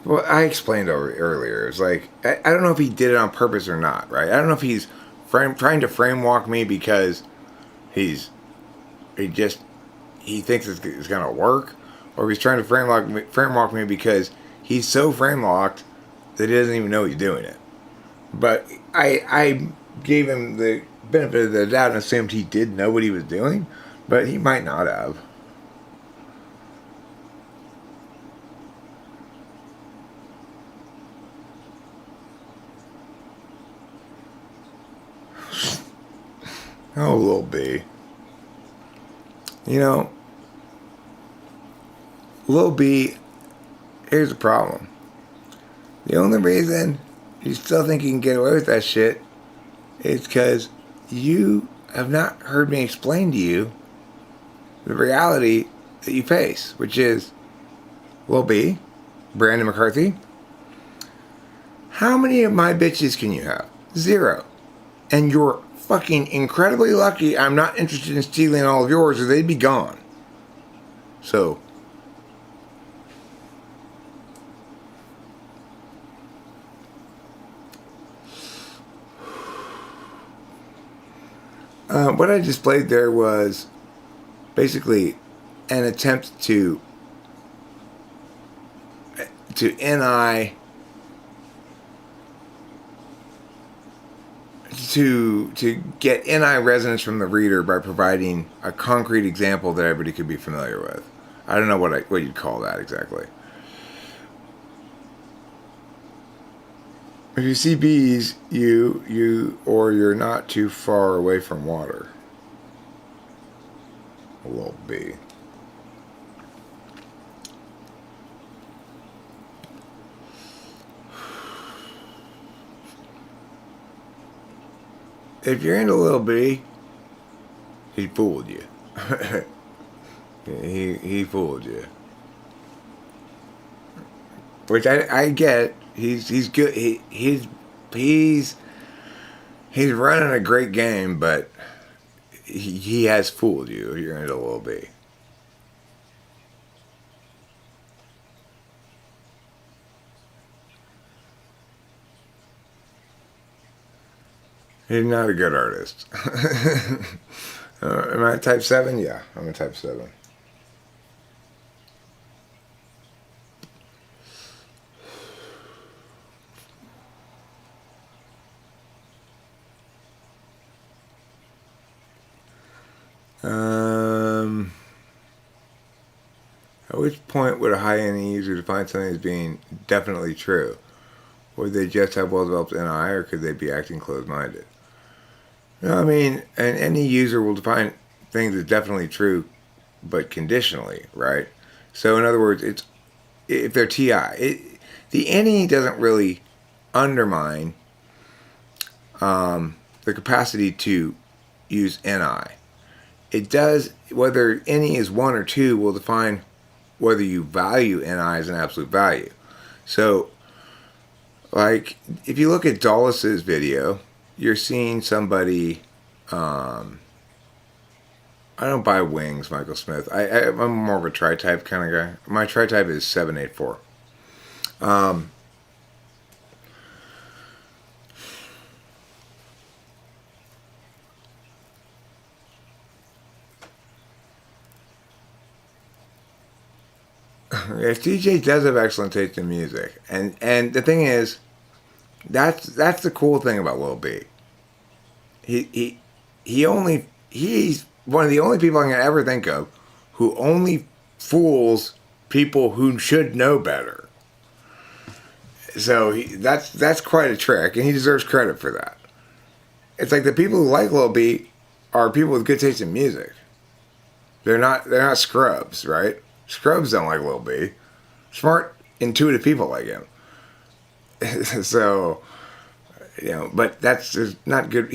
well, I explained earlier. It's like I don't know if he did it on purpose or not, right? I don't know if he's trying to frame walk me because he thinks it's gonna work, or he's trying to frame walk me because he's so frame locked that he doesn't even know he's doing it. But I gave him the benefit of the doubt and assumed he did know what he was doing, but he might not have. Oh, Lil B. You know, Lil B, here's the problem. The only reason you still think you can get away with that shit is because you have not heard me explain to you the reality that you face, which is, Lil B, Brandon McCarthy, how many of my bitches can you have? 0. And you're fucking incredibly lucky I'm not interested in stealing all of yours or they'd be gone. So, what I displayed there was basically an attempt to NI to get NI resonance from the reader by providing a concrete example that everybody could be familiar with. I don't know what you'd call that exactly. If you see bees, you're not too far away from water. A little bee. If you're into Lil B, he fooled you. he fooled you. Which I get. He's good. He's running a great game, but he has fooled you if you're into Lil B. He's not a good artist. Am I a type 7? Yeah, I'm a type 7. At which point would a high-end user define something as being definitely true? Would they just have well-developed NI, or could they be acting closed-minded? No, I mean, any user will define things as definitely true, but conditionally, right? So, in other words, it's if they're TI, the NE doesn't really undermine the capacity to use NI. It does, whether NE is 1 or 2 will define whether you value NI as an absolute value. So, like, if you look at Dulles' video, you're seeing somebody, I don't buy wings, Michael Smith. I'm more of a tri-type kind of guy. My tri-type is 784. If DJ does have excellent taste in music, and the thing is, that's the cool thing about Lil B. He's one of the only people I can ever think of who only fools people who should know better. So that's quite a trick, and he deserves credit for that. It's like the people who like Lil B are people with good taste in music. They're not scrubs, right? Scrubs don't like Lil B. Smart, intuitive people like him. So, but that's just not good.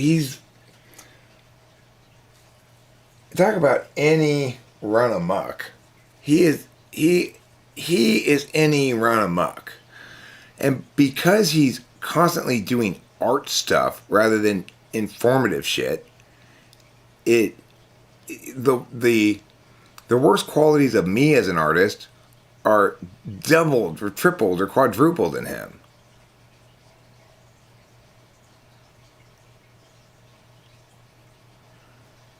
Talk about any run amok. He is any run amok. And because he's constantly doing art stuff rather than informative shit, the worst qualities of me as an artist are doubled or tripled or quadrupled in him.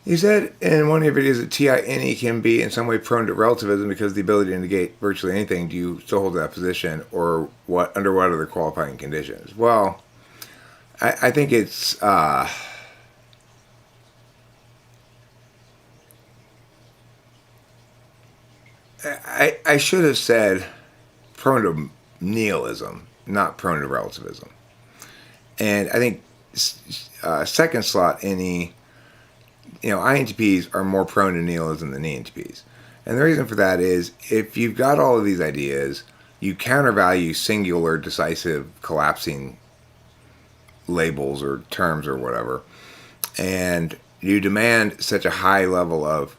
You said in one of your videos that TINE can be in some way prone to relativism because of the ability to negate virtually anything. Do you still hold that position, or what? Under what other qualifying conditions? Well, I think it's I should have said prone to nihilism, not prone to relativism. And I think second slot any INTPs are more prone to nihilism than ENTPs. And the reason for that is if you've got all of these ideas, you countervalue singular, decisive, collapsing labels or terms or whatever, and you demand such a high level of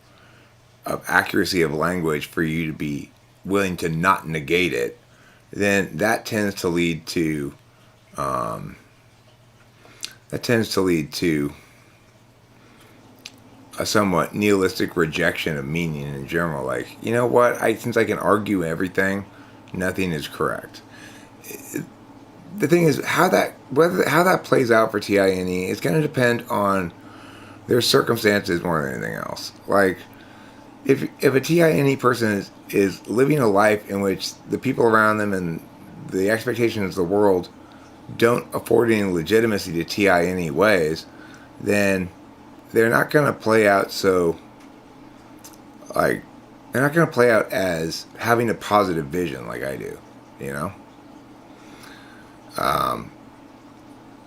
accuracy of language for you to be willing to not negate it, then that tends to lead to a somewhat nihilistic rejection of meaning in general. Like, you know what? Since I can argue everything, nothing is correct. The thing is, how that plays out for TINE is going to depend on their circumstances more than anything else. Like, if a TINE person is living a life in which the people around them and the expectations of the world don't afford any legitimacy to TINE ways, then they're not going to play out they're not going to play out as having a positive vision like I do, you know?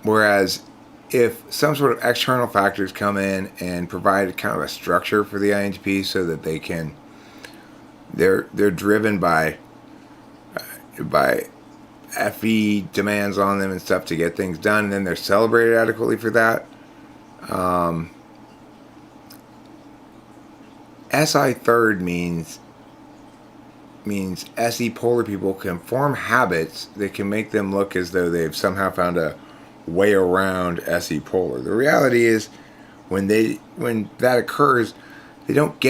Whereas if some sort of external factors come in and provide kind of a structure for the INTP so that they're driven by FE demands on them and stuff to get things done, and then they're celebrated adequately for that. SI third means SE polar people can form habits that can make them look as though they've somehow found a way around SE polar. The reality is, when that occurs, they don't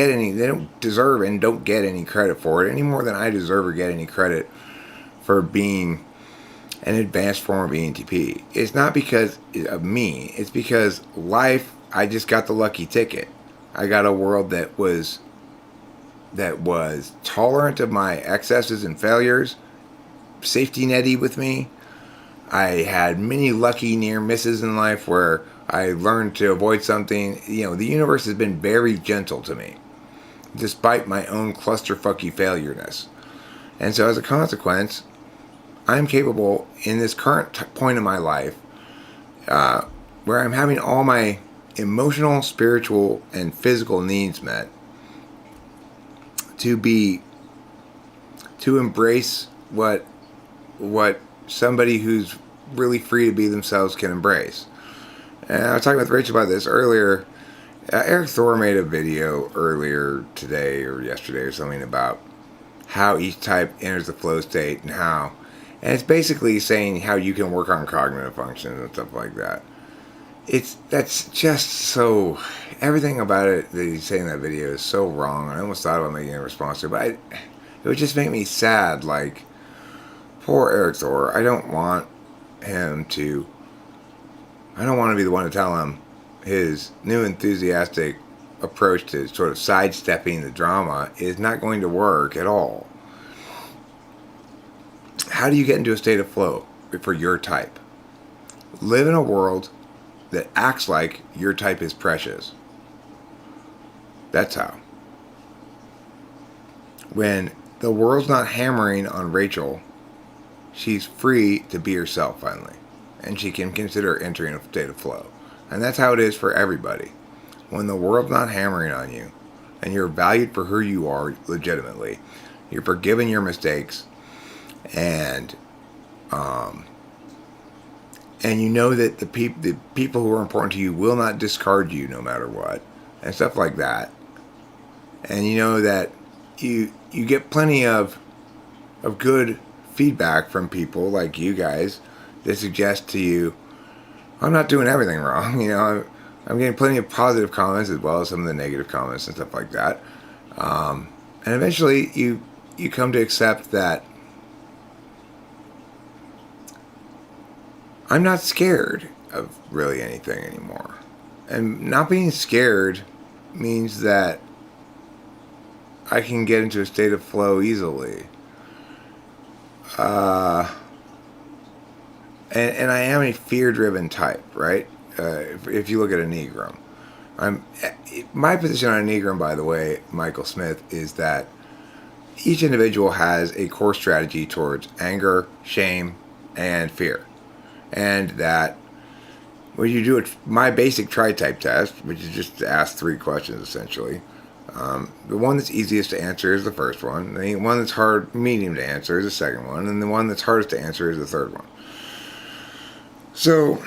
deserve and don't get any credit for it any more than I deserve or get any credit for being an advanced form of ENTP. It's not because of me. It's because life, I just got the lucky ticket. I got a world that was tolerant of my excesses and failures, safety netty with me. I had many lucky near misses in life where I learned to avoid something. The universe has been very gentle to me, despite my own clusterfucky failureness. And so as a consequence, I'm capable in this current point in my life, where I'm having all my emotional, spiritual, and physical needs met, to embrace what somebody who's really free to be themselves can embrace. And I was talking with Rachel about this earlier. Eric Thor made a video earlier today or yesterday or something about how each type enters the flow state and it's basically saying how you can work on cognitive functions and stuff like that. That's just so, everything about it that he's saying in that video is so wrong. I almost thought about making a response to it, but it would just make me sad. Like, poor Eric Thor. I don't want to be the one to tell him his new enthusiastic approach to sort of sidestepping the drama is not going to work at all. How do you get into a state of flow for your type? Live in a world that acts like your type is precious. That's how. When the world's not hammering on Rachel, she's free to be herself finally. And she can consider entering a state of flow. And that's how it is for everybody. When the world's not hammering on you, and you're valued for who you are legitimately, you're forgiven your mistakes, and you know that the people who are important to you will not discard you no matter what, and stuff like that. And you know that you get plenty of good feedback from people like you guys that suggest to you, I'm not doing everything wrong. I'm getting plenty of positive comments as well as some of the negative comments and stuff like that. And eventually you come to accept that I'm not scared of really anything anymore. And not being scared means that I can get into a state of flow easily. And I am a fear-driven type, right? If you look at Enneagram. My position on Enneagram, by the way, Michael Smith, is that each individual has a core strategy towards anger, shame, and fear. And that when you do my basic tri-type test, which is just to ask 3 questions essentially, the one that's easiest to answer is the first one. The one that's medium to answer is the second one. And the one that's hardest to answer is the third one. So,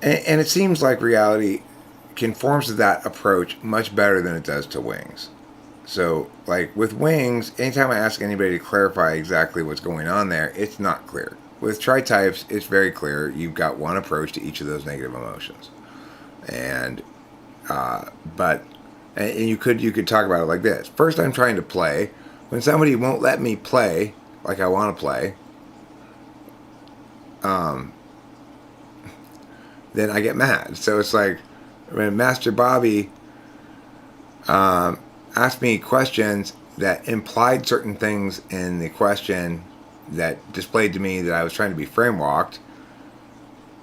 and it seems like reality conforms to that approach much better than it does to wings. So, like with wings, anytime I ask anybody to clarify exactly what's going on there, it's not clear. With tri-types, it's very clear. You've got one approach to each of those negative emotions. And, and you could talk about it like this. First, I'm trying to play. When somebody won't let me play like I want to play, then I get mad. So it's like when Master Bobby asked me questions that implied certain things in the question that displayed to me that I was trying to be frame walked.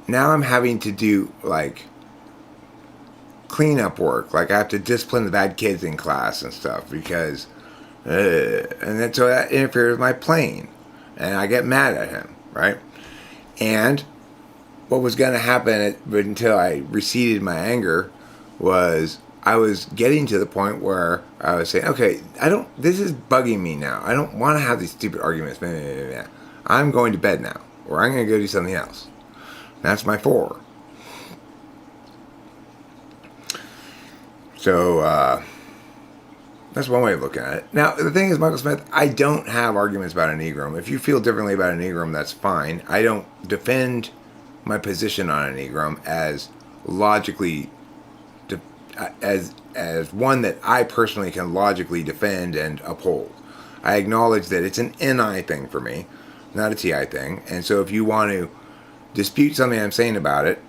Now I'm having to do like cleanup work. Like I have to discipline the bad kids in class and stuff because, and then so that interferes with my playing, and I get mad at him, right? And what was going to happen until I receded my anger was I was getting to the point where I was saying, okay, this is bugging me now. I don't want to have these stupid arguments. I'm going to bed now, or I'm going to go do something else. That's my 4. So, that's one way of looking at it. Now, the thing is, Michael Smith, I don't have arguments about Enneagram. If you feel differently about Enneagram, that's fine. I don't defend my position on Enneagram as logically, as one that I personally can logically defend and uphold. I acknowledge that it's an NI thing for me, not a TI thing. And so if you want to dispute something I'm saying about it,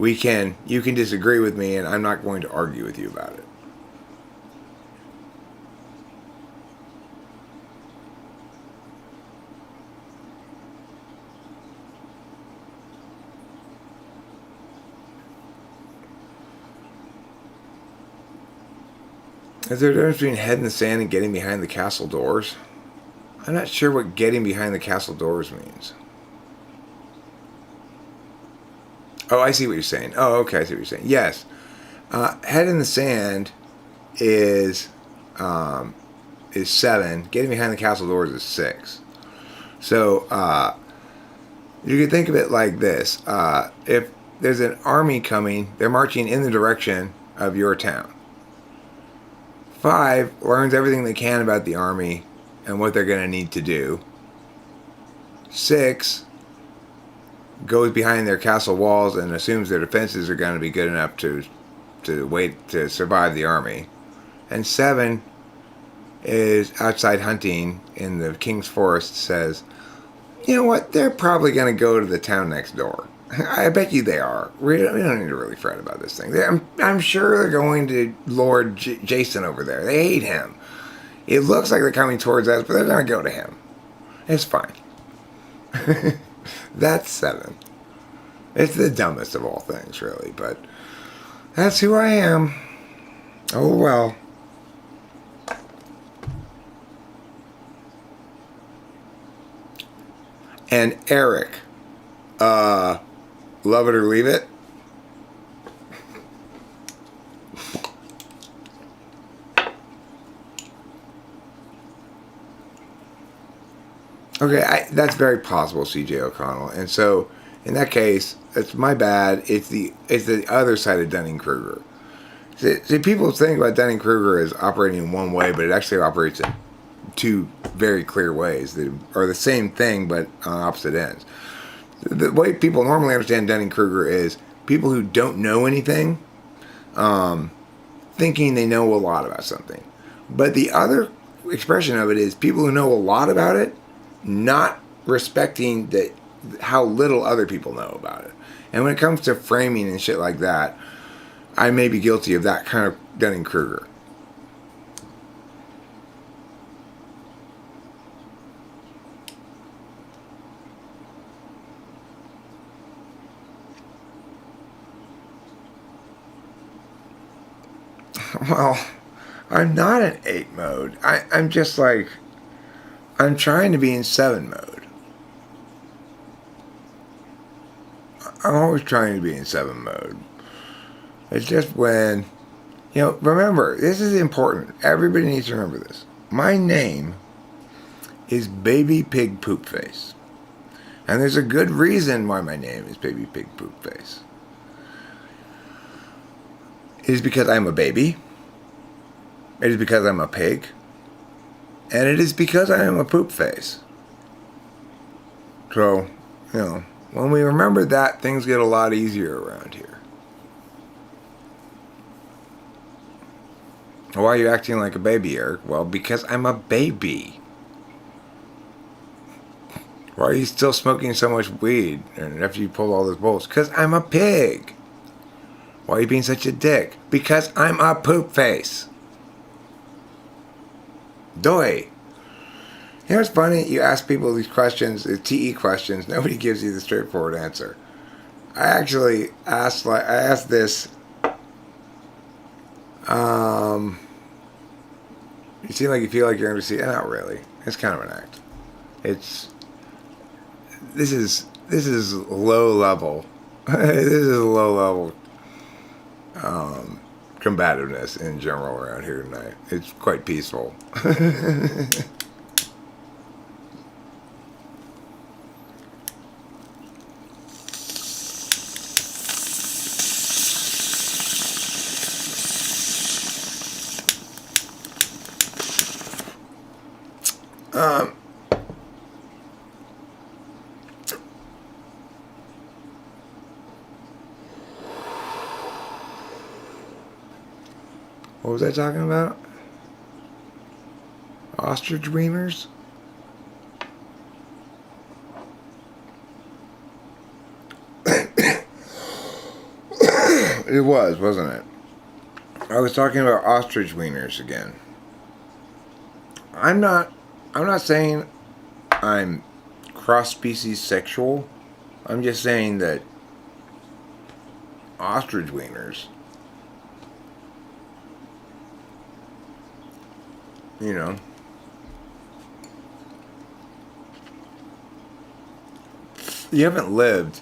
you can disagree with me, and I'm not going to argue with you about it. Is there a difference between head in the sand and getting behind the castle doors? I'm not sure what getting behind the castle doors means. Oh, I see what you're saying. Oh, okay, I see what you're saying. Yes. Head in the sand is 7. Getting behind the castle doors is 6. So, you can think of it like this. If there's an army coming, they're marching in the direction of your town. 5 learns everything they can about the army and what they're going to need to do. 6 goes behind their castle walls and assumes their defenses are going to be good enough to wait to survive the army. And 7 is outside hunting in the King's Forest, says, you know what, they're probably going to go to the town next door. I bet you they are. We don't need to really fret about this thing. I'm sure they're going to Lord Jason over there. They hate him. It looks like they're coming towards us, but they're going to go to him. It's fine. That's 7. It's the dumbest of all things, really, but that's who I am. Oh, well. And Eric, love it or leave it? Okay, that's very possible, CJ O'Connell. And so, in that case, it's my bad. It's the other side of Dunning-Kruger. See, people think about Dunning-Kruger as operating in one way, but it actually operates in 2 very clear ways that are the same thing, but on opposite ends. The way people normally understand Dunning-Kruger is people who don't know anything, thinking they know a lot about something. But the other expression of it is people who know a lot about it, not respecting how little other people know about it. And when it comes to framing and shit like that, I may be guilty of that kind of Dunning-Kruger. Well, I'm not in 8 mode. I'm just like, I'm trying to be in 7 mode. I'm always trying to be in 7 mode. It's just when, remember, this is important. Everybody needs to remember this. My name is Baby Pig Poop Face. And there's a good reason why my name is Baby Pig Poop Face. It is because I'm a baby. It is because I'm a pig. And it is because I am a poop face. So, when we remember that, things get a lot easier around here. Why are you acting like a baby, Eric? Well, because I'm a baby. Why are you still smoking so much weed and after you pulled all those bowls? Because I'm a pig. Why are you being such a dick? Because I'm a poop face. Doy. You know what's funny? You ask people these questions, the TE questions, nobody gives you the straightforward answer. I actually asked this. You seem like you feel like you're going to see it. Not really. It's kind of an act. This is low level. This is low level combativeness in general around here tonight. It's quite peaceful. What was I talking about? Ostrich wieners? It was, wasn't it? I was talking about ostrich wieners again. I'm not saying I'm cross-species sexual. I'm just saying that ostrich wieners, you haven't lived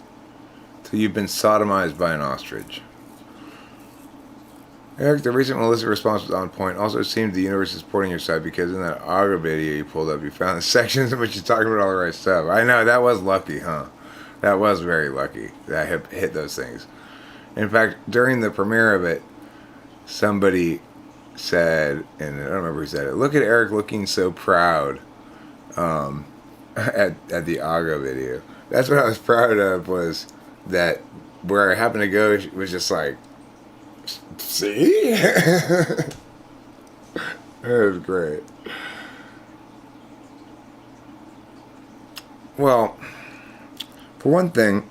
till you've been sodomized by an ostrich. Eric, the recent Melissa response was on point. Also, it seems the universe is supporting your side because in that Aga video you pulled up, you found the sections in which you're talking about all the right stuff. I know, that was lucky, huh? That was very lucky that I hit those things. In fact, during the premiere of it, somebody said, and I don't remember who said it, look at Eric looking so proud at the Aga video. That's what I was proud of, was that where I happened to go was just like, see? It was great. Well, for one thing,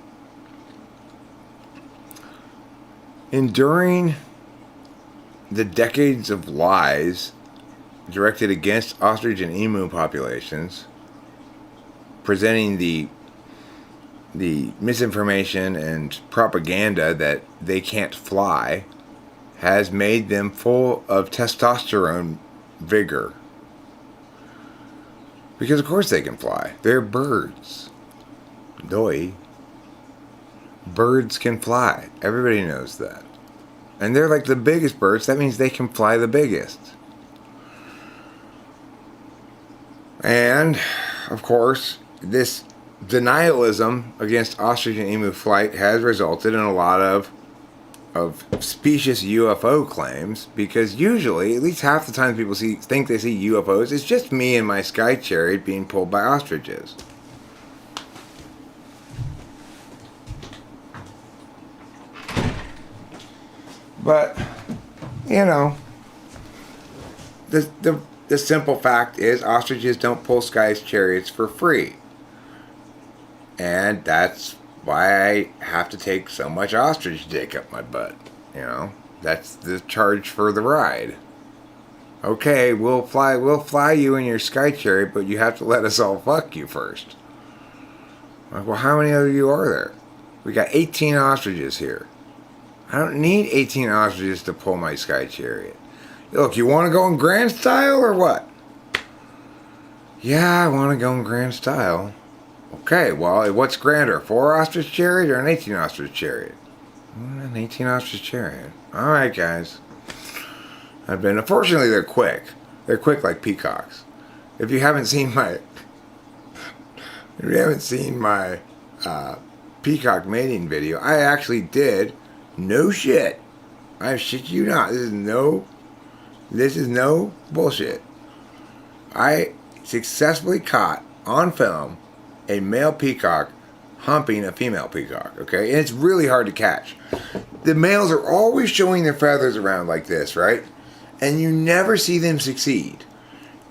enduring the decades of lies directed against ostrich and emu populations, presenting the misinformation and propaganda that they can't fly, has made them full of testosterone vigor. Because of course they can fly. They're birds. Doy. Birds can fly. Everybody knows that. And they're like the biggest birds. That means they can fly the biggest. And, of course, this denialism against ostrich and emu flight has resulted in a lot of specious UFO claims, because usually, at least half the time people think they see UFOs, it's just me and my sky chariot being pulled by ostriches. But, the simple fact is ostriches don't pull sky chariots for free. And that's why I have to take so much ostrich dick up my butt, That's the charge for the ride. Okay, we'll fly you in your sky chariot, but you have to let us all fuck you first. Like, well, how many of you are there? We got 18 ostriches here. I don't need 18 ostriches to pull my sky chariot. Look, you want to go in grand style or what? Yeah, I want to go in grand style. Okay, well, what's grander, 4 ostrich chariot or an 18 ostrich chariot? An 18 ostrich chariot. All right, guys. Unfortunately, they're quick. They're quick like peacocks. If you haven't seen my peacock mating video, I actually did. No shit. I shit you not. This is no bullshit. I successfully caught on film a male peacock humping a female peacock, okay? And it's really hard to catch. The males are always showing their feathers around like this, right? And you never see them succeed.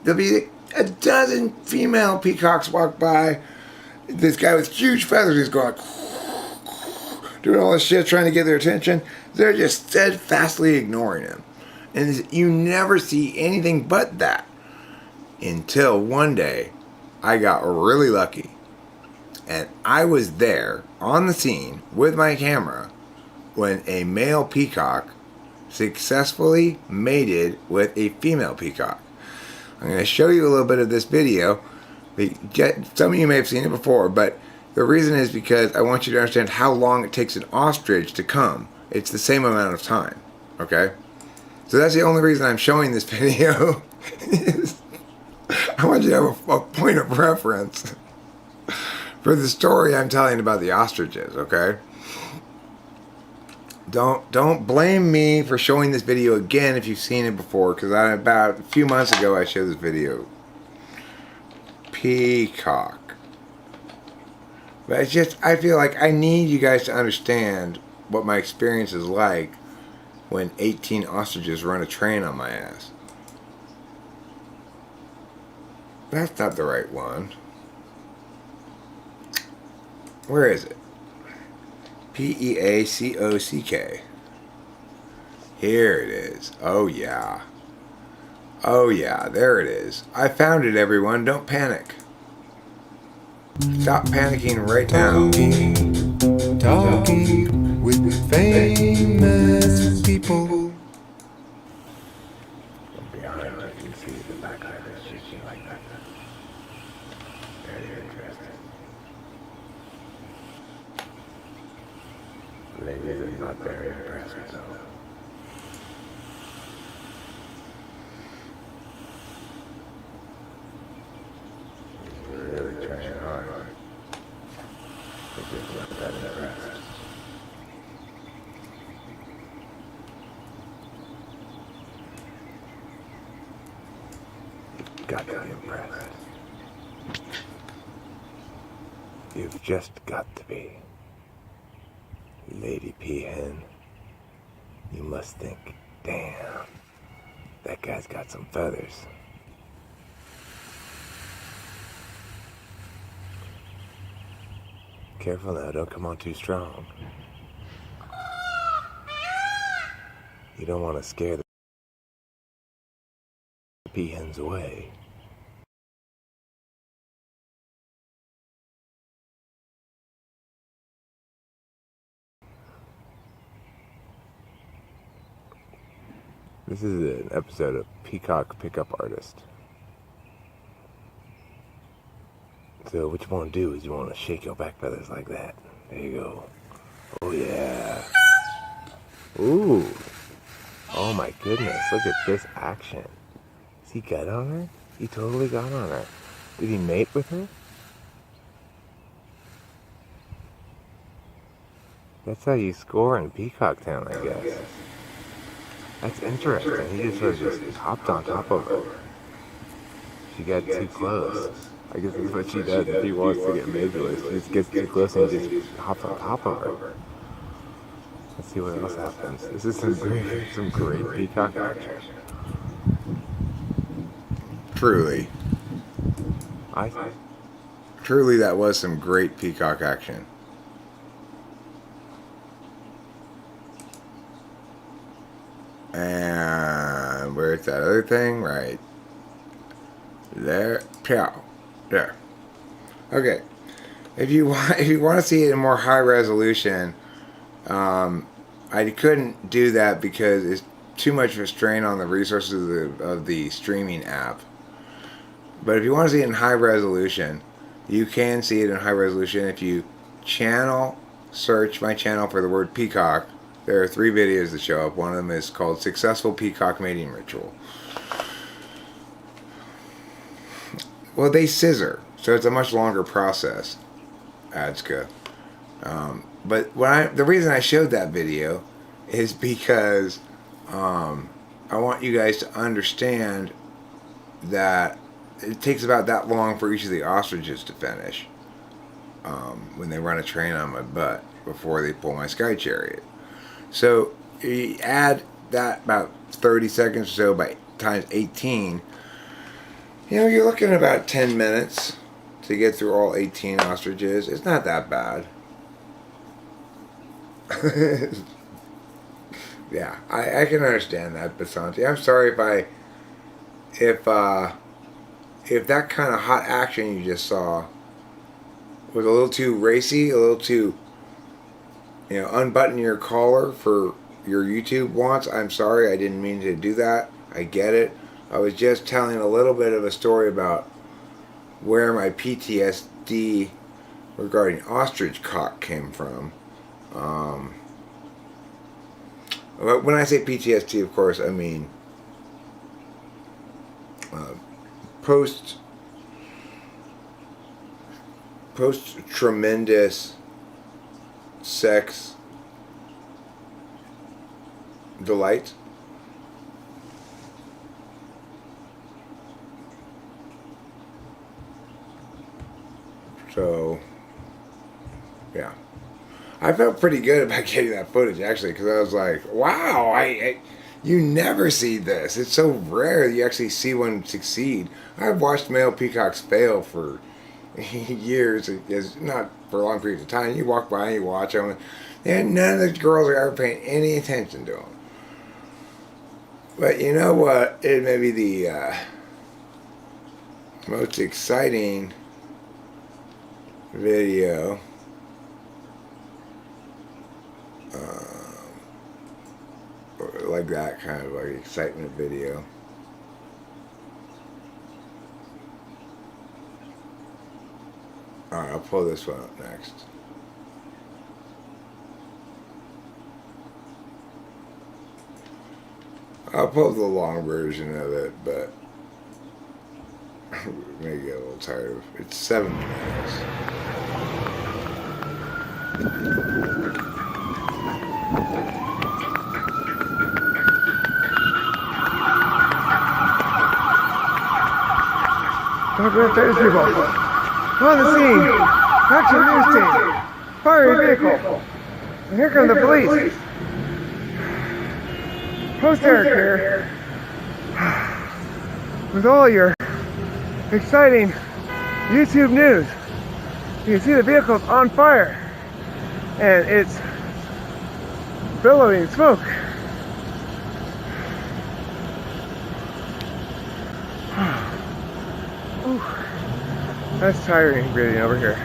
There'll be a dozen female peacocks walk by. This guy with huge feathers is going doing all this shit trying to get their attention. They're just steadfastly ignoring him. And you never see anything but that. Until one day, I got really lucky. And I was there on the scene with my camera when a male peacock successfully mated with a female peacock. I'm going to show you a little bit of this video. Some of you may have seen it before, but the reason is because I want you to understand how long it takes an ostrich to come. It's the same amount of time, okay? So that's the only reason I'm showing this video. I want you to have a point of reference for the story I'm telling about the ostriches, okay? Don't blame me for showing this video again if you've seen it before, because about a few months ago I showed this video. Peacock. But it's just, I feel like I need you guys to understand what my experience is like when 18 ostriches run a train on my ass. That's not the right one. Where is it? Peacock. Here it is. Oh yeah. Oh yeah, there it is. I found it, everyone. Don't panic. Stop panicking right now. Talking with famous people. Behind it, you can see the back of it shaking like that. Very interesting. Ladies are not very impressed though. Really trying hard. They just not that impressed. Got to be impressed. You've just got to be. Lady Peahen, you must think, damn, that guy's got some feathers. Careful now, don't come on too strong. You don't want to scare the peahens away. This is an episode of Peacock Pickup Artist. So what you want to do is you want to shake your back feathers like that. There you go. Oh yeah. Ooh. Oh my goodness, look at this action. Has he got on her? He totally got on her. Did he mate with her? That's how you score in Peacock Town, I guess. That's interesting. He just sort of just hopped on top of her. She got too close. I guess that's what she does if he wants to get majorly. She just gets too close and he just hops on top of her. Let's see what else happens. This is some great peacock action. Truly, that was some great peacock action. And where's that other thing? Right there. Pow. There. Okay. If you want to see it in more high resolution, I couldn't do that because it's too much of a strain on the resources of the streaming app. But if you want to see it in high resolution, you can see it in high resolution if you search my channel for the word peacock. There are 3 videos that show up. One of them is called Successful Peacock Mating Ritual. Well, they scissor, so it's a much longer process, Adska. But the reason I showed that video is because I want you guys to understand that it takes about that long for each of the ostriches to finish when they run a train on my butt before they pull my sky chariot. So you add that about 30 seconds or so by times 18. You're looking at about 10 minutes to get through all 18 ostriches. It's not that bad. Yeah, I can understand that, Basanti. I'm sorry if that kind of hot action you just saw was a little too racy, a little too, unbutton your collar for your YouTube wants. I'm sorry, I didn't mean to do that. I get it. I was just telling a little bit of a story about where my PTSD regarding ostrich cock came from. When I say PTSD, of course, I mean post tremendous sex delight. So, yeah. I felt pretty good about getting that footage, actually, because I was like, wow, you never see this. It's so rare that you actually see one succeed. I've watched male peacocks fail for years, not for long periods of time. You walk by and you watch them, and none of the girls are ever paying any attention to them. But you know what? It may be the most exciting video. Like that kind of like excitement video. Alright, I'll pull this one up next. I'll pull the long version of it, but may get a little tired of it. It's 7 minutes. Don't go after these people. On the scene. Action news team. Fire vehicle. And here come the police. Post Eric here. With all your exciting YouTube news. You can see the vehicle's on fire. And it's billowing smoke. That's tiring breathing over here.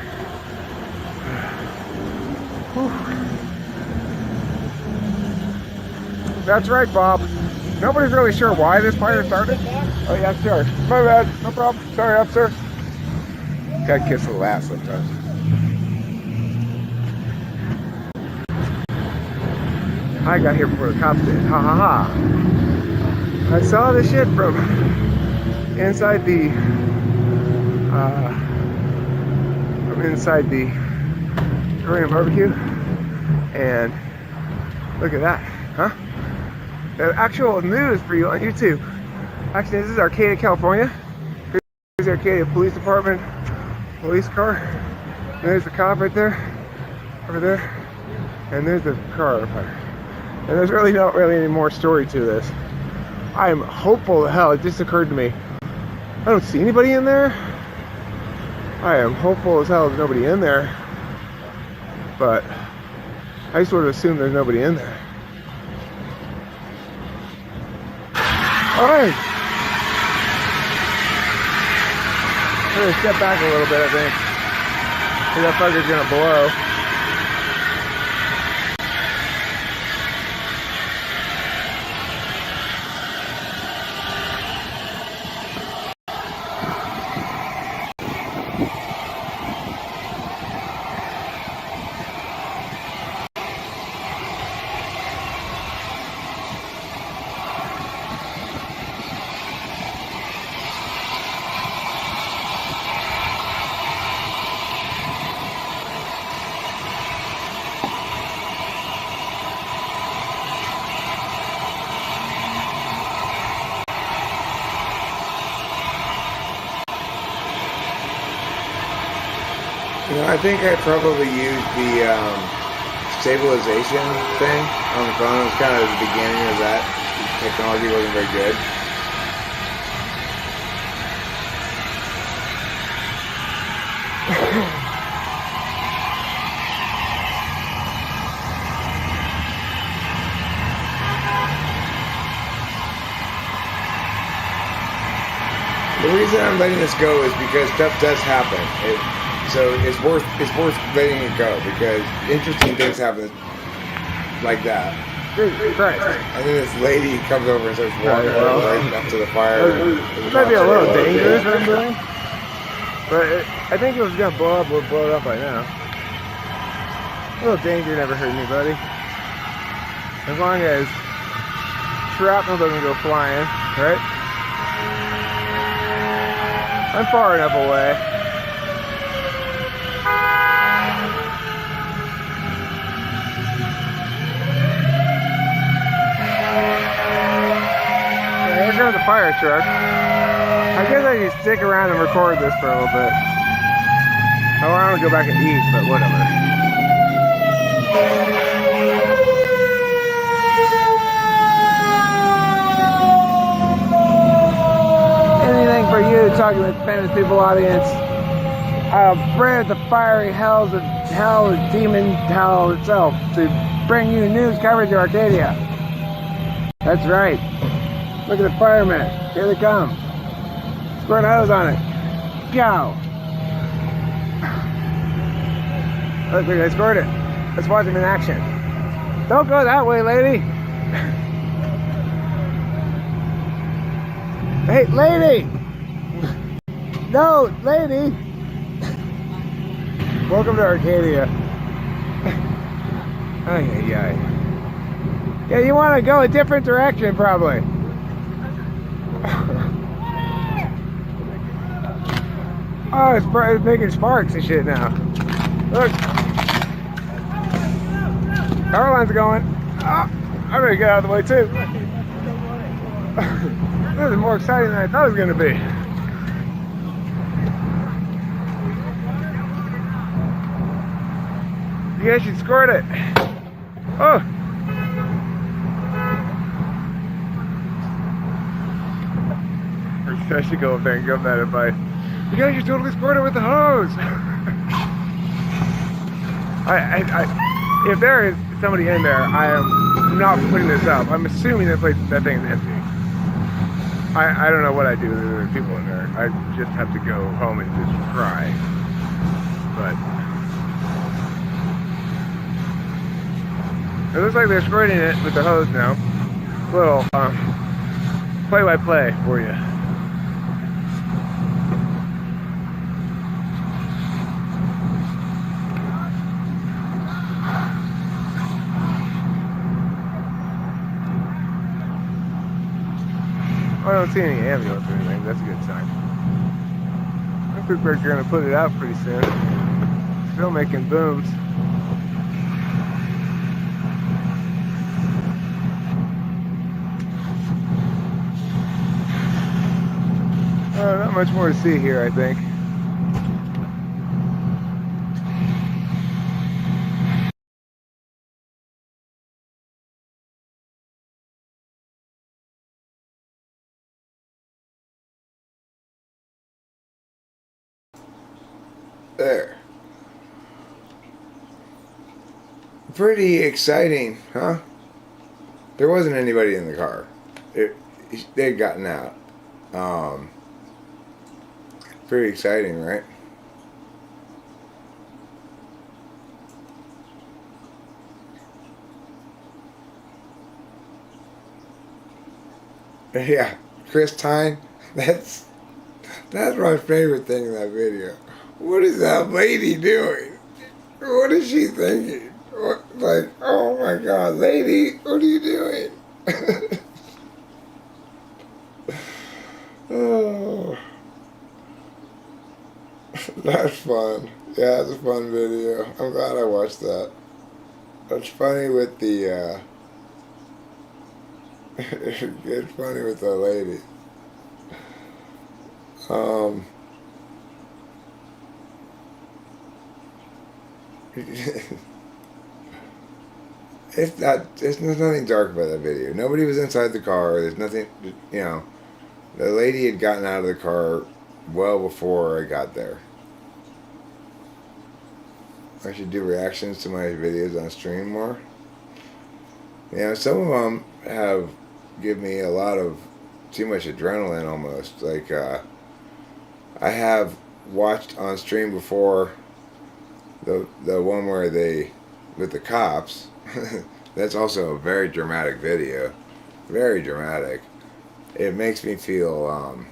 That's right, Bob. Nobody's really sure why this fire started. Oh yeah, sure. My bad. No problem. Sorry, officer. Gotta kiss the ass sometimes. I got here before the cops did. Ha ha ha. I saw the shit from inside the Korean barbecue, and look at that, huh? The actual news for you on YouTube. Actually, this is Arcadia, California. Here's the Arcadia Police Department police car. And there's the cop right there, over there, and there's the car on fire. And there's really not any more story to this. I am hopeful as hell. It just occurred to me, I don't see anybody in there. I am hopeful as hell there's nobody in there, but I sort of assume there's nobody in there. Alright. I'm gonna step back a little bit, I think. That fucker's gonna blow. You know, I think I probably used the stabilization thing on the phone. It was kind of the beginning of that. The technology wasn't very good. The reason I'm letting this go is because stuff does happen. So it's worth letting it go because interesting things happen like that. Jesus Christ. And then this lady comes over and starts walking right up to the fire. It might be a little dangerous what I'm doing. But I think if it was gonna blow up, we'll blow it up by now. A little danger never hurt anybody. As long as shrapnel doesn't go flying, right? I'm far enough away. Here goes the fire truck. I guess I should stick around and record this for a little bit. Oh, I want to go back and eat, but whatever. Anything for you, talking to the famous people audience. Bred the fiery hells of hell, the demon hell itself, to bring you news coverage of Arcadia. That's right. Look at the firemen. Here they come. Squirt a hose on it. Go. Look, they squirt it. Let's watch them in action. Don't go that way, lady. Hey, lady. No, lady. Welcome to Arcadia. Ay, ay, ay. Yeah, you want to go a different direction, probably. Oh, it's making sparks and shit now. Look. Power line's going. Oh, I better get out of the way, too. This is more exciting than I thought it was going to be. You guys should squirt it. Oh. I should go up there and give them that advice. You guys should totally squirt it with the hose. If there is somebody in there, I am not putting this up. I'm assuming that thing is empty. I don't know what I do with the people in there. I just have to go home and just cry. But it looks like they're squirting it with the hose now. Little play-by-play for you. I don't see any ambulance or anything. That's a good sign. I think we're going to put it out pretty soon. Still making booms. Not much more to see here, I think. There. Pretty exciting, huh? There wasn't anybody in the car. they'd gotten out. Pretty exciting, right? Yeah, Chris Tyne. That's my favorite thing in that video. What is that lady doing? What is she thinking? What, like, oh my God, lady, what are you doing? Oh, that's fun. Yeah, it's a fun video. I'm glad I watched that. That's funny with the, it's funny with the lady. There's nothing dark about that video. Nobody was inside the car. There's nothing, you know. The lady had gotten out of the car well before I got there. I should do reactions to my videos on stream more. You know, some of them have given me a lot of too much adrenaline almost. Like, I have watched on stream before the one where they, with the cops. That's also a very dramatic video. Very dramatic. It makes me feel,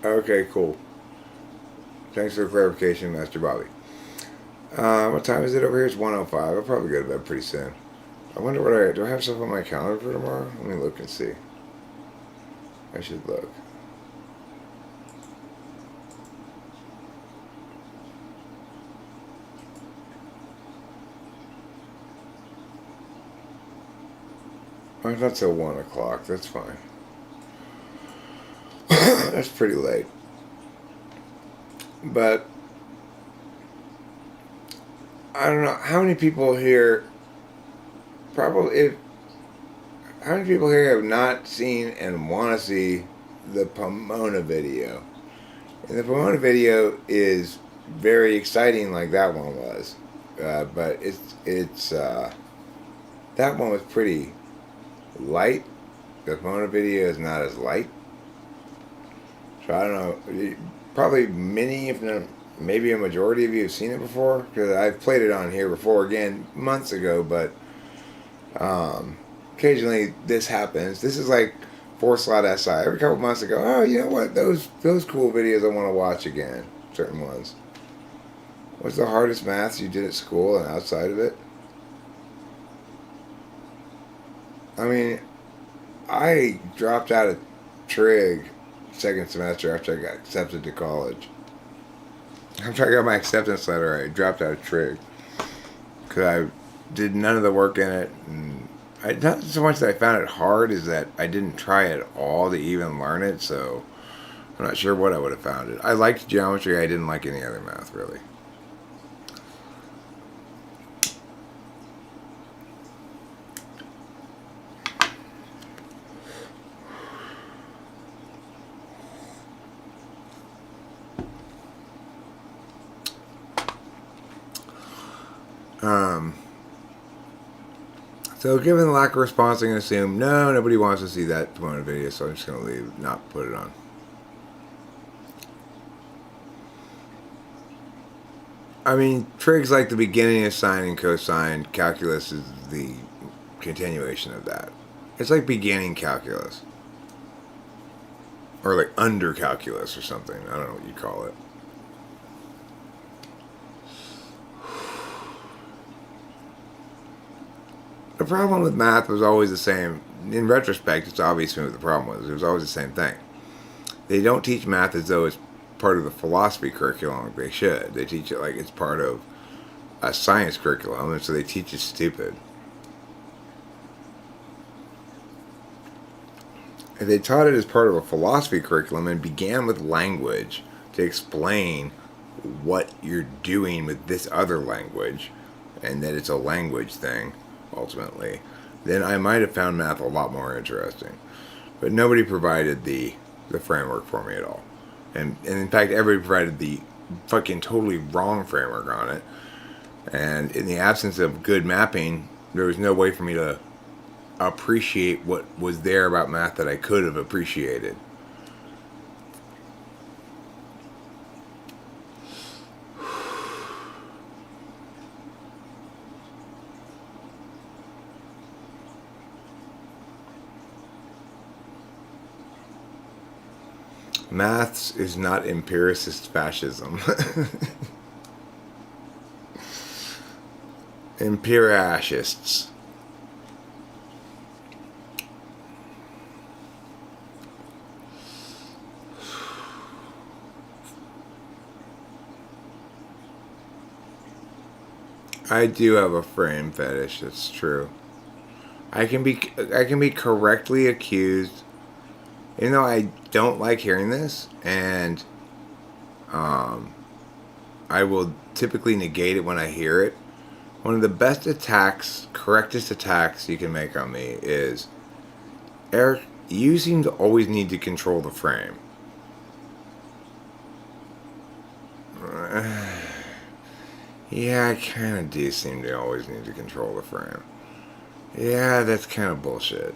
okay, cool. Thanks for the clarification, Master Bobby. What time is it over here? It's 1:05. I'll probably go to bed pretty soon. I wonder what do I have stuff on my calendar for tomorrow? Let me look and see. I should look. Oh, not till 1 o'clock. That's fine. That's pretty late. But I don't know how many people here. Probably, how many people here have not seen and want to see the Pomona video? And the Pomona video is very exciting, like that one was. But it's that one was pretty light. The Pomona video is not as light. So I don't know. Probably many, if not maybe a majority of you have seen it before, because I've played it on here before, again, months ago, but occasionally this happens. This is like /SI. Every couple months ago, oh, you know what? Those cool videos I want to watch again. Certain ones. What's the hardest maths you did at school and outside of it? I mean, I dropped out of trig second semester after I got accepted to college. After I got my acceptance letter, I dropped out of trig because I did none of the work in it. And not so much that I found it hard, is that I didn't try at all to even learn it, so I'm not sure what I would have found it. I liked geometry. I didn't like any other math, really. So given the lack of response, I'm going to assume, no, nobody wants to see that Pomona video, so I'm just going to leave, not put it on. I mean, trig's like the beginning of sine and cosine. Calculus is the continuation of that. It's like beginning calculus. Or like under calculus or something. I don't know what you call it. The problem with math was always the same. In retrospect, it's obvious what the problem was. It was always the same thing. They don't teach math as though it's part of the philosophy curriculum like they should. They teach it like it's part of a science curriculum, and so they teach it stupid. If they taught it as part of a philosophy curriculum and began with language to explain what you're doing with this other language, and that it's a language thing, ultimately, then I might have found math a lot more interesting. But nobody provided the framework for me at all. And in fact, everybody provided the fucking totally wrong framework on it. And in the absence of good mapping, there was no way for me to appreciate what was there about math that I could have appreciated. Maths is not empiricist fascism. Empiriacists. I do have a frame fetish, that's true. I can be correctly accused, even though I don't like hearing this, and I will typically negate it when I hear it. One of the best attacks, correctest attacks you can make on me is, Eric, you seem to always need to control the frame. Yeah, I kind of do seem to always need to control the frame. Yeah, that's kind of bullshit.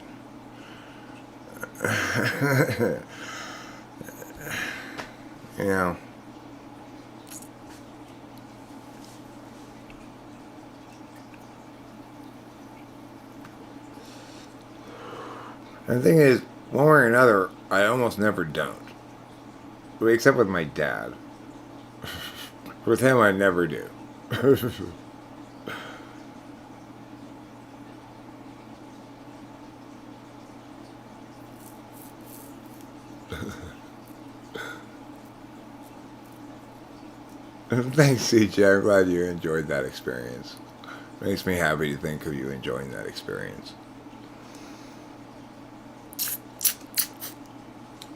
You know. And the thing is, one way or another, I almost never don't. Except with my dad. With him, I never do. Thanks, CJ. I'm glad you enjoyed that experience. Makes me happy to think of you enjoying that experience.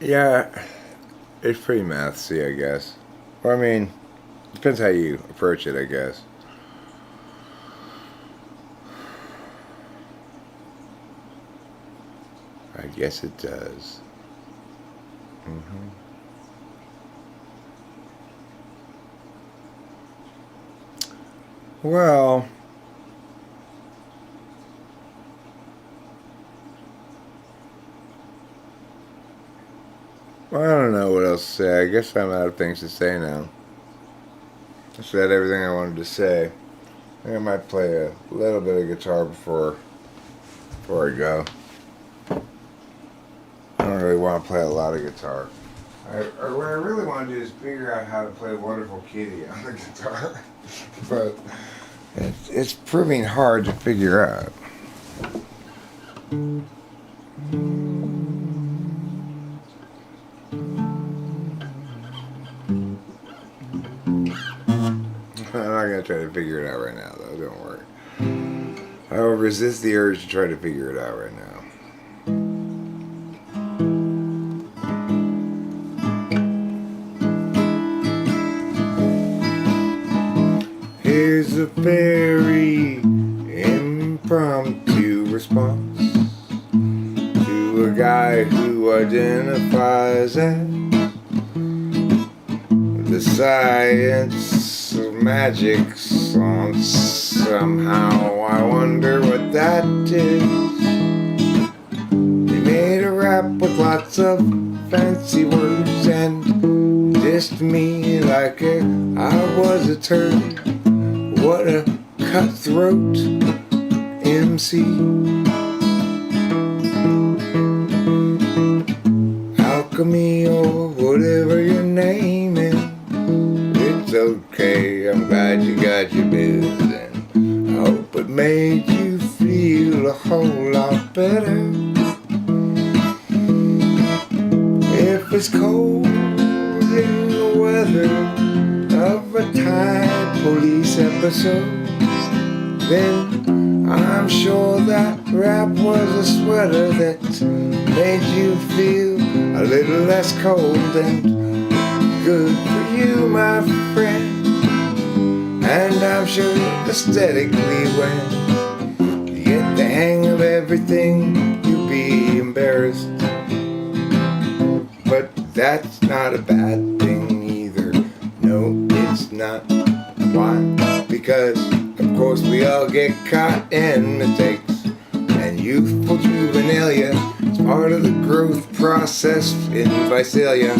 Yeah, it's pretty mathsy, I guess. Or, I mean, depends how you approach it, I guess. I guess it does. Well, I don't know what else to say. I guess I'm out of things to say now. I said everything I wanted to say. I think I might play a little bit of guitar before I go. I don't really want to play a lot of guitar. What I really want to do is figure out how to play Wonderful Kitty on the guitar. But it's proving hard to figure out. I'm not going to try to figure it out right now, though. Don't worry. I will resist the urge to try to figure it out right now. Here's a very impromptu response to a guy who identifies as the science of magic song. Somehow I wonder what that is. They made a rap with lots of fancy words and dissed me like I was a turd. What a cutthroat MC. Alchemy or whatever your name is, it's okay, I'm glad you got your biz, and I hope it made you feel a whole lot better. If it's cold in the weather of a Tide Police episode, then I'm sure that rap was a sweater that made you feel a little less cold. And good for you, my friend. And I'm sure aesthetically, when you get the hang of everything, you'll be embarrassed. But that's not a bad thing either. No, it's not. Why? Because of course we well get caught in mistakes and youthful juvenilia. It's part of the growth process in Visalia.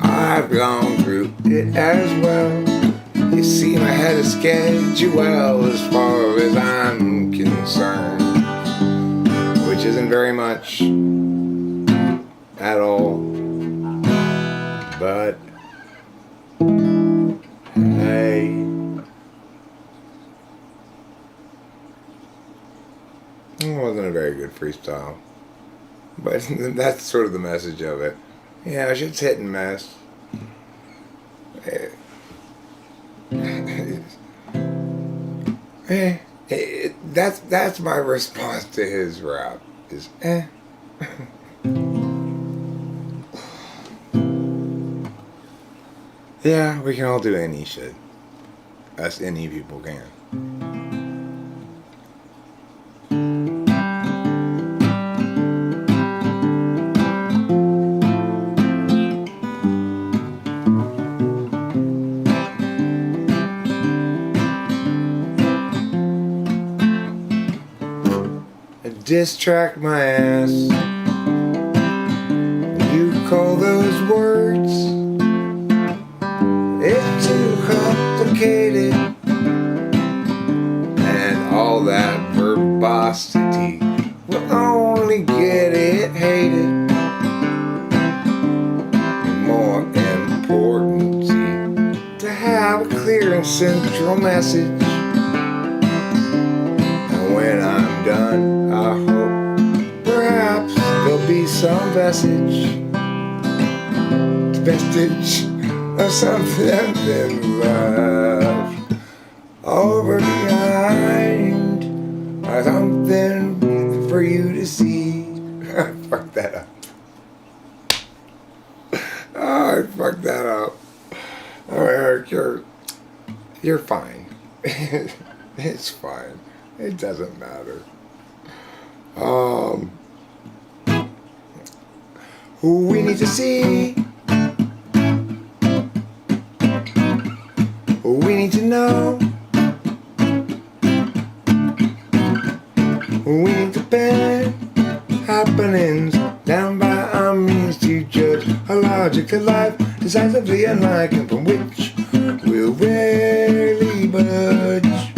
I've gone through it as well. You see, my head is schedule as far as I'm concerned, which isn't very much at all. But hey, it wasn't a very good freestyle. But that's sort of the message of it. Yeah, shit's hit and miss. That's my response to his rap. Is Yeah, we can all do any shit. Us any people can. Diss track my ass. You call those words, it's too complicated. And all that verbosity will only get it hated. More important to have a clear and central message. And when I'm done, I hope perhaps there'll be some vestige of something left over behind, or something for you to see. I fucked that up. Oh, I fucked that up. Oh, Eric, you're fine. It's fine. It doesn't matter. Who we need to see, who we need to know, who we need to pen happenings down by our means to judge a logic to life decisively unlike, and from which we'll rarely budge.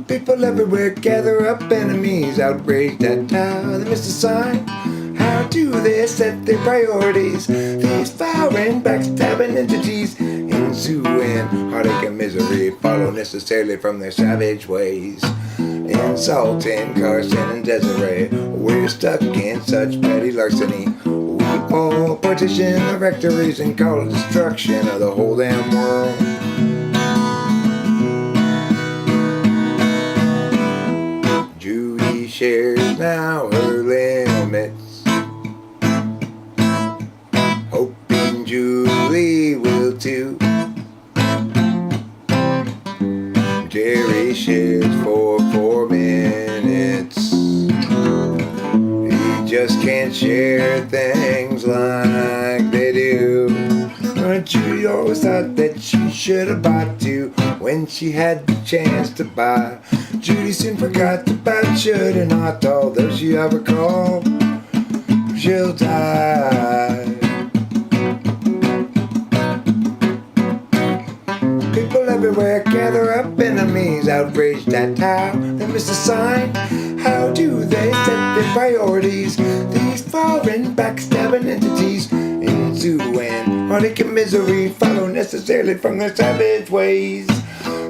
People everywhere gather up enemies, outraged at how they miss the sign. How do they set their priorities? These foreign backstabbing entities, ensuing heartache and misery follow necessarily from their savage ways. Insulting Carson and Desiree, we're stuck in such petty larceny. We all partition the rectories and call it destruction of the whole damn world. Shares now her limits, hoping Julie will too. Jerry shares for 4 minutes. He just can't share things like they do. Judy always thought that she should have bought 2 when she had the chance to buy. Judy soon forgot about should and not, although she ever called, she'll die. People everywhere gather up enemies, outraged at how they miss the sign. How do they set their priorities? These foreign backstabbing entities, ensuing heartache and misery follow necessarily from their savage ways.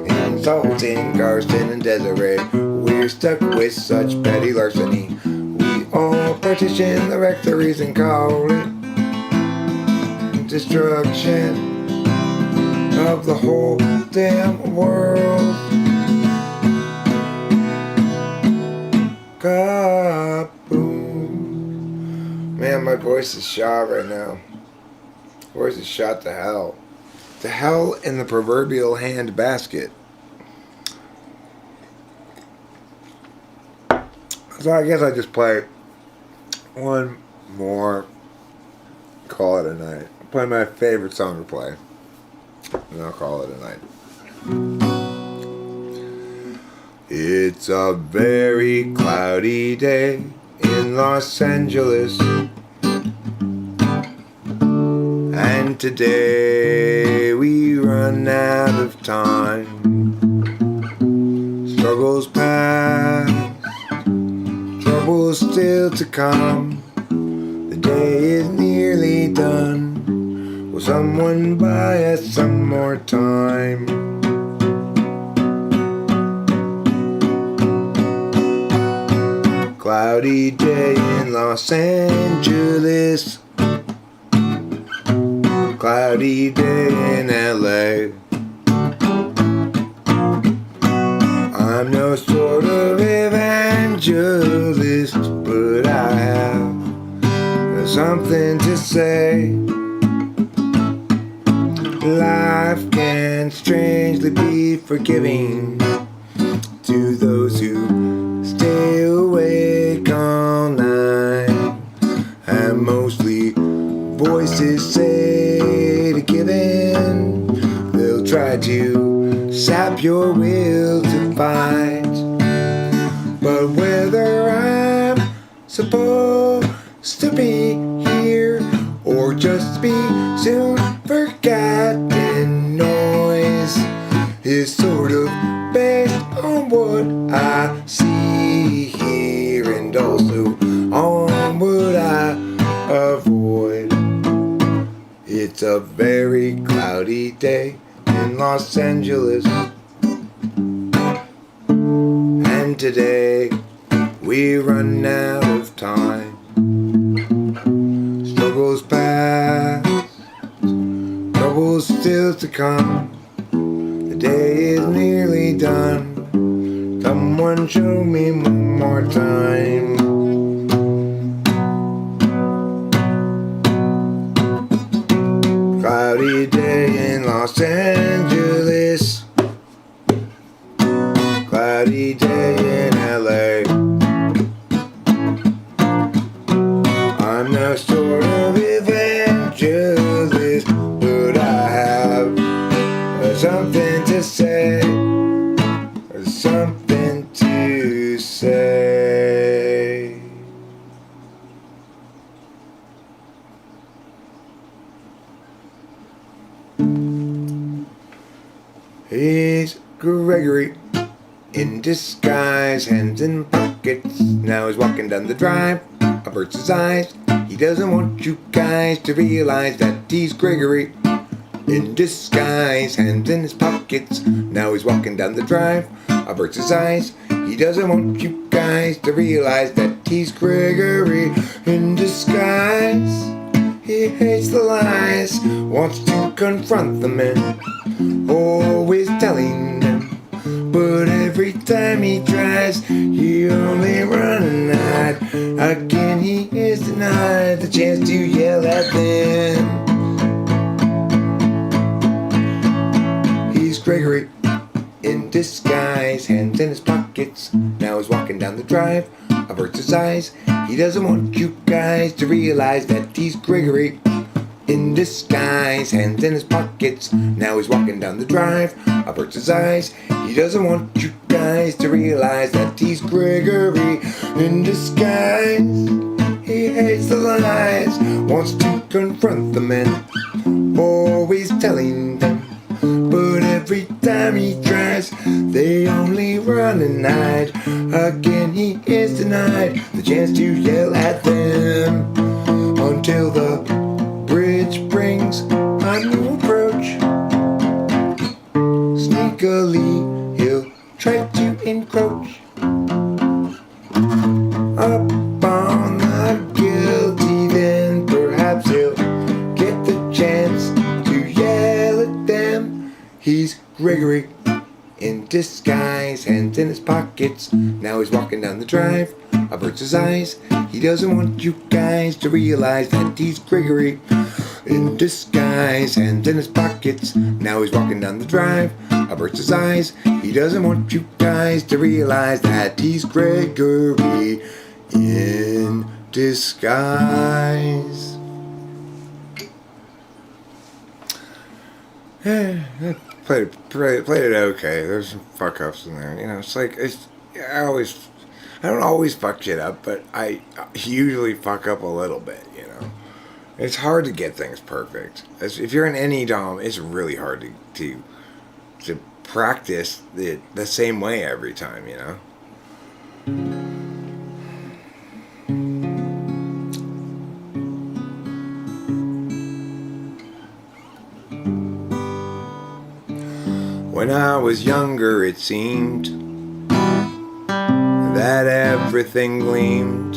Insulting Carson and Desiree, we're stuck with such petty larceny. We all partition the rectories and call it destruction of the whole damn world. Kaboom. Man, my voice is shot right now. Voice is shot to hell. To hell in the proverbial hand basket. So I guess I just play one more, call it a night. I'll play my favorite song to play, and I'll call it a night. It's a very cloudy day in Los Angeles, and today we run out of time. Struggles past, troubles still to come. The day is nearly done. Will someone buy us some more time? Cloudy day in Los Angeles, cloudy day in LA. I'm no sort of evangelist, but I have something to say. Life can strangely be forgiving to those who stay awake all night, and mostly voices say to give in. They'll try to sap your will to fight. But whether I'm supposed to be here or just be soon forgotten, noise is sort of based on what I see here, and also on what I avoid. It's a very cloudy day in Los Angeles, and today we run out of time. Struggles past, troubles still to come. The day is nearly done. Someone show me one more time. Cloudy day in Los Angeles, cloudy day in LA. I'm no sort of evangelist, but I have something to say, something to say. He's Gregory in disguise, hands in pockets. Now he's walking down the drive, averts his eyes. He doesn't want you guys to realize that he's Gregory in disguise, hands in his pockets. Now he's walking down the drive, averts his eyes. He doesn't want you guys to realize that he's Gregory in disguise. He hates the lies, wants to confront the men, always telling them. But every time he tries, he only runs and hide. Again he is denied the chance to yell at them. He's Gregory in disguise, hands in his pockets. Now he's walking down the drive, averts his eyes. He doesn't want you guys to realize that he's Gregory in disguise, hands in his pockets. Now he's walking down the drive, averts his eyes. He doesn't want you guys to realize that he's Gregory in disguise. He hates the lies, wants to confront the men, always telling them. But every time he tries, they only run and hide. Again he is denied the chance to yell at them, until the bridge brings a new approach. Sneakily he'll try to encroach up on the guilty. Then perhaps he'll get the chance to yell at them. He's Gregory in disguise, hands in his pockets. Now he's walking down the drive, averts his eyes. He doesn't want you guys to realize that he's Gregory in disguise, hands in his pockets. Now he's walking down the drive, averts his eyes. He doesn't want you guys to realize that he's Gregory in disguise. played it okay. There's some fuck ups in there. You know, it's like I don't always fuck shit up, but I usually fuck up a little bit. You know, it's hard to get things perfect. If you're in any dom, it's really hard to practice the same way every time. You know. When I was younger, it seemed that everything gleamed.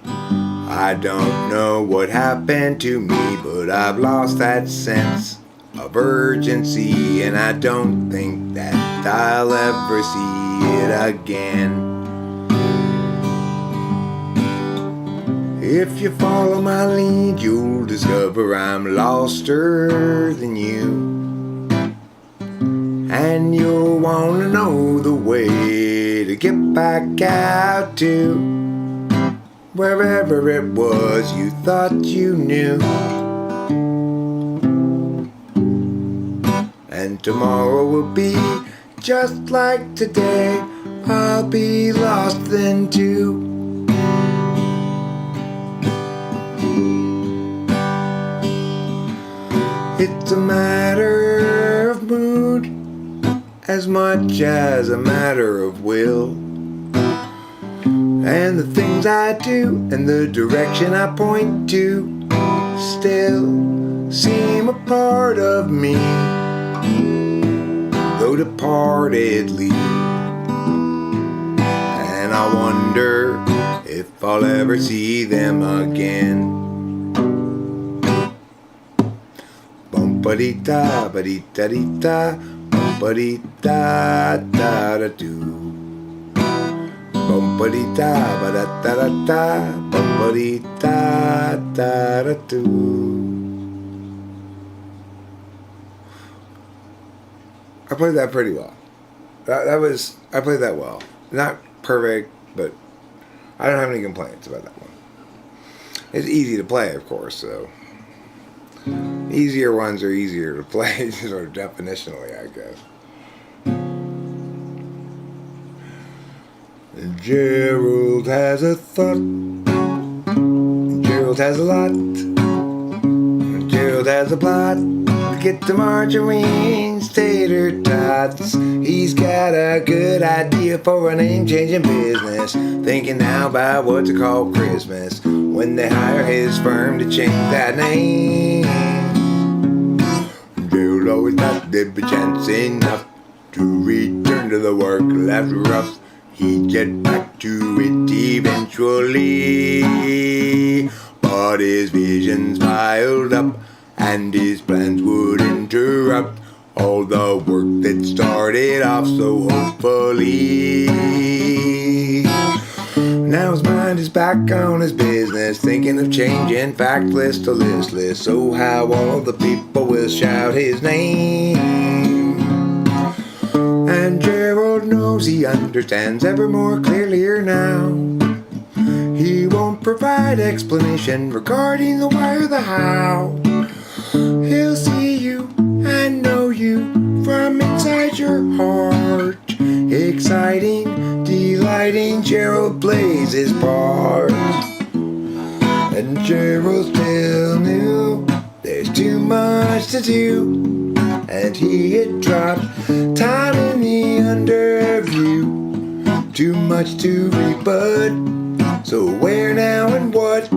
I don't know what happened to me, but I've lost that sense of urgency, and I don't think that I'll ever see it again. If you follow my lead, you'll discover I'm loster than you. And you'll want to know the way to get back out to wherever it was you thought you knew. And tomorrow will be just like today. I'll be lost then too. It's a matter of mood as much as a matter of will. And the things I do and the direction I point to still seem a part of me, though departedly. And I wonder if I'll ever see them again. Bum-ba-dee-da, ba-dee-da-dee-da, bum-ba-dee-da-da-da-doo. Bum-ba-dee-da, ba-da-da-da-da, bum-ba-dee-da-da-da-doo. I played that pretty well. I played that well. Not perfect, but I don't have any complaints about that one. It's easy to play, of course, so easier ones are easier to play, sort of definitionally, I guess. Gerald has a thought. Gerald has a lot. Gerald has a plot. Get the margarines, tater tots. He's got a good idea for a name-changing business. Thinking now about what to call Christmas when they hire his firm to change that name. Gerald always thought there'd be chance enough to return to the work left rough. He'd get back to it eventually, but his visions piled up and his plans would interrupt all the work that started off so hopefully. Now his mind is back on his business, thinking of changing fact list to listless. So how all the people will shout his name. And Gerald knows he understands ever more clearly now. He won't provide explanation regarding the why or the how. He'll see you and know you from inside your heart. Exciting, delighting, Gerald plays his part. And Gerald still knew there's too much to do, and he had dropped time in the underview. Too much to rebut, so where now and what?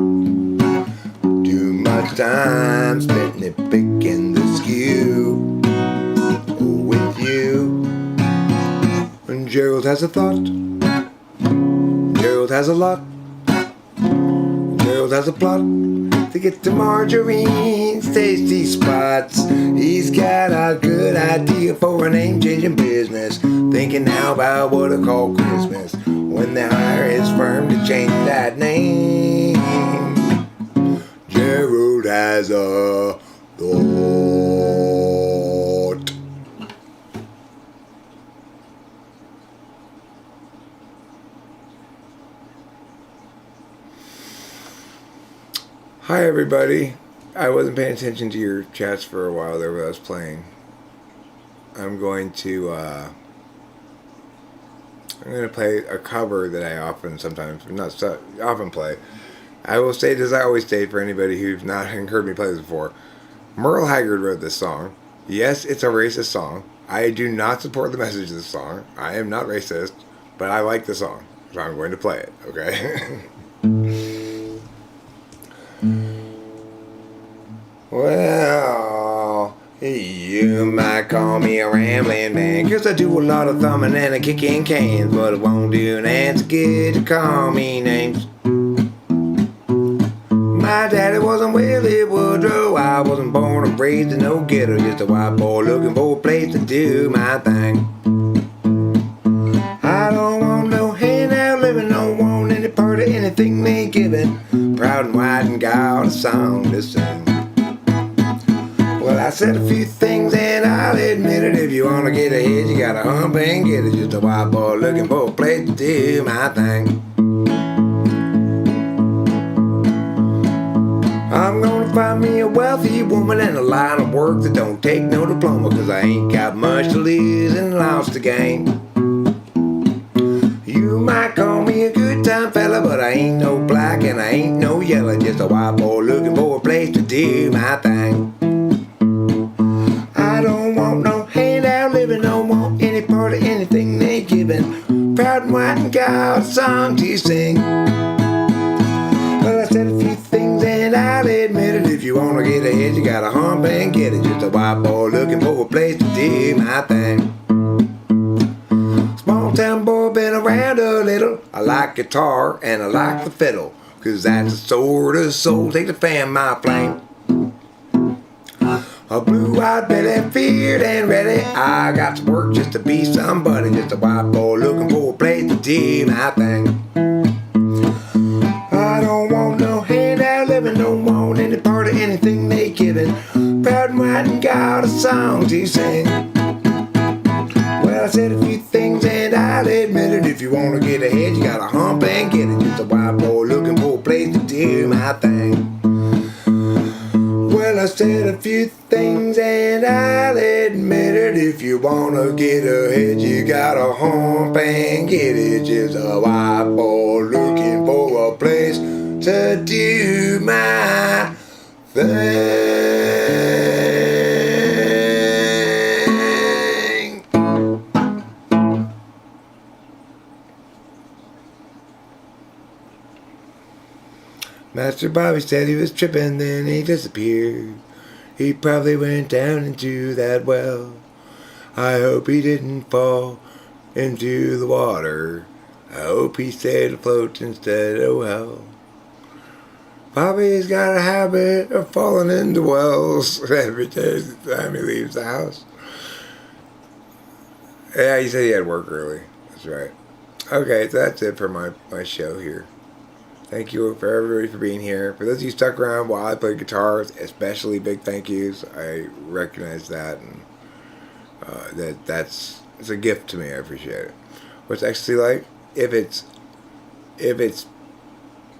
Too much time spent nitpicking the skew with you. And Gerald has a thought. Gerald has a lot. Gerald has a plot to get to Marjorie's tasty spots. He's got a good idea for a name-changing business. Thinking now about what to call Christmas when they hire his firm to change that name. Gerald has a thought. Hi everybody. I wasn't paying attention to your chats for a while there while I was playing. I'm going to play a cover that I often play. I will state, as I always state for anybody who's not heard me play this before, Merle Haggard wrote this song. Yes, it's a racist song. I do not support the message of this song. I am not racist, but I like the song, so I'm going to play it, okay? Well, you might call me a rambling man, 'cause I do a lot of thumbing and a kicking cans, but it won't do an ass good to call me names. My daddy wasn't Willie Woodrow. I wasn't born and raised in no ghetto, just a white boy looking for a place to do my thing. I don't want no handout living, don't want any part of anything they giving. Proud and white and got a song to sing. Well, I said a few things and I'll admit it. If you wanna get ahead, you gotta hump and get it. Just a white boy looking for a place to do my thing. I'm gonna find me a wealthy woman and a line of work that don't take no diploma, 'cause I ain't got much to lose and lots to gain. You might call me a good time fella, but I ain't no black and I ain't no yellow. Just a white boy looking for a place to do my thing. I don't want no handout living, don't want any part of anything they giving. Proud and white and got a song to sing. Well, I said a few things and I'll admit it. If you wanna get ahead, you gotta hump and get it. Just a white boy looking for a place to do my thing. Small town boy, been around a little. I like guitar and I like the fiddle, 'cause that's the sort of soul take to fan my flame. A blue-eyed belly, feared and ready. I got to work just to be somebody. Just a white boy looking for a place to do my thing. I don't want no handout living, don't want any part of anything they giving. Proud and white and got a song to sing. Well, I said a few things and I'll admit it. If you wanna get ahead, you gotta hump and get it. Just a white boy looking for a place to do my thing. Well, I said a few things and I'll admit it. If you wanna get ahead, you gotta hump and get it. Just a white boy looking for a place to do my thing. Master Bobby said he was tripping, then he disappeared. He probably went down into that well. I hope he didn't fall into the water. I hope he stayed afloat instead of well. Bobby's got a habit of falling into wells every time he leaves the house. Yeah, he said he had work early. That's right. Okay, so that's it for my show here. Thank you for everybody for being here. For those of you stuck around while I played guitars, especially big thank yous. I recognize that, and it's a gift to me. I appreciate it. What's ecstasy like? If it's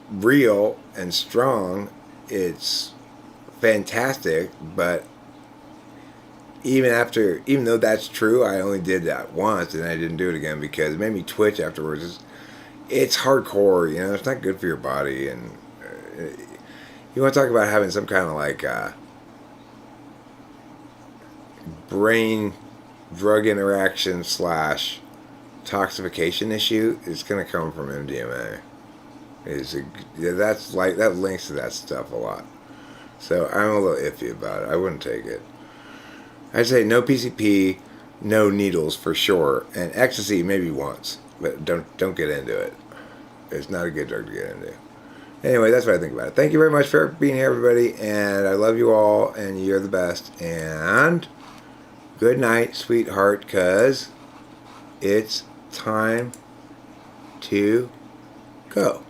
real and strong, it's fantastic. But even though that's true, I only did that once and I didn't do it again because it made me twitch afterwards. It's hardcore, you know. It's not good for your body, and you want to talk about having some kind of like brain drug interaction / toxification issue. It's gonna come from MDMA. That links to that stuff a lot. So I'm a little iffy about it. I wouldn't take it. I'd say no PCP, no needles for sure, and ecstasy maybe once. But don't get into it. It's not a good drug to get into. Anyway, that's what I think about it. Thank you very much for being here, everybody. And I love you all. And you're the best. And good night, sweetheart, because it's time to go.